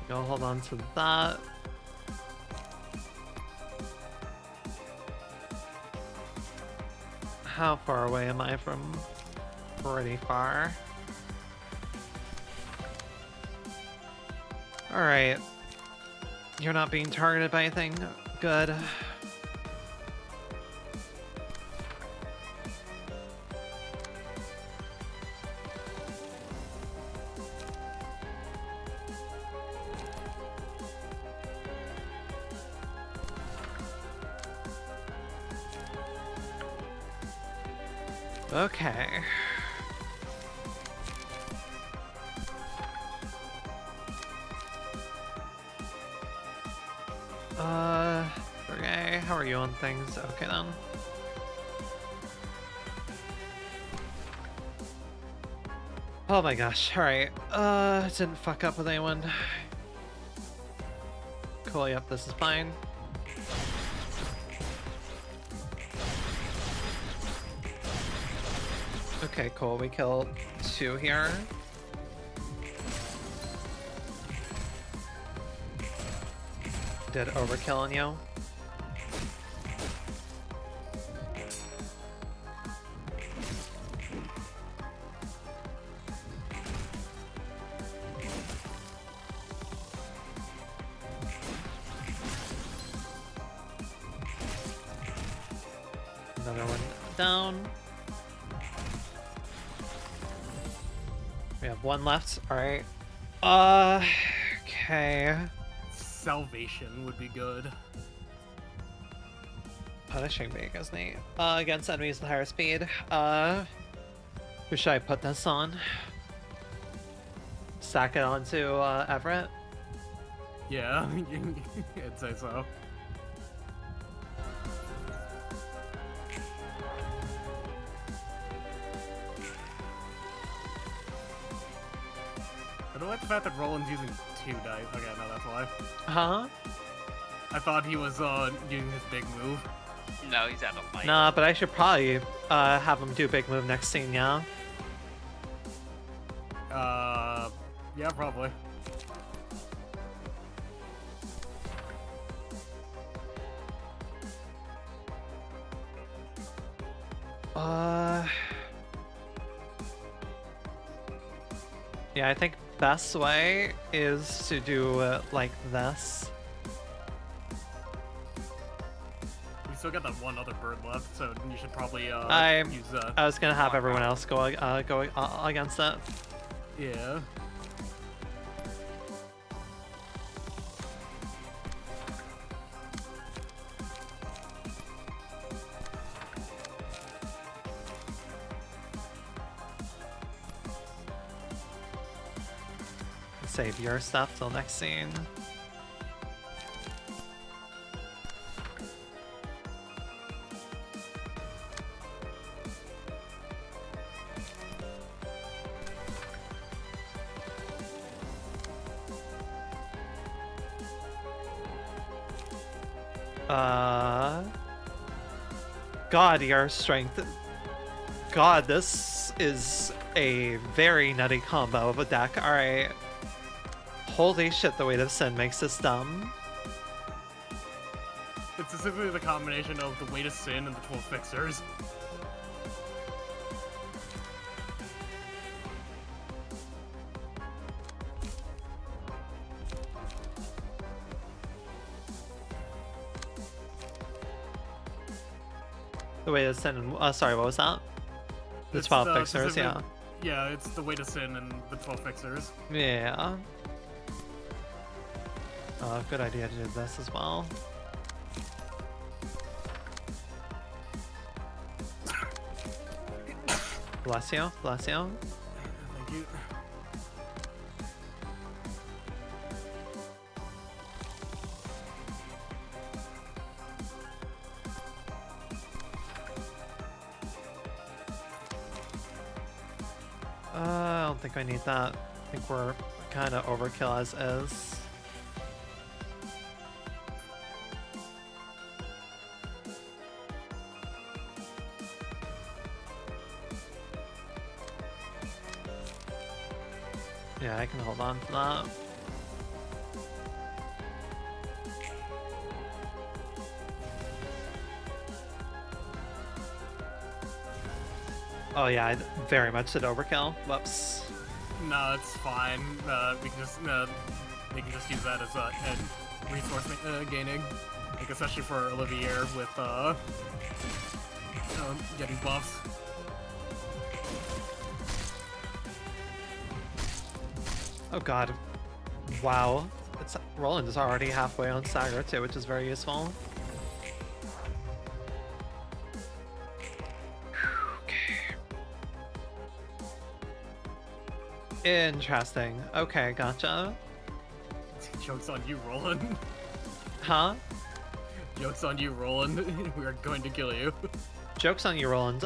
Go hold on to that. How far away am I from? Pretty far. Alright. You're not being targeted by anything. Good. Okay. Okay, how are you on things? Okay then. Oh my gosh, alright. Didn't fuck up with anyone. Cool, yep, this is fine. Okay, cool. We killed 2 here. Did overkill on you. Another one down. We have 1 left. Alright. Okay. Salvation would be good. Punishing Vegas, Nate. Against enemies with higher speed. Who should I put this on? Stack it onto Everett? Yeah, I'd say so. I don't like the fact that Roland's using 2 dice. Okay, no, that's why. Huh? I thought he was using his big move. No, he's out of light. Nah, but I should probably have him do big move next scene, yeah? Yeah, probably. Yeah, I think best way is to do it like this. We still got that 1 other bird left, so you should probably use. I was gonna have everyone else go against it. Yeah. Save your stuff till next scene. God, your strength. God, this is a very nutty combo of a deck. Alright. Holy shit, the weight of sin makes this dumb. It's specifically the combination of the weight of sin and the 12 fixers. The way to sin. Sorry, what was that? The It's 12 fixers, yeah. Yeah, it's the way to sin and the 12 fixers. Yeah. Good idea to do this as well. Bless you, bless you. Thank you. I don't think I need that. I think we're kind of overkill as is. Yeah, I can hold on to that. Oh yeah, I very much did overkill. Whoops. No, it's fine. We can just use that as a resource gaining, like especially for Olivier with getting buffs. Oh god. Wow. Roland is already halfway on Stagger too, which is very useful. Interesting. Okay, gotcha. Joke's on you, Roland. Huh? Joke's on you, Roland. We are going to kill you. Joke's on you, Roland.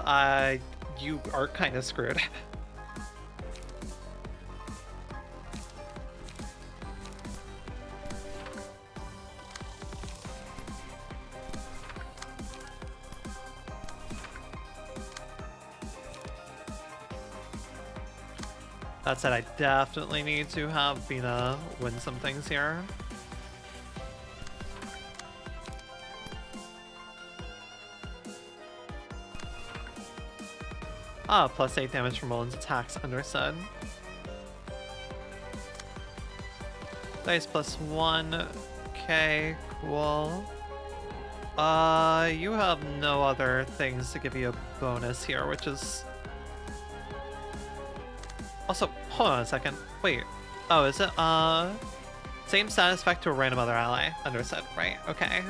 You are kind of screwed. That said, I definitely need to have Bina win some things here. Ah, plus 8 damage from Roland's attacks, understood. Dice plus 1. Okay, cool. You have no other things to give you a bonus here, which is... Also, hold on a second. Wait. Oh, is it, same status effect to a random other ally. Understood, right? Okay.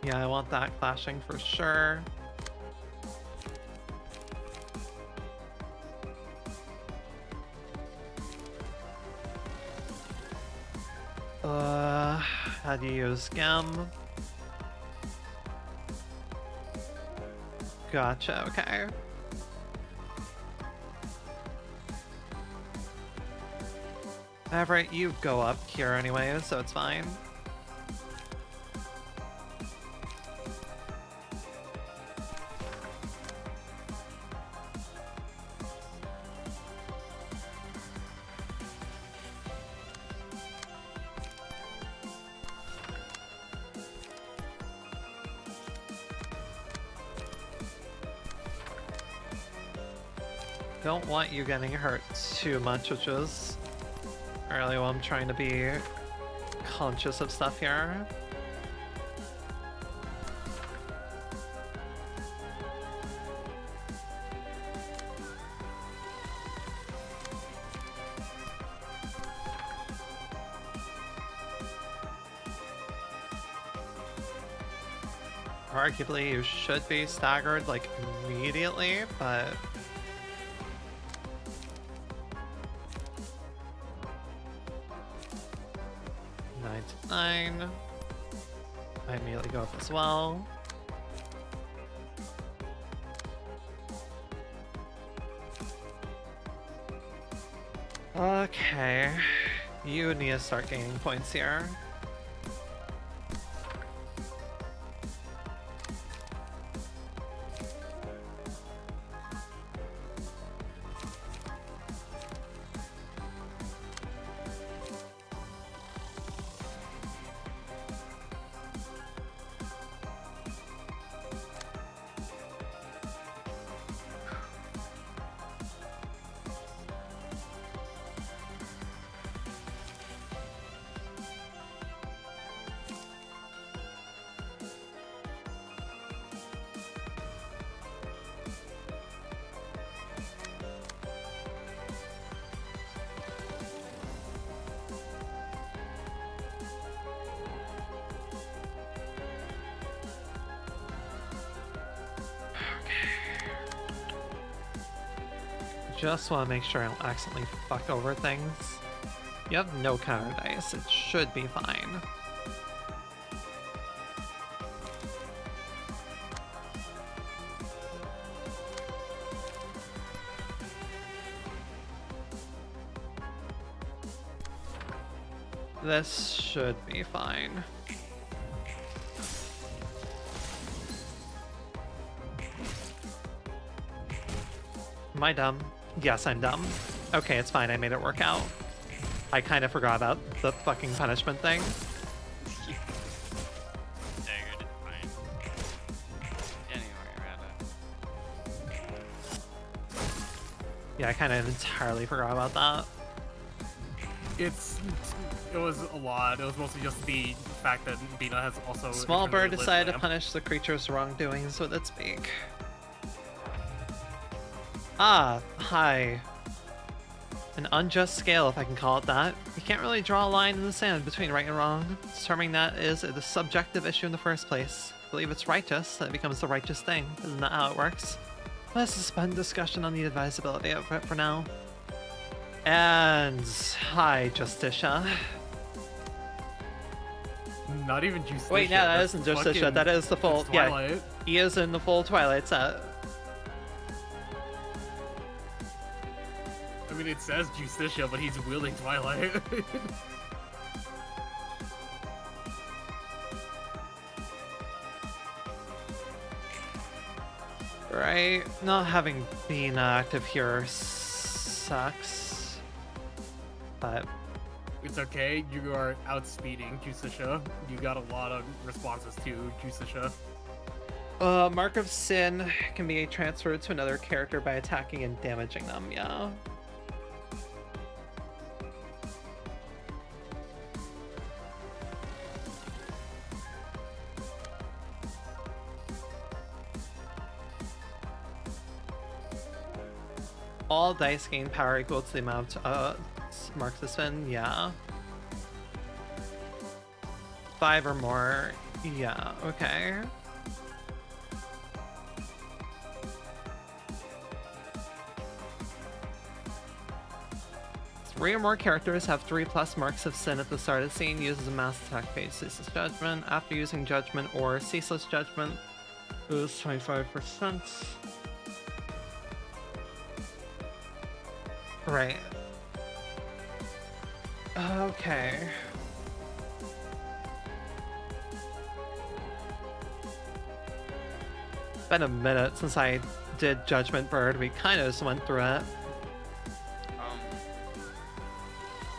Yeah, I want that clashing for sure. How do you use Gem? Gotcha, okay. Everett, you go up here anyway, so it's fine. Don't want you getting hurt too much, which is really what I'm trying to be conscious of stuff here. Arguably, you should be staggered like immediately, but... I immediately go up as well. Okay, you need to start gaining points here. just want to make sure I don't accidentally fuck over things. You have no counter dice. It should be fine. This should be fine. Am I dumb? Yes, I'm dumb. Okay, it's fine. I made it work out. I kind of forgot about the fucking punishment thing. Staggered, fine. Anyway, rather. Yeah, I kind of entirely forgot about that. It was a lot. It was mostly just the fact that Bina has also. Small bird internally lit decided to lamp. punish the creature's wrongdoings with its beak. Ah, hi. An unjust scale, if I can call it that. You can't really draw a line in the sand between right and wrong. Determining that is the subjective issue in the first place. If you believe it's righteous, then it becomes the righteous thing. Isn't that how it works? Let's suspend discussion on the advisability of it for now. And hi, Justicia. Not even Justicia. Wait, no, that that's isn't Justicia. fucking- That is the full. that's Yeah, Twilight. he is in the full Twilight set. I mean, it says Justicia, but he's wielding Twilight. Right? Not having been active here sucks. But It's okay, you are outspeeding Justicia. You got a lot of responses to Justicia. Mark of Sin can be transferred to another character by attacking and damaging them, yeah. All dice gain power equal to the amount marks of spin, yeah. 5 or more, yeah, okay. Three or more characters have 3+ marks of sin at the start of the scene. Uses a mass attack phase, Ceaseless Judgment. After using Judgment or Ceaseless Judgment, lose 25%. Right. Okay. It's been a minute since I did Judgment Bird. We kind of just went through it.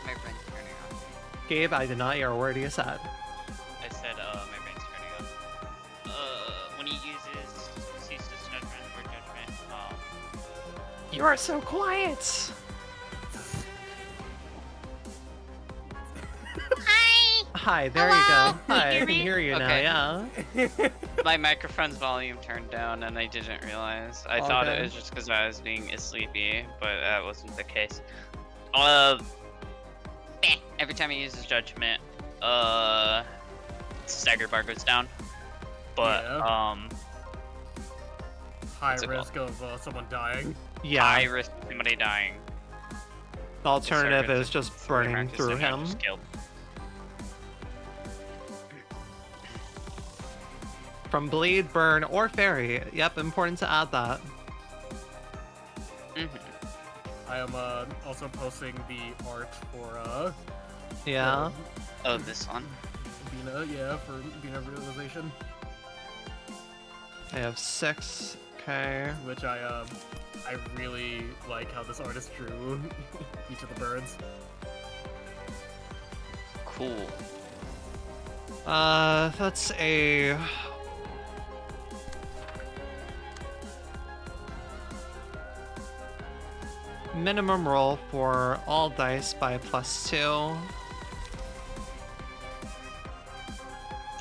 My brain's turning off. Gabe, I did not hear a word you said. I said, my brain's turning off. When he uses Ceaseless Judgment or Judgment, You are so quiet! Hi, there Hello? you go. Hi, I Hear can me? hear you Okay. now, yeah. my microphone's volume turned down and I didn't realize. I All thought good. it was just because I was being sleepy, but that wasn't the case. Every time he uses Judgment, stagger bar goes down. But, Yeah. High What's it risk of someone dying. Yeah, I risk somebody dying. the alternative Circuits is just of burning Marcus through and I him. just killed. From Bleed, Burn, or Fairy. Yep, important to add that. I am also posting the art for Yeah. Oh, this one? Bina, yeah, for Bina realization, I have 6. Okay. which I really like how this artist drew each of the birds. Cool. That's a... minimum roll for all dice by +2.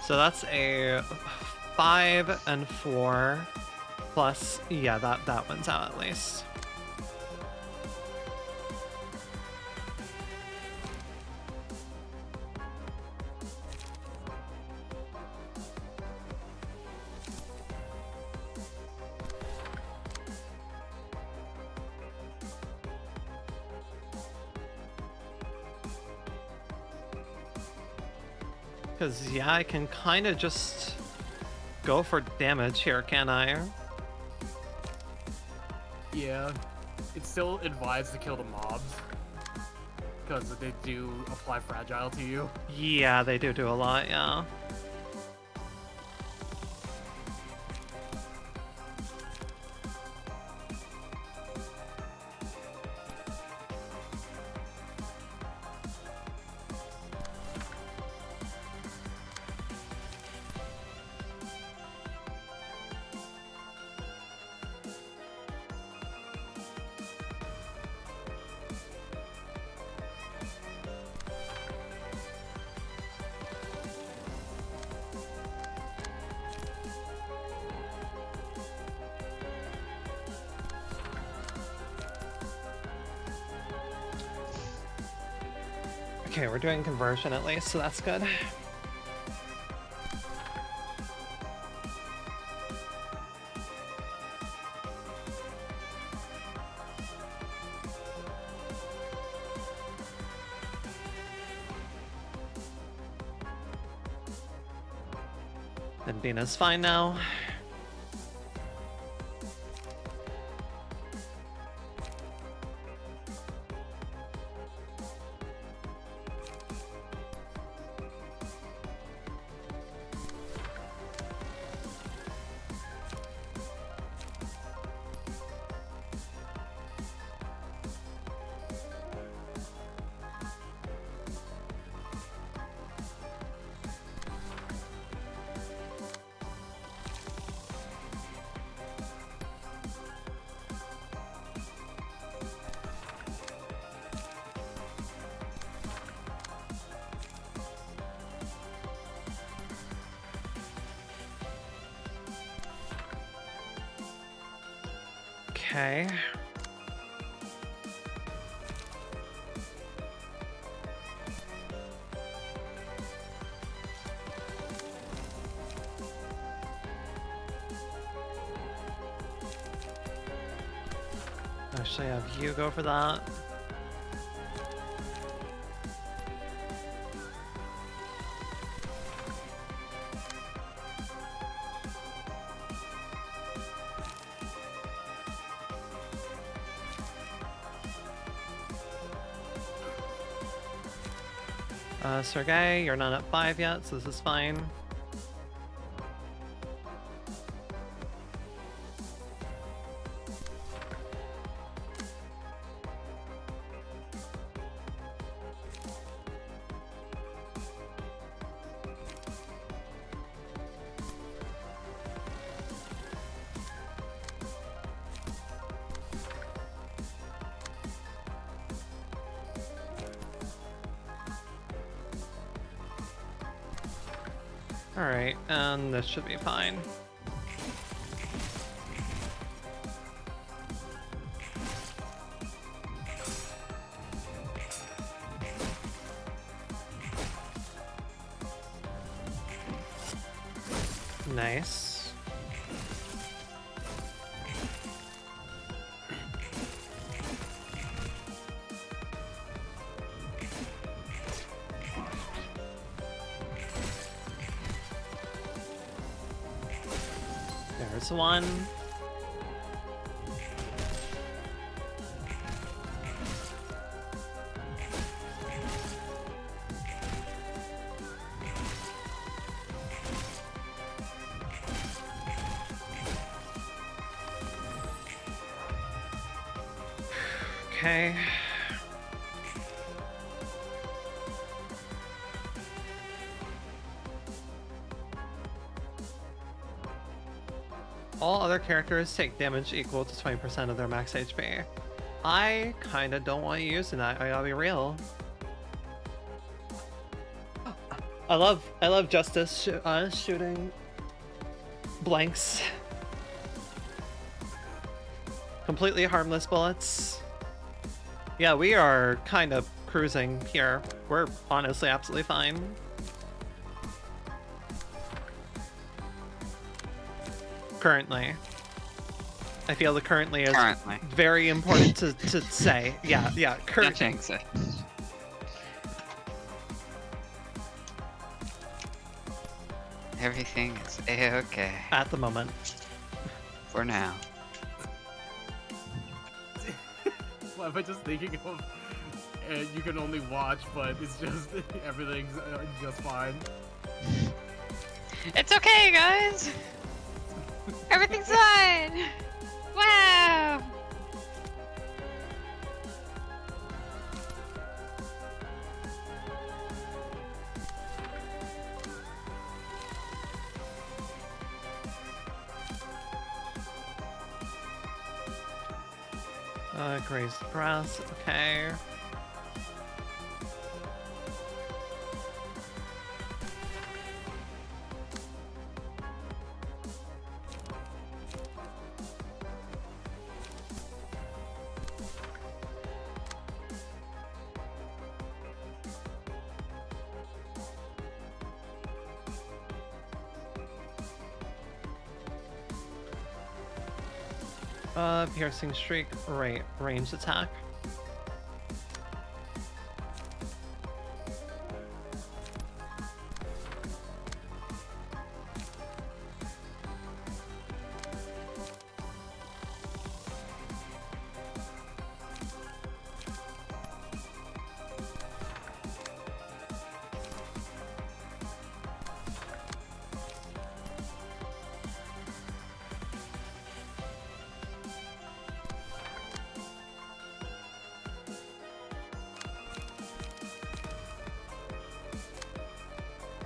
So that's a 5 and 4 plus, yeah, that one's out at least. Because, yeah, I can kind of just go for damage here, can I? Yeah. It's still advised to kill the mobs. Because they do apply fragile to you. Yeah, they do a lot, yeah. Okay, we're doing conversion at least, so that's good. And Dina's fine now. Okay. Actually, have you go for that. Sergey, you're not at 5 yet, so this is fine. Alright, and this should be fine. Nice. There's one. Okay. All other characters take damage equal to 20% of their max HP. I kinda don't want to use that, I gotta be real. I love Justice shooting blanks. Completely harmless bullets. Yeah, we are kind of cruising here. We're honestly absolutely fine. Currently. I feel the currently is very important to say. Yeah, currently. Everything is a-okay. At the moment. For now. Why am I just thinking of you can only watch, but it's just everything's just fine. It's okay, guys. Everything's fine. Wow. Graze the grass. Okay. Piercing streak, right, ranged attack.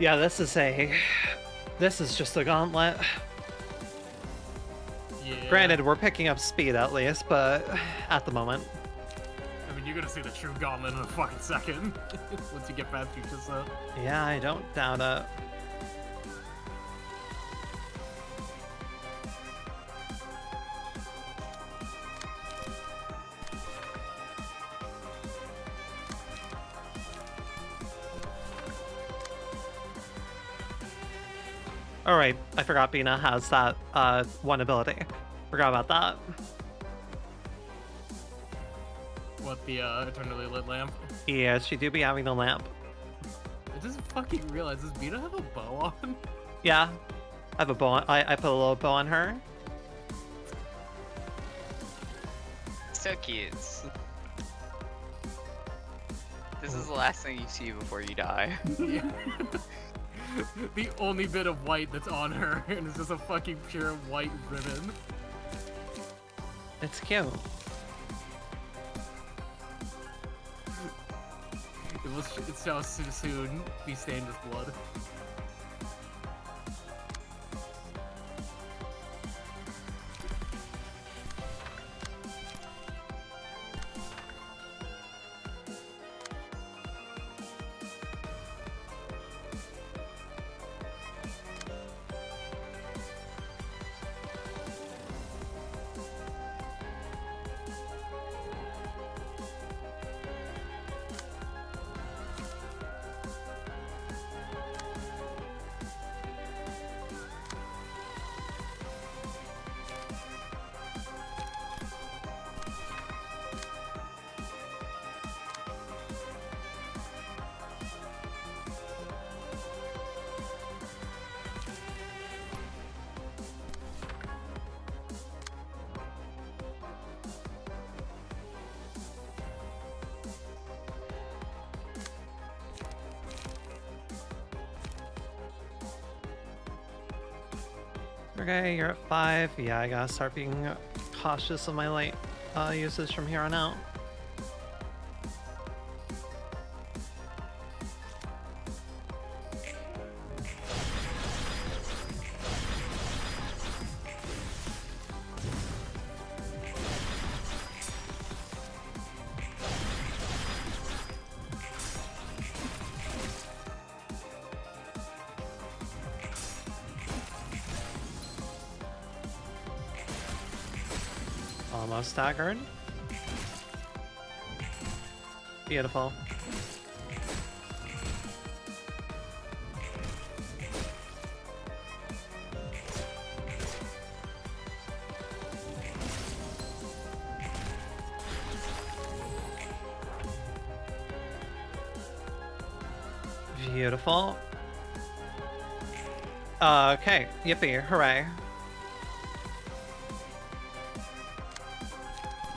Yeah, this is just a gauntlet. Yeah. Granted, we're picking up speed at least, but at the moment. I mean, you're gonna see the true gauntlet in a fucking second. Once you get past future set. Yeah, I don't doubt it. Alright, I forgot Bina has that one ability. Forgot about that. What, the eternally lit lamp? Yeah, she do be having the lamp. I just fucking realized, does Bina have a bow on? Yeah. I have a bow on, I put a little bow on her. So cute. This is the last thing you see before you die. Yeah. The only bit of white that's on her, and it's just a fucking pure white ribbon. It's cute. It shall soon be stained with blood. Okay, you're at 5. Yeah, I gotta start being cautious of my light usage from here on out. Almost staggered. Beautiful. Beautiful. Okay, yippee, hooray.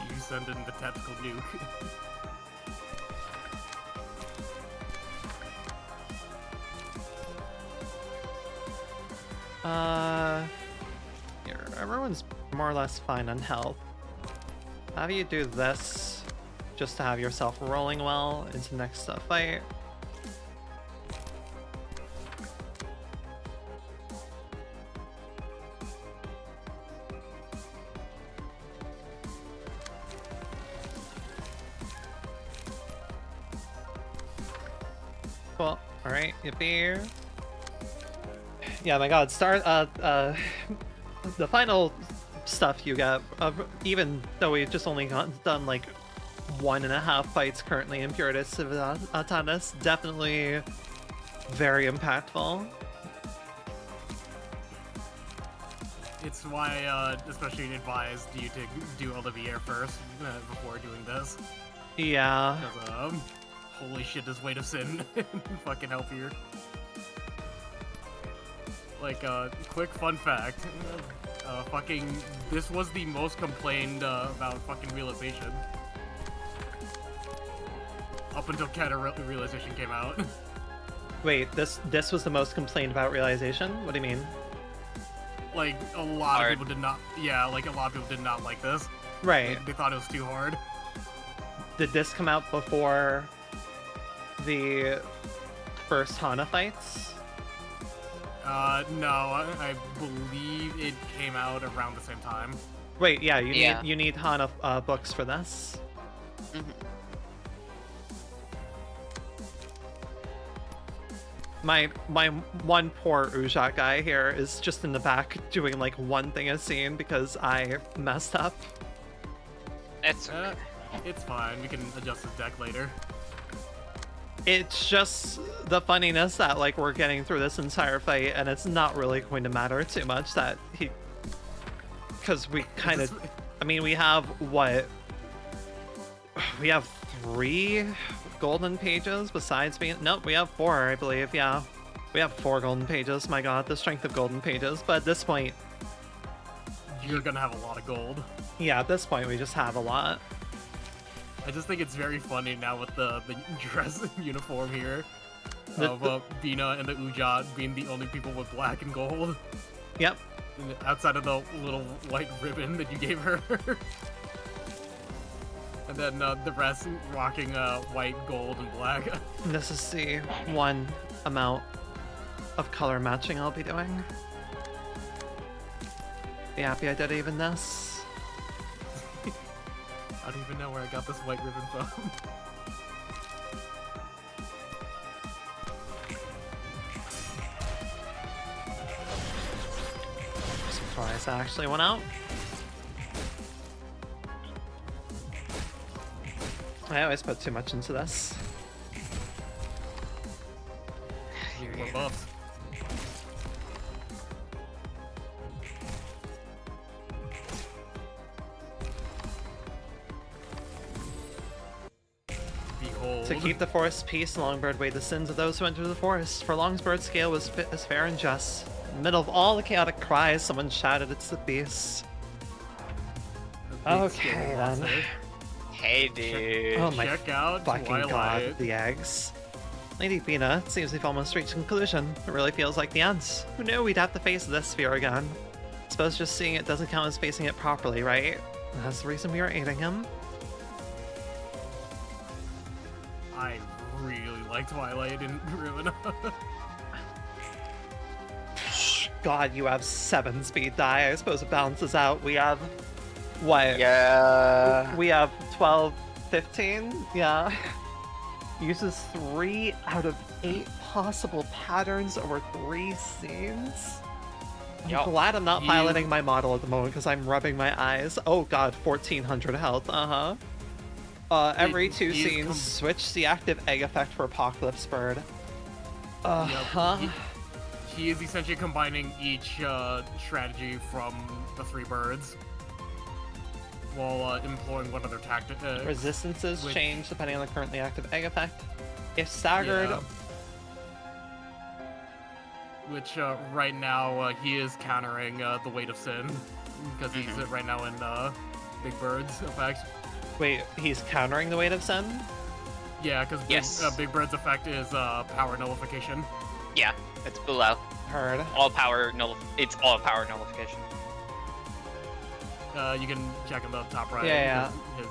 You send in the tactical nuke. Here, everyone's more or less fine on health. Have you do this just to have yourself rolling well into the next fight. Cool. Alright, yippee. Yeah, my god, start, the final stuff you get, even though we've just only done like 1.5 fights currently in Puritas Civitatis, definitely very impactful. It's why, especially advised you to do Olivier first before doing this. Yeah. Because, holy shit, does Weight of Sin fucking help here. Like, quick fun fact, this was the most complained about fucking realization. Up until Realization came out. Wait, this was the most complained about realization? What do you mean? Like, a lot of people did not, like, a lot of people did not like this. Right. They thought it was too hard. Did this come out before the first Hana fights? No, I believe it came out around the same time. Wait, yeah, you need Hana books for this. Mm-hmm. My one poor Ujat guy here is just in the back doing like one thing a scene because I messed up. It's okay. It's fine. We can adjust his deck later. It's just the funniness that like we're getting through this entire fight and it's not really going to matter too much that he, because we kind of, I mean, we have what? We have 3 golden pages besides being, nope, we have 4, I believe. Yeah, we have 4 golden pages. My god, the strength of golden pages. But at this point, you're gonna have a lot of gold. Yeah, at this point we just have a lot. I just think it's very funny now with the dress uniform here of Bina and the Ujat being the only people with black and gold. Yep. Outside of the little white ribbon that you gave her. And then the rest rocking white, gold, and black. This is the one amount of color matching I'll be doing. Be happy I did even this. I don't even know where I got this white ribbon from. Surprised I actually went out. I always put too much into this. More buffs. To keep the forest peace, Longbird weighed the sins of those who enter the forest. For Longbird's scale was fair and just. In the middle of all the chaotic cries, someone shouted, "It's the beast." Okay then. Hey dude. Oh my Check out fucking Twilight. god, the eggs. Lady Bina, it seems we've almost reached conclusion. It really feels like the end. Who knew we'd have to face this sphere again? Suppose just seeing it doesn't count as facing it properly, right? That's the reason we are aiding him. I really like Twilight in Ruina. God, you have 7 speed die. I suppose it balances out. We have what? Yeah. We have 12, 15? Yeah. Uses 3 out of 8 possible patterns over 3 scenes. I'm glad I'm not piloting my model at the moment because I'm rubbing my eyes. Oh god, 1400 health. Every 2 scenes, switch the active egg effect for Apocalypse Bird. He is essentially combining each strategy from the 3 birds while employing one other tactic. Resistances change depending on the currently active egg effect. If staggered, which right now he is countering the weight of sin because he's right now in Big Bird's effect. Wait, he's countering the weight of sin? Yeah, because Big Bird's effect is power nullification. Yeah, it's below. Heard. It's all power nullification. You can check in the top right. Yeah. His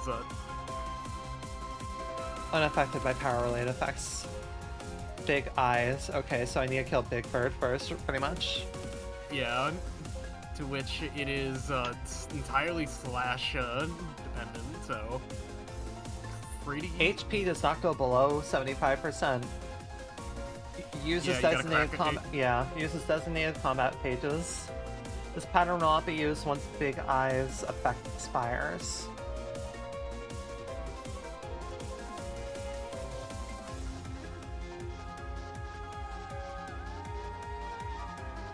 Unaffected by power-related effects. Big eyes. Okay, so I need to kill Big Bird first, pretty much. Yeah, to which it is entirely slash dependent, so pretty. HP does not go below 75%. Uses designated combat. Yeah, uses designated combat pages. This pattern will not be used once Big Eyes effect expires.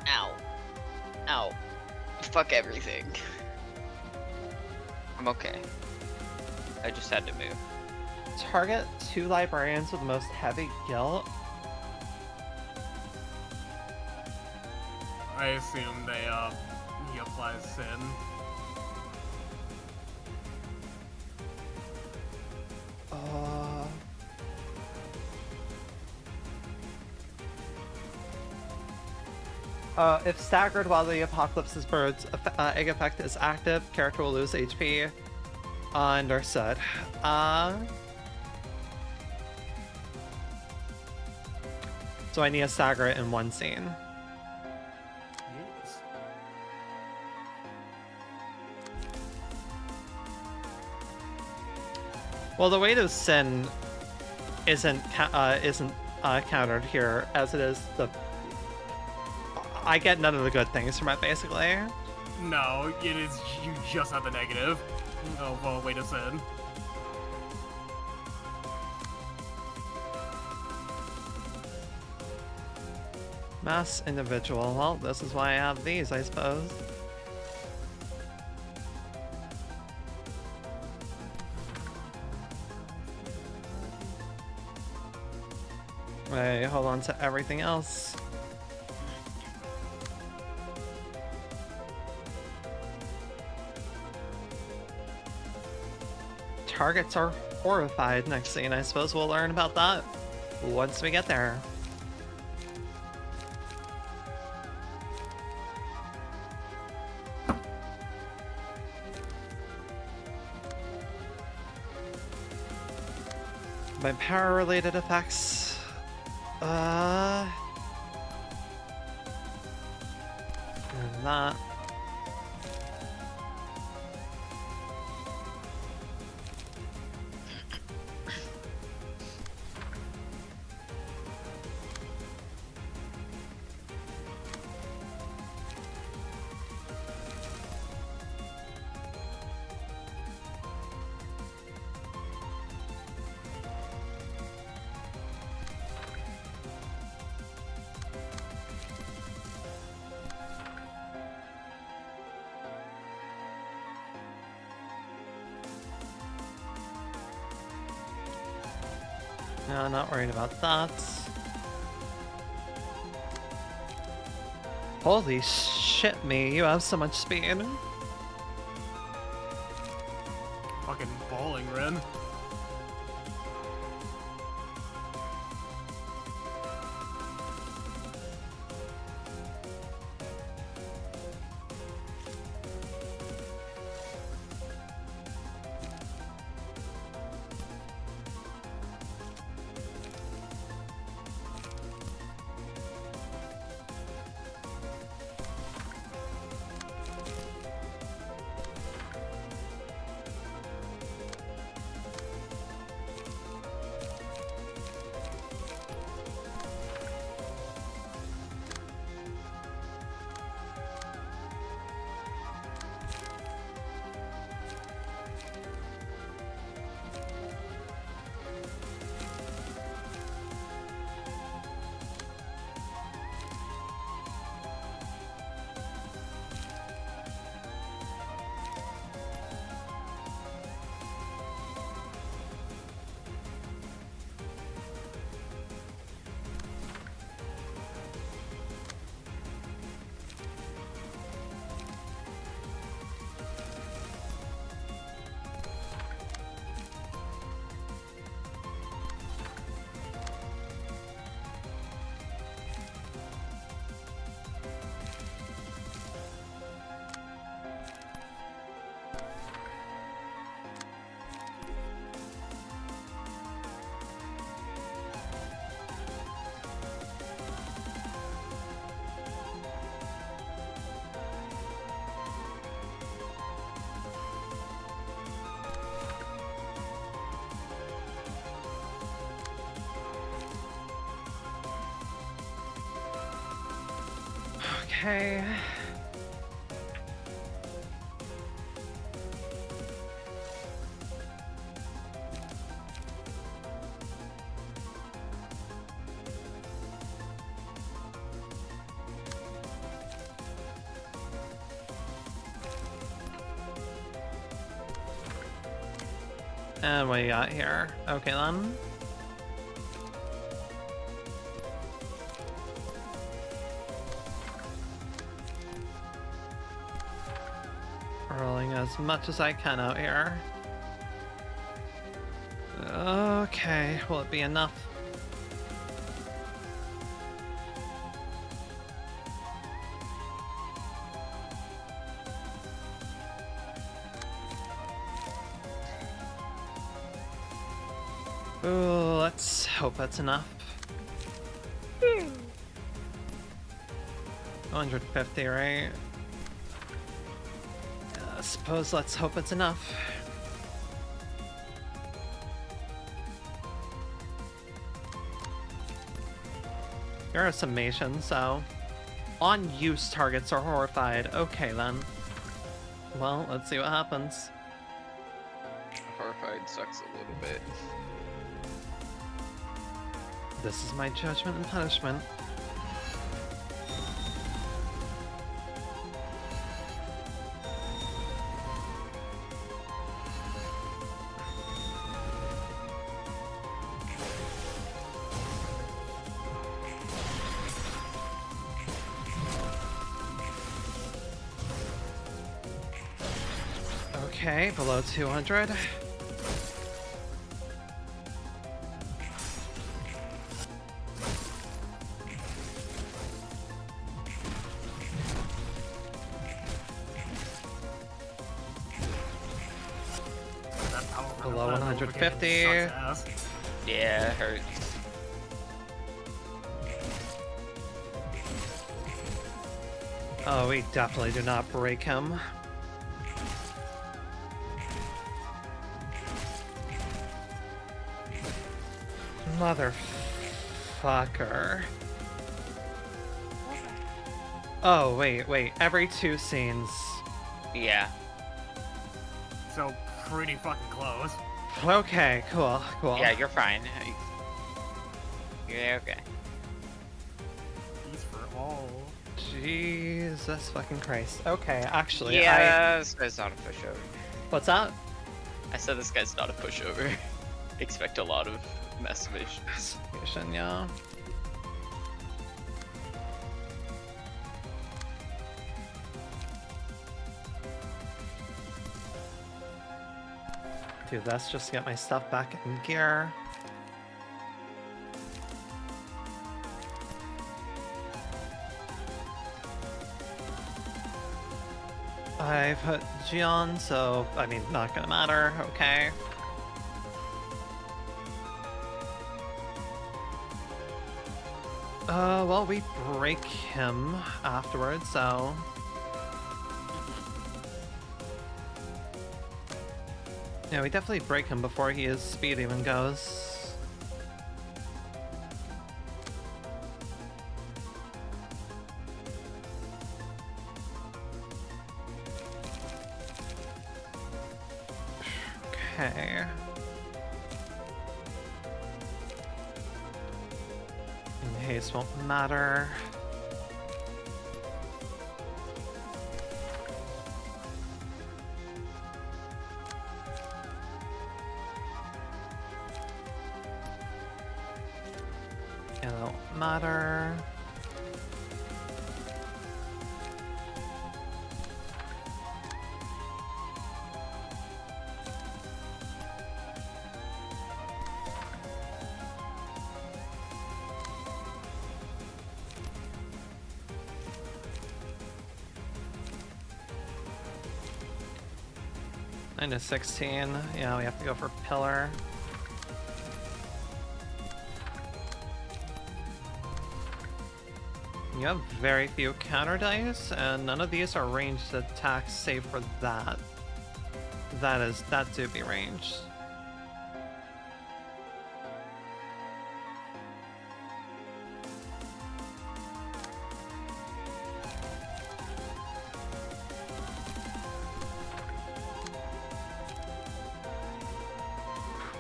Ow. Ow. Fuck everything. I'm okay. I just had to move. Target 2 librarians with the most heavy guilt. I assume he applies sin. If staggered while the Apocalypse's Bird's egg effect is active, character will lose HP. Understood. So I need to stagger it in one scene. Yes. Well, the weight of sin isn't countered here, as it is the. I get none of the good things from it, basically. No, it is. You just have the negative of weight of sin. Mass individual. Well, this is why I have these, I suppose. Wait, hold on to everything else. Targets are horrified next scene. I suppose we'll learn about that once we get there. By power-related effects, and that. No, not worried about that. Holy shit me, you have so much speed. Fucking bowling, Ren. Okay. And what do you got here? Okay then. Rolling as much as I can out here. Okay, will it be enough? Ooh, let's hope that's enough. 150, right? I suppose let's hope it's enough. There are summations, so on use targets are horrified. Okay then. Well, let's see what happens. Horrified sucks a little bit. This is my judgment and punishment. Okay, below 200. Below 150. Yeah, it hurts. Oh, we definitely do not break him. Motherfucker. Oh, wait. Every 2 scenes. Yeah. So pretty fucking close. Okay, cool. Yeah, you're fine. You're okay. Peace for all. Jesus fucking Christ. Okay, actually, Yeah, this guy's not a pushover. What's that? I said this guy's not a pushover. Expect a lot of masturbation. Yeah. Do this just to get my stuff back in gear. I put G on, so I mean, not gonna matter. Okay. Well, we break him afterwards, so... Yeah, we definitely break him before his speed even goes. Okay. Haste won't matter. It won't matter. Minus 16. Yeah, we have to go for pillar. You have very few counter dice, and none of these are ranged attacks save for that. That do be ranged.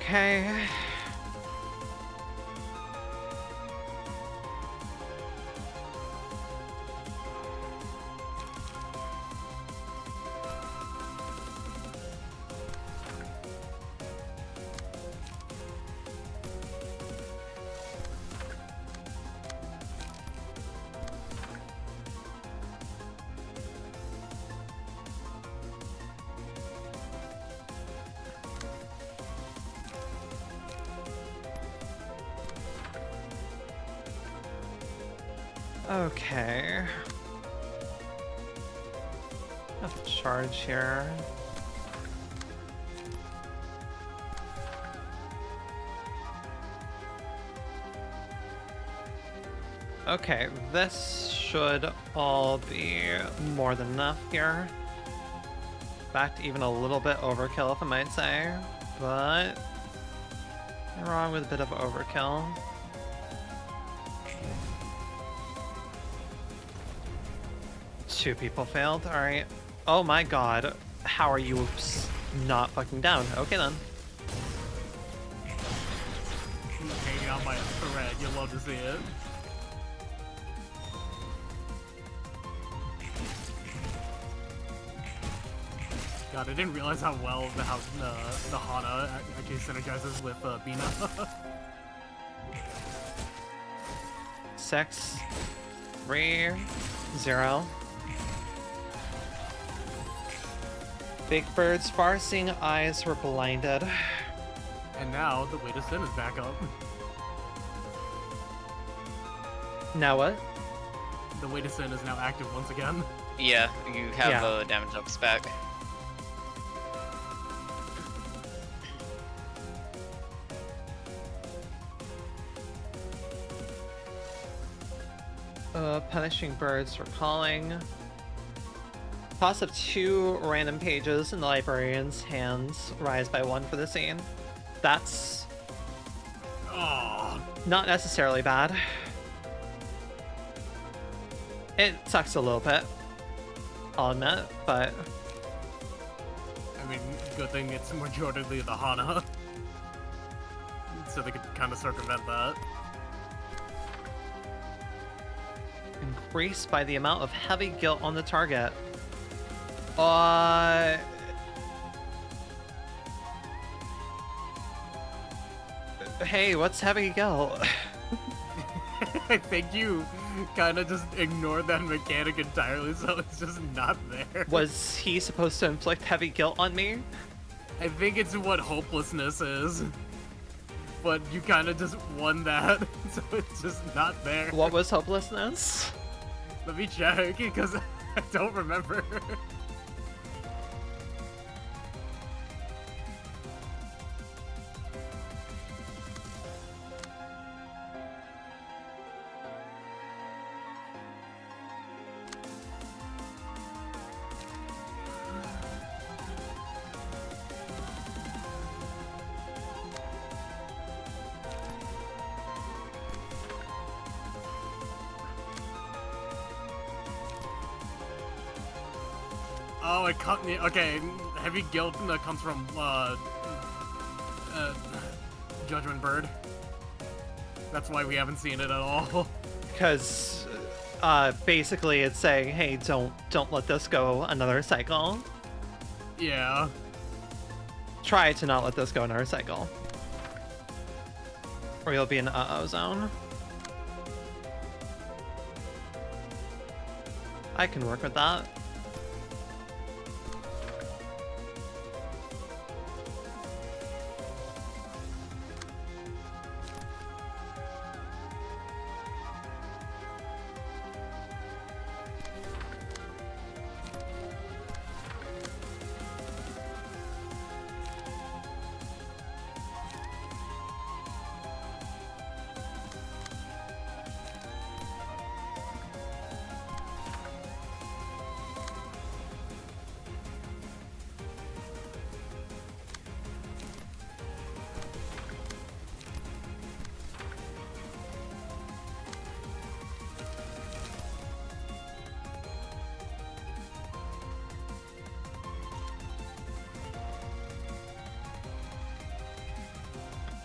Okay. Okay. Have to charge here. Okay, this should all be more than enough here. In fact, even a little bit overkill, if I might say. But nothing wrong with a bit of overkill. Two people failed. All right. Oh my god. How are you not fucking down? Okay then. Hanging on by a thread. You'll love to see it. God, I didn't realize how well the Hana actually synergizes with Bina. 6, 3, 0. Big Bird's far-seeing eyes were blinded. And now the way to sin is back up. Now what? The way to sin is now active once again. Yeah, you have damage ups back. Punishing birds recalling. Toss of 2 random pages in the librarian's hands. Rise by 1 for the scene. That's not necessarily bad. It sucks a little bit, I'll admit, but... I mean, good thing it's majority the Hana. So they could kind of circumvent that. Increased by the amount of heavy guilt on the target. Hey, what's heavy guilt? I think you kind of just ignored that mechanic entirely, so it's just not there. Was he supposed to inflict heavy guilt on me? I think it's what hopelessness is. But you kind of just won that, so it's just not there. What was hopelessness? Let me check, because I don't remember. Oh, it cut me. Okay, heavy guilt that comes from Judgment Bird. That's why we haven't seen it at all. Because basically it's saying, hey, don't let this go another cycle. Yeah. Try to not let this go another cycle, or you'll be in uh-oh zone. I can work with that.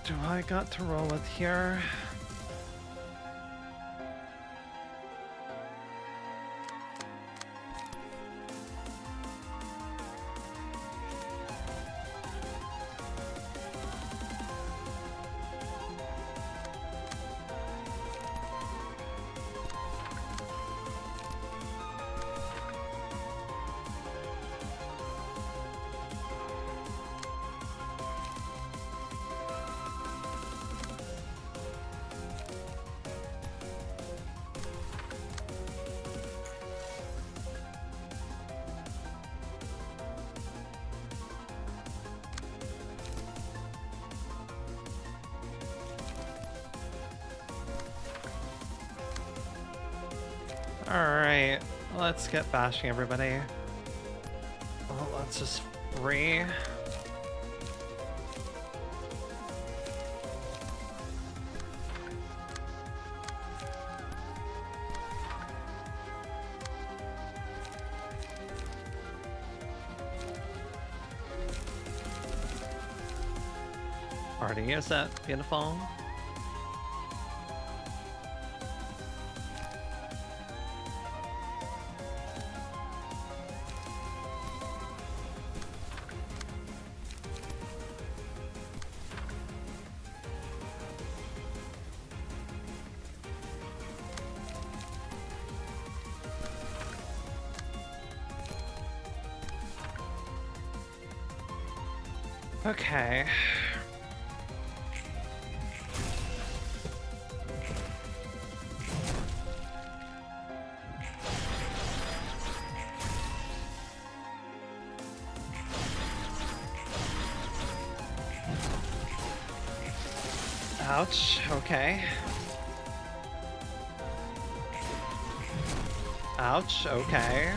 do I got to roll with here? Alright, let's get bashing everybody. Well, let's just free. Already used that. Beautiful. Okay. Ouch, okay. Ouch, okay.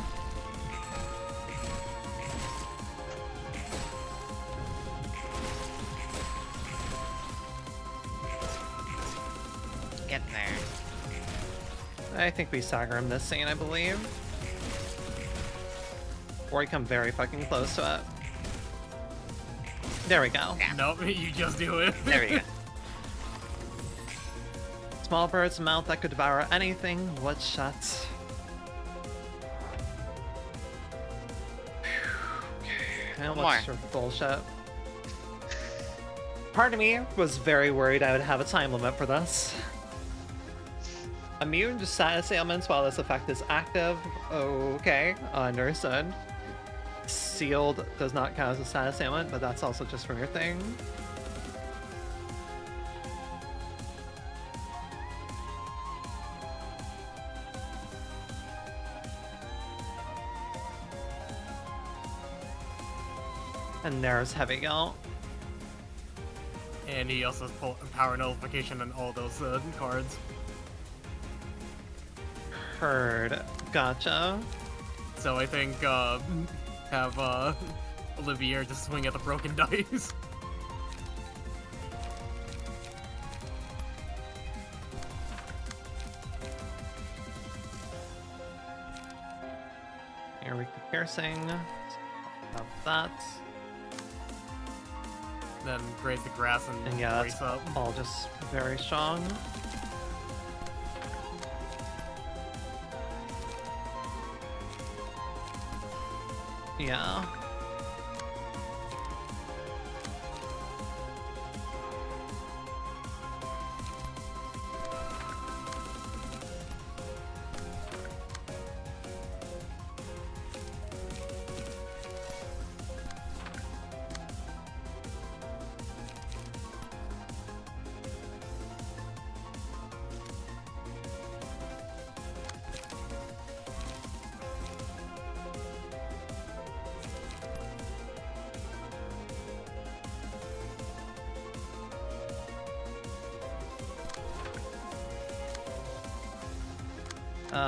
Get there. I think we stagger him this scene, I believe. Or we come very fucking close to it. There we go. Nope, you just do it. There we go. Small bird's mouth that could devour anything. What shut? And what's your bullshit? Part of me was very worried I would have a time limit for this. Immune to status ailments while this effect is active. Okay, understood. Sealed does not count as a status ailment, but that's also just for your thing. And there's Heavy Guilt. And he also has power nullification on all those cards. Heard. Gotcha. So I think have Olivier just swing at the broken dice. Here we go. Piercing. Have that. Then graze the grass and yeah, brace that's up. all just very strong. Yeah.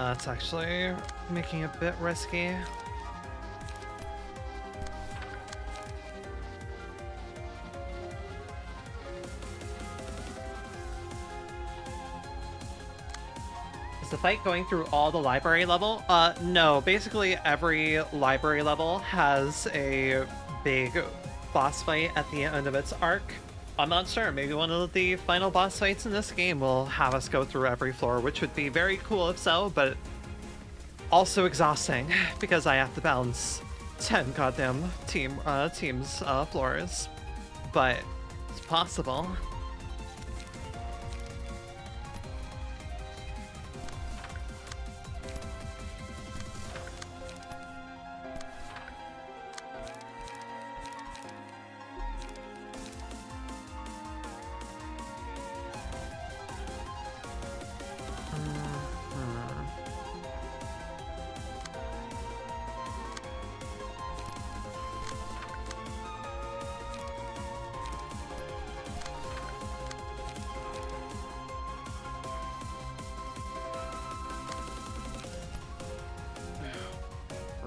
It's actually making it a bit risky. Is the fight going through all the library level? No. Basically, every library level has a big boss fight at the end of its arc. I'm not sure. Maybe one of the final boss fights in this game will have us go through every floor, which would be very cool if so, but also exhausting because I have to balance 10 goddamn teams floors. But it's possible.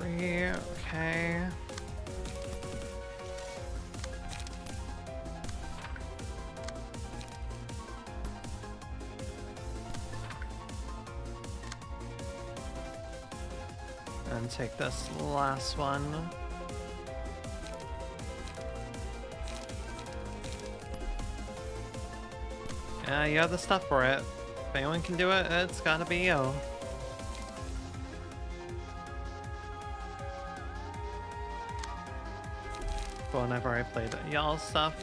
Okay. And take this last one. Yeah, you have the stuff for it. If anyone can do it, it's gotta be you. Whenever I played y'all stuff.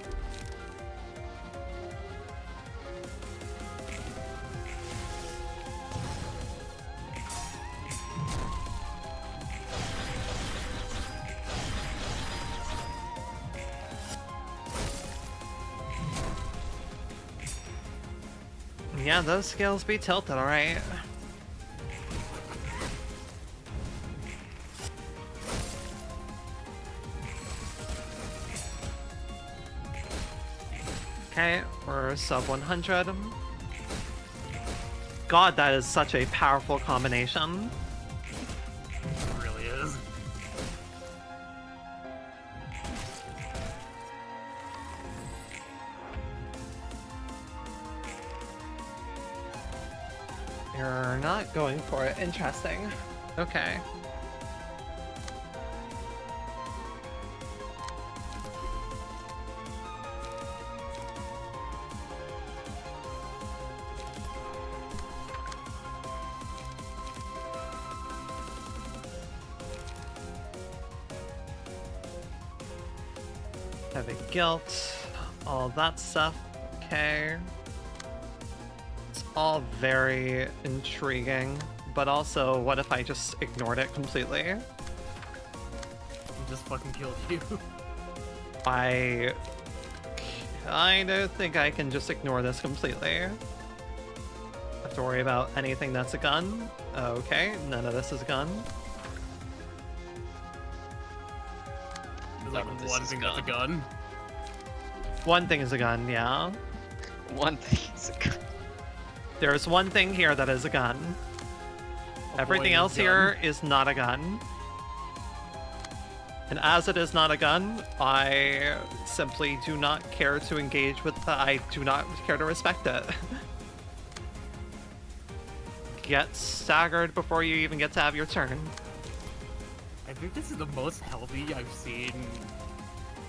Yeah, those scales be tilted, alright. Okay, we're sub 100. God, that is such a powerful combination. It really is. You're not going for it. Interesting. Okay. Heavy guilt, all that stuff. Okay. It's all very intriguing, but also, what if I just ignored it completely? He just fucking killed you. I don't think I can just ignore this completely. Have to worry about anything that's a gun. Okay, none of this is a gun. There's like one thing that's a gun. One thing is a gun, yeah. One thing is a gun. There's one thing here that is a gun. Everything else here is not a gun. And as it is not a gun, I simply do not care to engage with the, I do not care to respect it. Get staggered before you even get to have your turn. I think this is the most healthy I've seen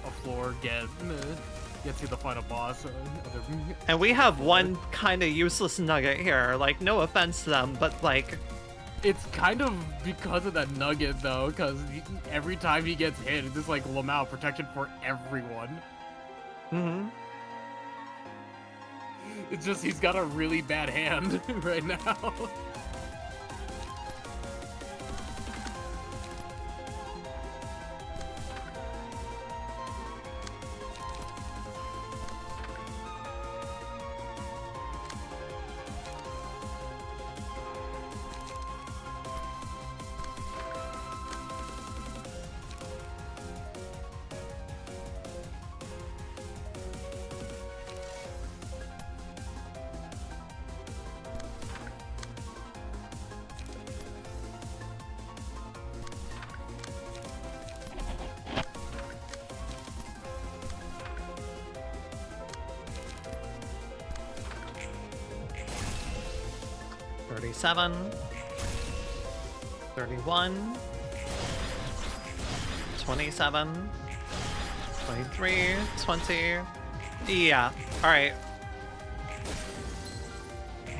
a floor get to the final boss. And we have one kind of useless nugget here. Like, no offense to them, but like... It's kind of because of that nugget, though, because every time he gets hit, it's just like Lamau protection for everyone. Mm-hmm. It's just he's got a really bad hand right now. Seven, 31, 27, 23, 20, Yeah. All right.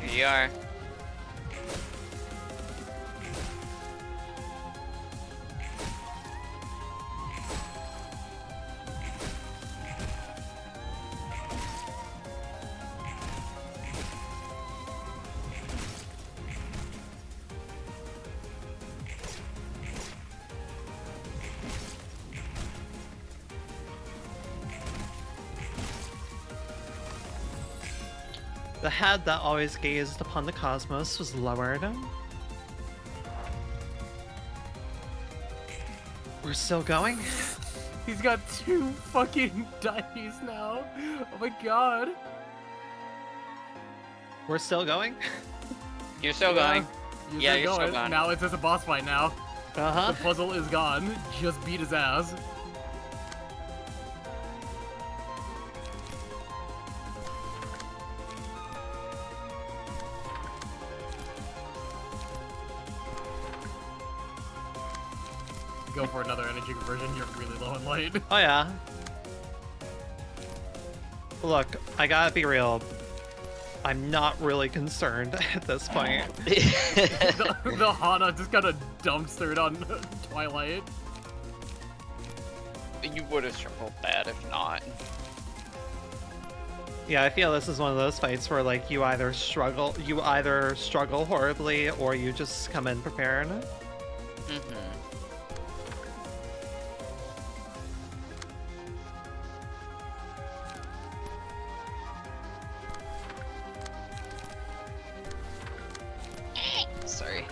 Here you are. The head that always gazed upon the cosmos was lowered. We're still going? He's got 2 fucking dice now. Oh my god. We're still going? You're still going. You're You're still going. going. Now it's just a boss fight now. Uh-huh. The puzzle is gone. Just beat his ass. Go for another energy conversion. You're really low on light. Oh yeah. Look, I gotta be real. I'm not really concerned at this point. the Hana just got a dumpstered on Twilight. You would have struggled bad if not. Yeah, I feel this is one of those fights where like you either struggle horribly or you just come in prepared. Mm-hmm. Sorry.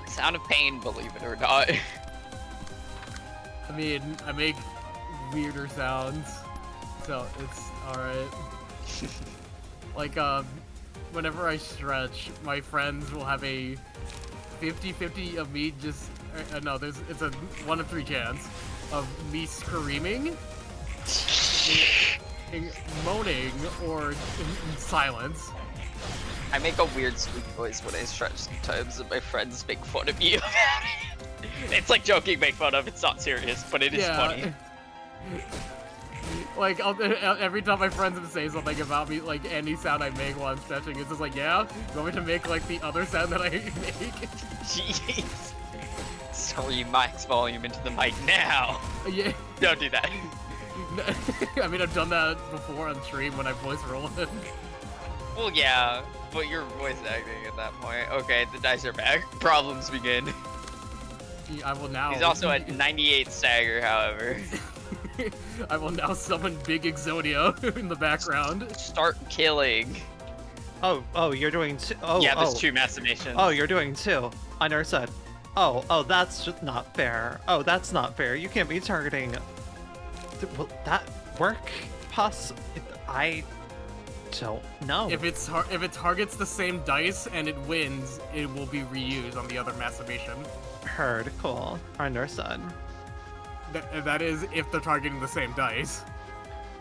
Sound of pain, believe it or not. I mean, I make weirder sounds, so it's alright. Like, whenever I stretch, my friends will have a 50-50 of me just... no, it's a 1 of 3 chance of me screaming, moaning, or in silence. I make a weird squeak voice when I stretch sometimes, and my friends make fun of me. It's like joking, make fun of. It's not serious, but it is funny. Like, every time my friends would say something about me, like any sound I make while I'm stretching, it's just like, yeah, you want me to make like the other sound that I make? Jeez. Scream max volume into the mic now. Yeah. Don't do that. I mean, I've done that before on stream when I voice roll it. Well, yeah, but you're voice acting at that point. Okay, the dice are back. Problems begin. I will now. He's also at 98 stagger, however. I will now summon Big Exodia in the background. Start killing. Oh, you're doing two. Oh, yeah, there's 2 mastimations. Oh, you're doing 2. Understood. Oh, that's just not fair. Oh, that's not fair. You can't be targeting. Will that work? I don't know. If it targets the same dice and it wins, it will be reused on the other masturbation. Heard. Cool. Understood. That is if they're targeting the same dice.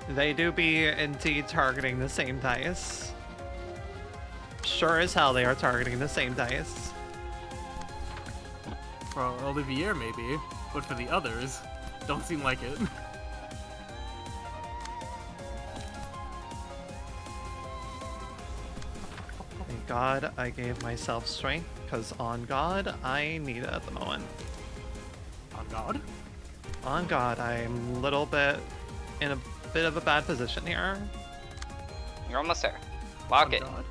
They do be indeed targeting the same dice. Sure as hell they are targeting the same dice. For Olivier maybe, but for the others, don't seem like it. Thank God I gave myself strength, because on God, I need it at the moment. On God? On God, I'm a little bit in a bit of a bad position here. You're almost there. Lock On it. God.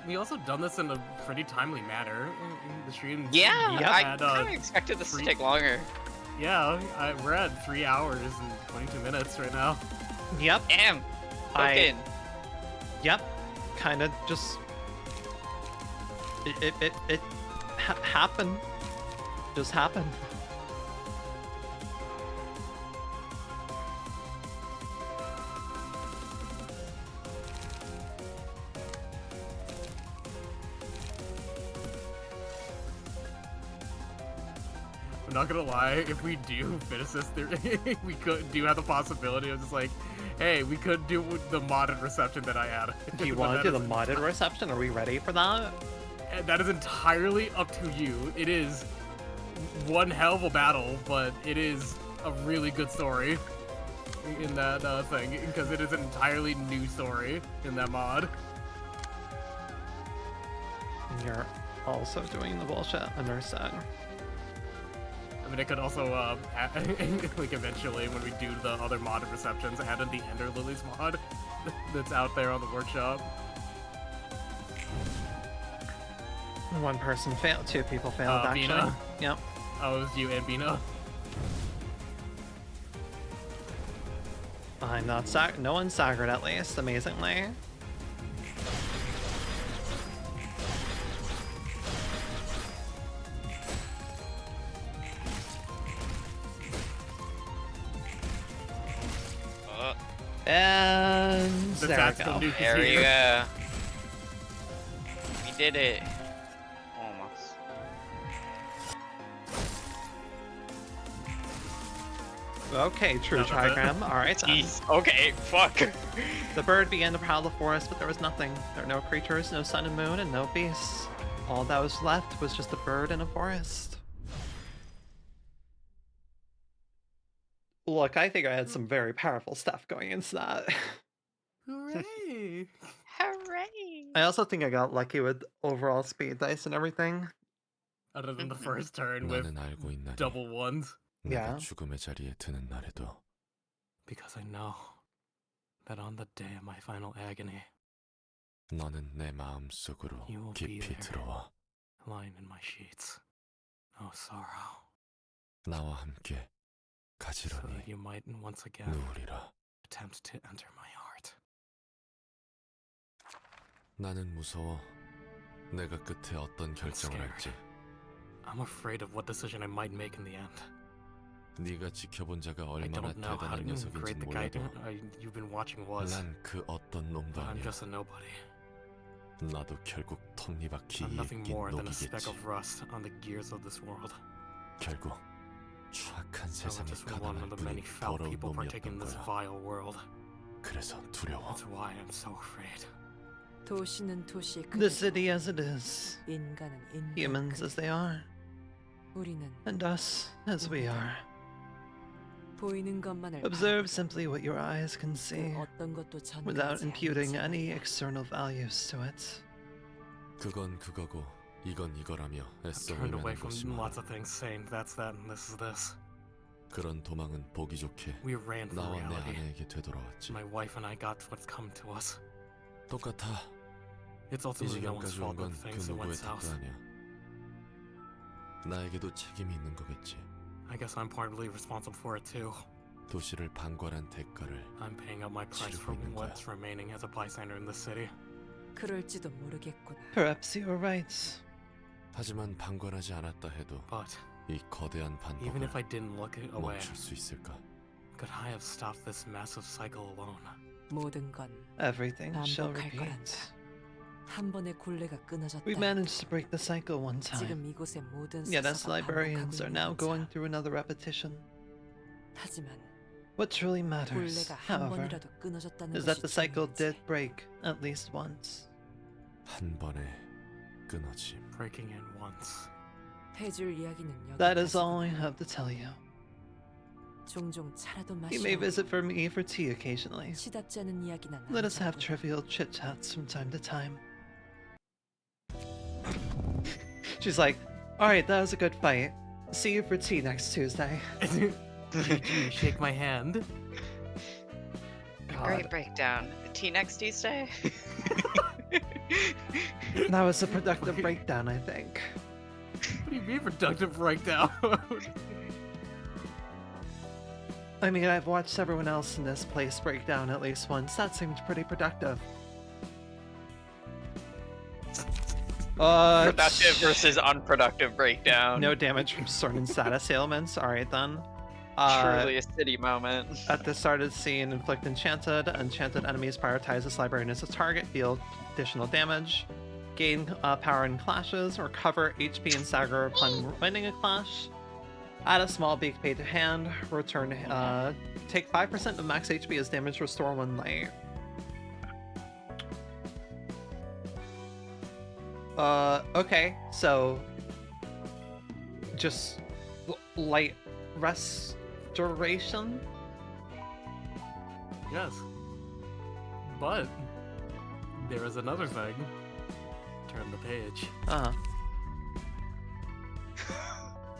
We also done this in a pretty timely manner in the stream. Yeah, We I had, kind of expected this to take longer. Yeah, we're at 3 hours and 22 minutes right now. Yep. Damn. Fucking. Yep. Kind of just. It happened. Just happened. I'm not gonna lie, if we do finish this, we do have the possibility of just like, hey, we could do the modded reception that I added. Do you want to do the modded reception? Are we ready for that? That is entirely up to you. It is one hell of a battle, but it is a really good story in that thing, because it is an entirely new story in that mod. You're also doing the bullshit, understood. I mean, I could also, like, eventually, when we do the other modded receptions, add in the Ender Lilies mod that's out there on the workshop. One person failed, 2 people failed, actually. Bina? Yep. Oh, it was you and Bina. I'm not no one's staggered, at least, amazingly. And there we go. There we go. We did it. Almost. Okay, true trigram. Alright then. Okay, fuck. The bird began to prowl the forest, but there was nothing. There were no creatures, no sun and moon, and no beasts. All that was left was just a bird in a forest. Look, I think I had some very powerful stuff going into that. Hooray! Hooray! I also think I got lucky with overall speed dice and everything. Other than the first turn with 나는 알고 있나니 double ones. Yeah. 내가 죽음의 자리에 드는 날에도 Because I know that on the day of my final agony, 너는 내 마음 속으로 You will be 깊이 there. 들어와 lying in my sheets, no sorrow, 나와 함께 so 가지런히 that you might once again 누우리라. attempt to enter my heart. 나는 무서워. 내가 끝에 어떤 결정을 scared. 할지. I'm afraid of what decision I might make in the end. 네가 지켜본 자가 I 얼마나 don't know how 대단한 녀석인지 great the guy 몰라도 you've been watching was. 난 그 어떤 놈도 But I'm 아니야. just a nobody. 나도 결국 톱니바퀴 I'm nothing 이긴 more than a speck 녹이겠지. of rust on the gears of this world. 결국 추악한 I was 세상에 just one 가담한 of the 분이 many foul 더러운 people partaking in 놈이었던 this 거야. vile world. 그래서 두려워. That's why I'm so afraid. 도시는 도시의 The 그대로, city as it is, 인간은 인간 humans 그대로. as they are, 우리는 and us as we are. 보이는 것만을 Observe simply what your eyes can 그 see, 어떤 것도 전가하지 without imputing 않는 any 자아야. external values to it. 그건 그거고 이건 이거라며 애써 Turned away 외면한 from 것이만 lots of things, saying that's that and this is this. 그런 도망은 보기 좋게 We ran from 나와 내 reality. 아내에게 되돌아왔지. My wife and I got what's come to us. 똑같아. It's 이 ultimately no one's 지경까지 fault 온 that 건 그 things that went 누구의 탓도 south. 아니야. 나에게도 책임이 있는 거겠지. I guess I'm partly responsible for it too. 도시를 방관한 대가를 I'm paying up my price for 치르고 있는 거야. what's remaining as a bystander in this city. 그럴지도 모르겠구나. Perhaps you are right. 하지만 방관하지 않았다 해도 But 이 거대한 even 반복을 if I didn't look away, 멈출 수 있을까? could I have stopped this massive cycle alone? 모든 건 한 Everything shall 반복할 repeat. 번의 굴레가 끊어졌다. We managed to break the cycle one time. 지금 이곳의 모든 Yet us 사서가 librarians 반복하고 are now 있는 going 자. through another repetition. 하지만 What truly matters, 굴레가 한 however, 번이라도 끊어졌다는 is that 것이 the cycle 중요하지. did break at least once. 한 번에 끊어짐. Breaking in once. 해줄 이야기는 That is all I 여기까지구나. have to tell you. 종종 차라도 You may 마시오. visit for me for tea occasionally. 시답지 않은 이야기나 Let us have 나누자고. trivial chit chats from time to time. She's like, alright, that was a good fight. See you for tea next Tuesday. Did you shake my hand? God, Great breakdown. Tea next Tuesday? that was a productive breakdown, I think. What do you mean productive breakdown? I mean, I've watched everyone else in this place break down at least once. That seemed pretty productive. Productive versus unproductive breakdown. No damage from certain status ailments. Alright then. Truly a city moment. At the start of the scene, inflict enchanted enemies prioritize this librarian as a target, deal additional damage, gain power in clashes, recover HP and stagger upon winning a clash, Add a small beak pay to hand. Return. Take 5% of max HP as damage. Restore 1 light. Okay, so just light restoration. Yes. But there is another thing. Turn the page.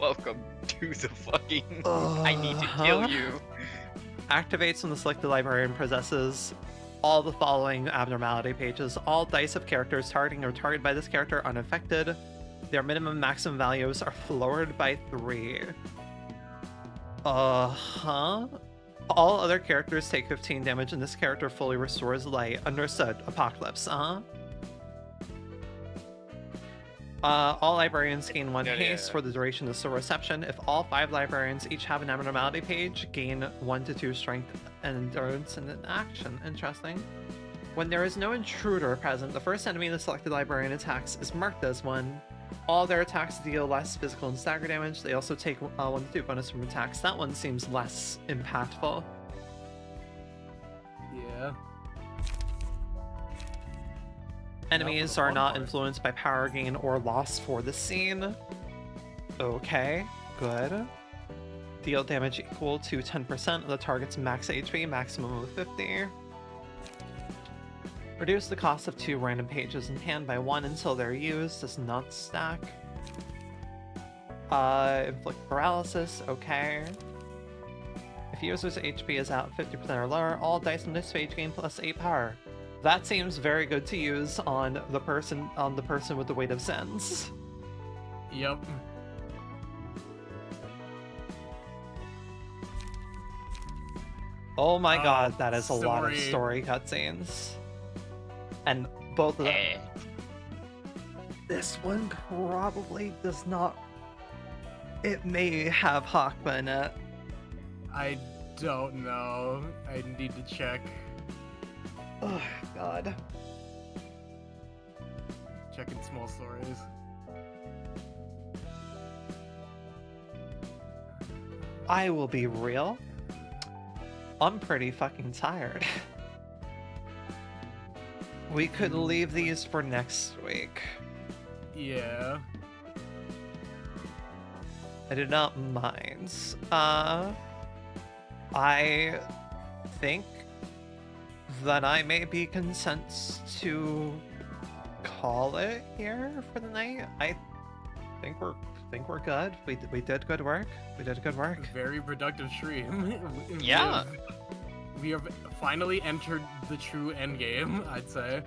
Welcome to the fucking. I need to kill you. Activates when the selected librarian possesses all the following abnormality pages. All dice of characters targeting or targeted by this character are unaffected. Their minimum maximum values are lowered by 3. All other characters take 15 damage and this character fully restores light. Understood. Apocalypse. All librarians gain 1 haste for the duration of soul reception. If all 5 librarians each have an abnormality page, gain 1 to 2 strength and endurance in an action. Interesting. When there is no intruder present, the first enemy the selected librarian attacks is marked as 1. All their attacks deal less physical and stagger damage. They also take 1 to 2 bonus from attacks. That one seems less impactful. Yeah. Enemies are not influenced by power gain or loss for the scene. Okay, good. Deal damage equal to 10% of the target's max HP, maximum of 50. Reduce the cost of 2 random pages in hand by 1 until they're used. Does not stack. Inflict paralysis, okay. If user's HP is at 50% or lower, all dice on this page gain plus 8 power. That seems very good to use on the person with the weight of sins. Yep. Oh my god, that is a lot of story cutscenes. And both of them. This one probably does not. It may have Hakma in it. I don't know. I need to check. Oh god. Checking small stories. I will be real. I'm pretty fucking tired. We could leave these for next week. Yeah. I do not mind. I think that I may be content to call it here for the night. I think we're good. We did good work. We did good work. Very productive stream. Yeah. We have finally entered the true end game, I'd say.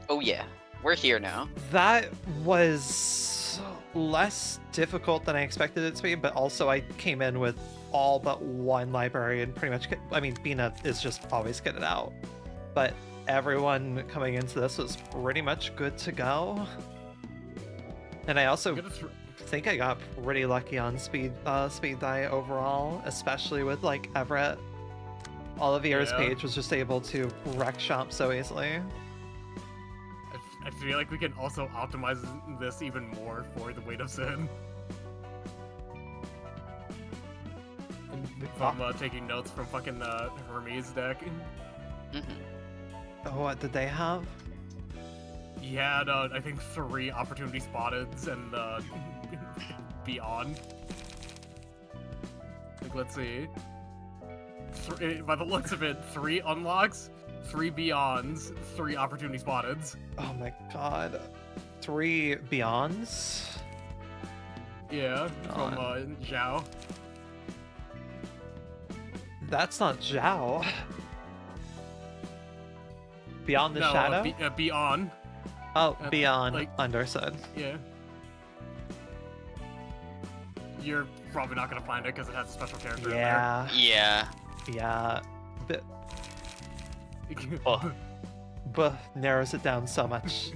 Oh yeah, we're here now. That was less difficult than I expected it to be, but also I came in with all but 1 librarian pretty much. I mean, Bina is just always getting out. But everyone coming into this was pretty much good to go. And I also think I got pretty lucky on speed die overall, especially with like Everett. Olivier's page was just able to wreck shop so easily. I feel like we can also optimize this even more for the weight of sin. From taking notes from fucking Hermes deck. Oh, what did they have? He had, I think, 3 opportunity spotteds and beyond. Like, let's see. By the looks of it, 3 unlocks, 3 beyonds, 3 opportunity spotteds. Oh my god. 3 beyonds? Yeah, from Zhao. That's not Zhao. Beyond the Shadow? Beyond. Oh, Beyond. Like, understood. Yeah. You're probably not gonna find it because it has a special character in there. Yeah. Yeah. But narrows it down so much.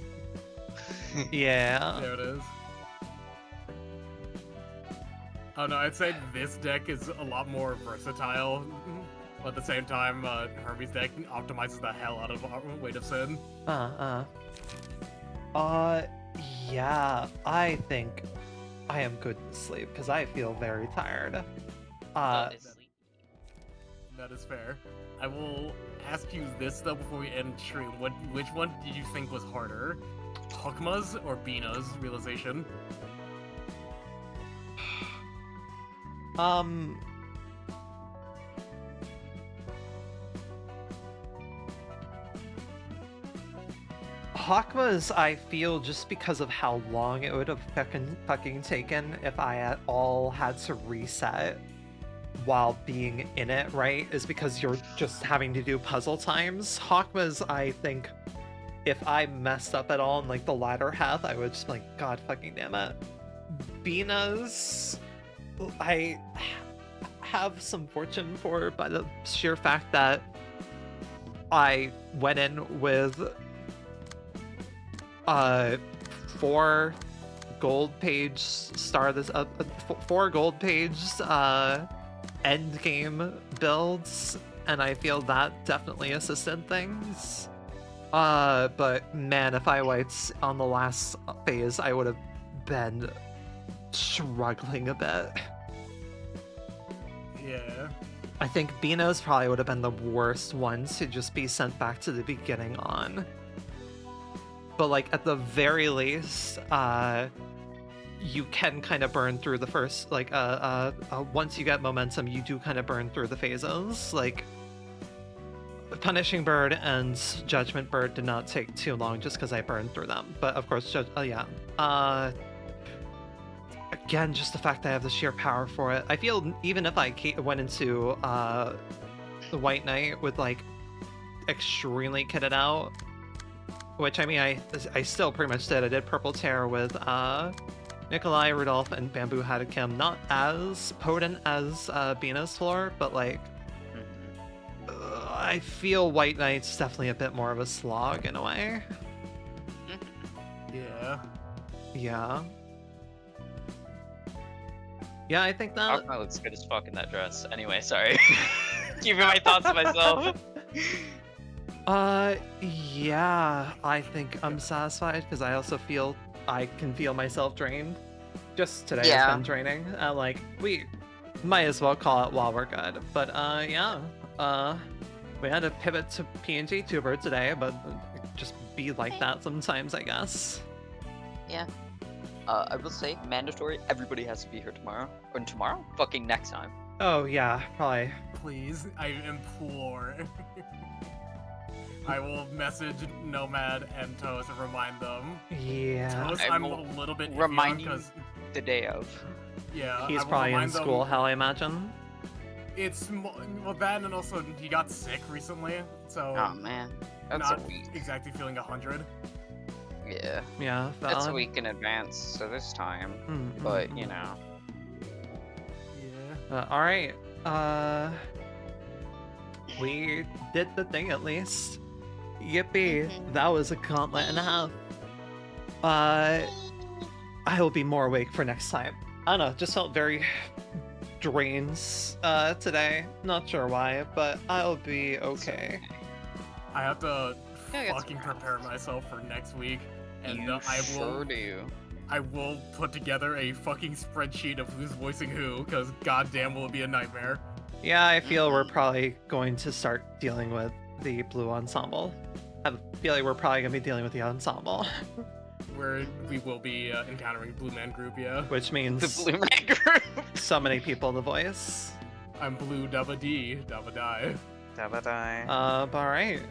Yeah. There it is. Oh no, I'd say this deck is a lot more versatile. But at the same time, Hermes deck optimizes the hell out of Weight of Sin. Yeah, I think I am good to sleep because I feel very tired. That is sleep. That is fair. I will ask you this though before we end stream. Which one did you think was harder? Hokma's or Bina's realization? Hakma's, I feel, just because of how long it would have fucking taken if I at all had to reset while being in it, right? Is because you're just having to do puzzle times. Hakma's, I think, if I messed up at all in like the latter half, I would just be like, God fucking damn it. Bina's, I have some fortune for by the sheer fact that I went in with 4 gold page end game builds, and I feel that definitely assisted things. But man, if I wiped on the last phase, I would have been struggling a bit. Yeah. I think Bino's probably would have been the worst one to just be sent back to the beginning on. But like at the very least, you can kind of burn through the first, like, once you get momentum, you do kind of burn through the phases. Like, Punishing Bird and Judgment Bird did not take too long just because I burned through them. But of course, yeah. Again, just the fact that I have the sheer power for it. I feel even if I went into the White Knight with like extremely kitted out, which I mean, I still pretty much did. I did Purple Tear with Nikolai, Rudolph, and Bamboo Hadakim. Not as potent as Bina's floor, but like, I feel White Knight's definitely a bit more of a slog in a way. Yeah. Yeah. Yeah, I think that... Akma looks good as fuck in that dress. Anyway, sorry. Keeping my thoughts to myself. Yeah, I think I'm satisfied because I also feel I can feel myself drained. Just today has been draining. Like, we might as well call it while we're good. But, yeah. We had to pivot to PNG Tuber today, but just be like that sometimes, I guess. Yeah. I will say, mandatory, everybody has to be here tomorrow. Or tomorrow? Fucking next time. Oh, yeah, probably. Please, I implore. I will message Nomad and Toast and remind them. Yeah. Toast, I'm a little bit remind you because the day of. Yeah, he's probably in school, hell, I imagine. It's well that, and also he got sick recently, so. Oh man, that's not a week. Exactly feeling 100. Yeah. Yeah. That's a week in advance, so this time. But you know. Yeah. All right. We did the thing at least. Yippee! That was a gauntlet and a half. I will be more awake for next time. I don't know. Just felt very drained today. Not sure why, but I'll be okay. I have to fucking prepare myself for next week, and I will put together a fucking spreadsheet of who's voicing who, because goddamn will it be a nightmare. Yeah, I feel we're probably going to start dealing with the blue ensemble. I have a feeling we're probably going to be dealing with the ensemble. Where we will be encountering Blue Man Group, yeah. Which means the Blue Man Group. So many people to voice. I'm Blue Dabba D, Dabba Die. Dabba Die. Alright.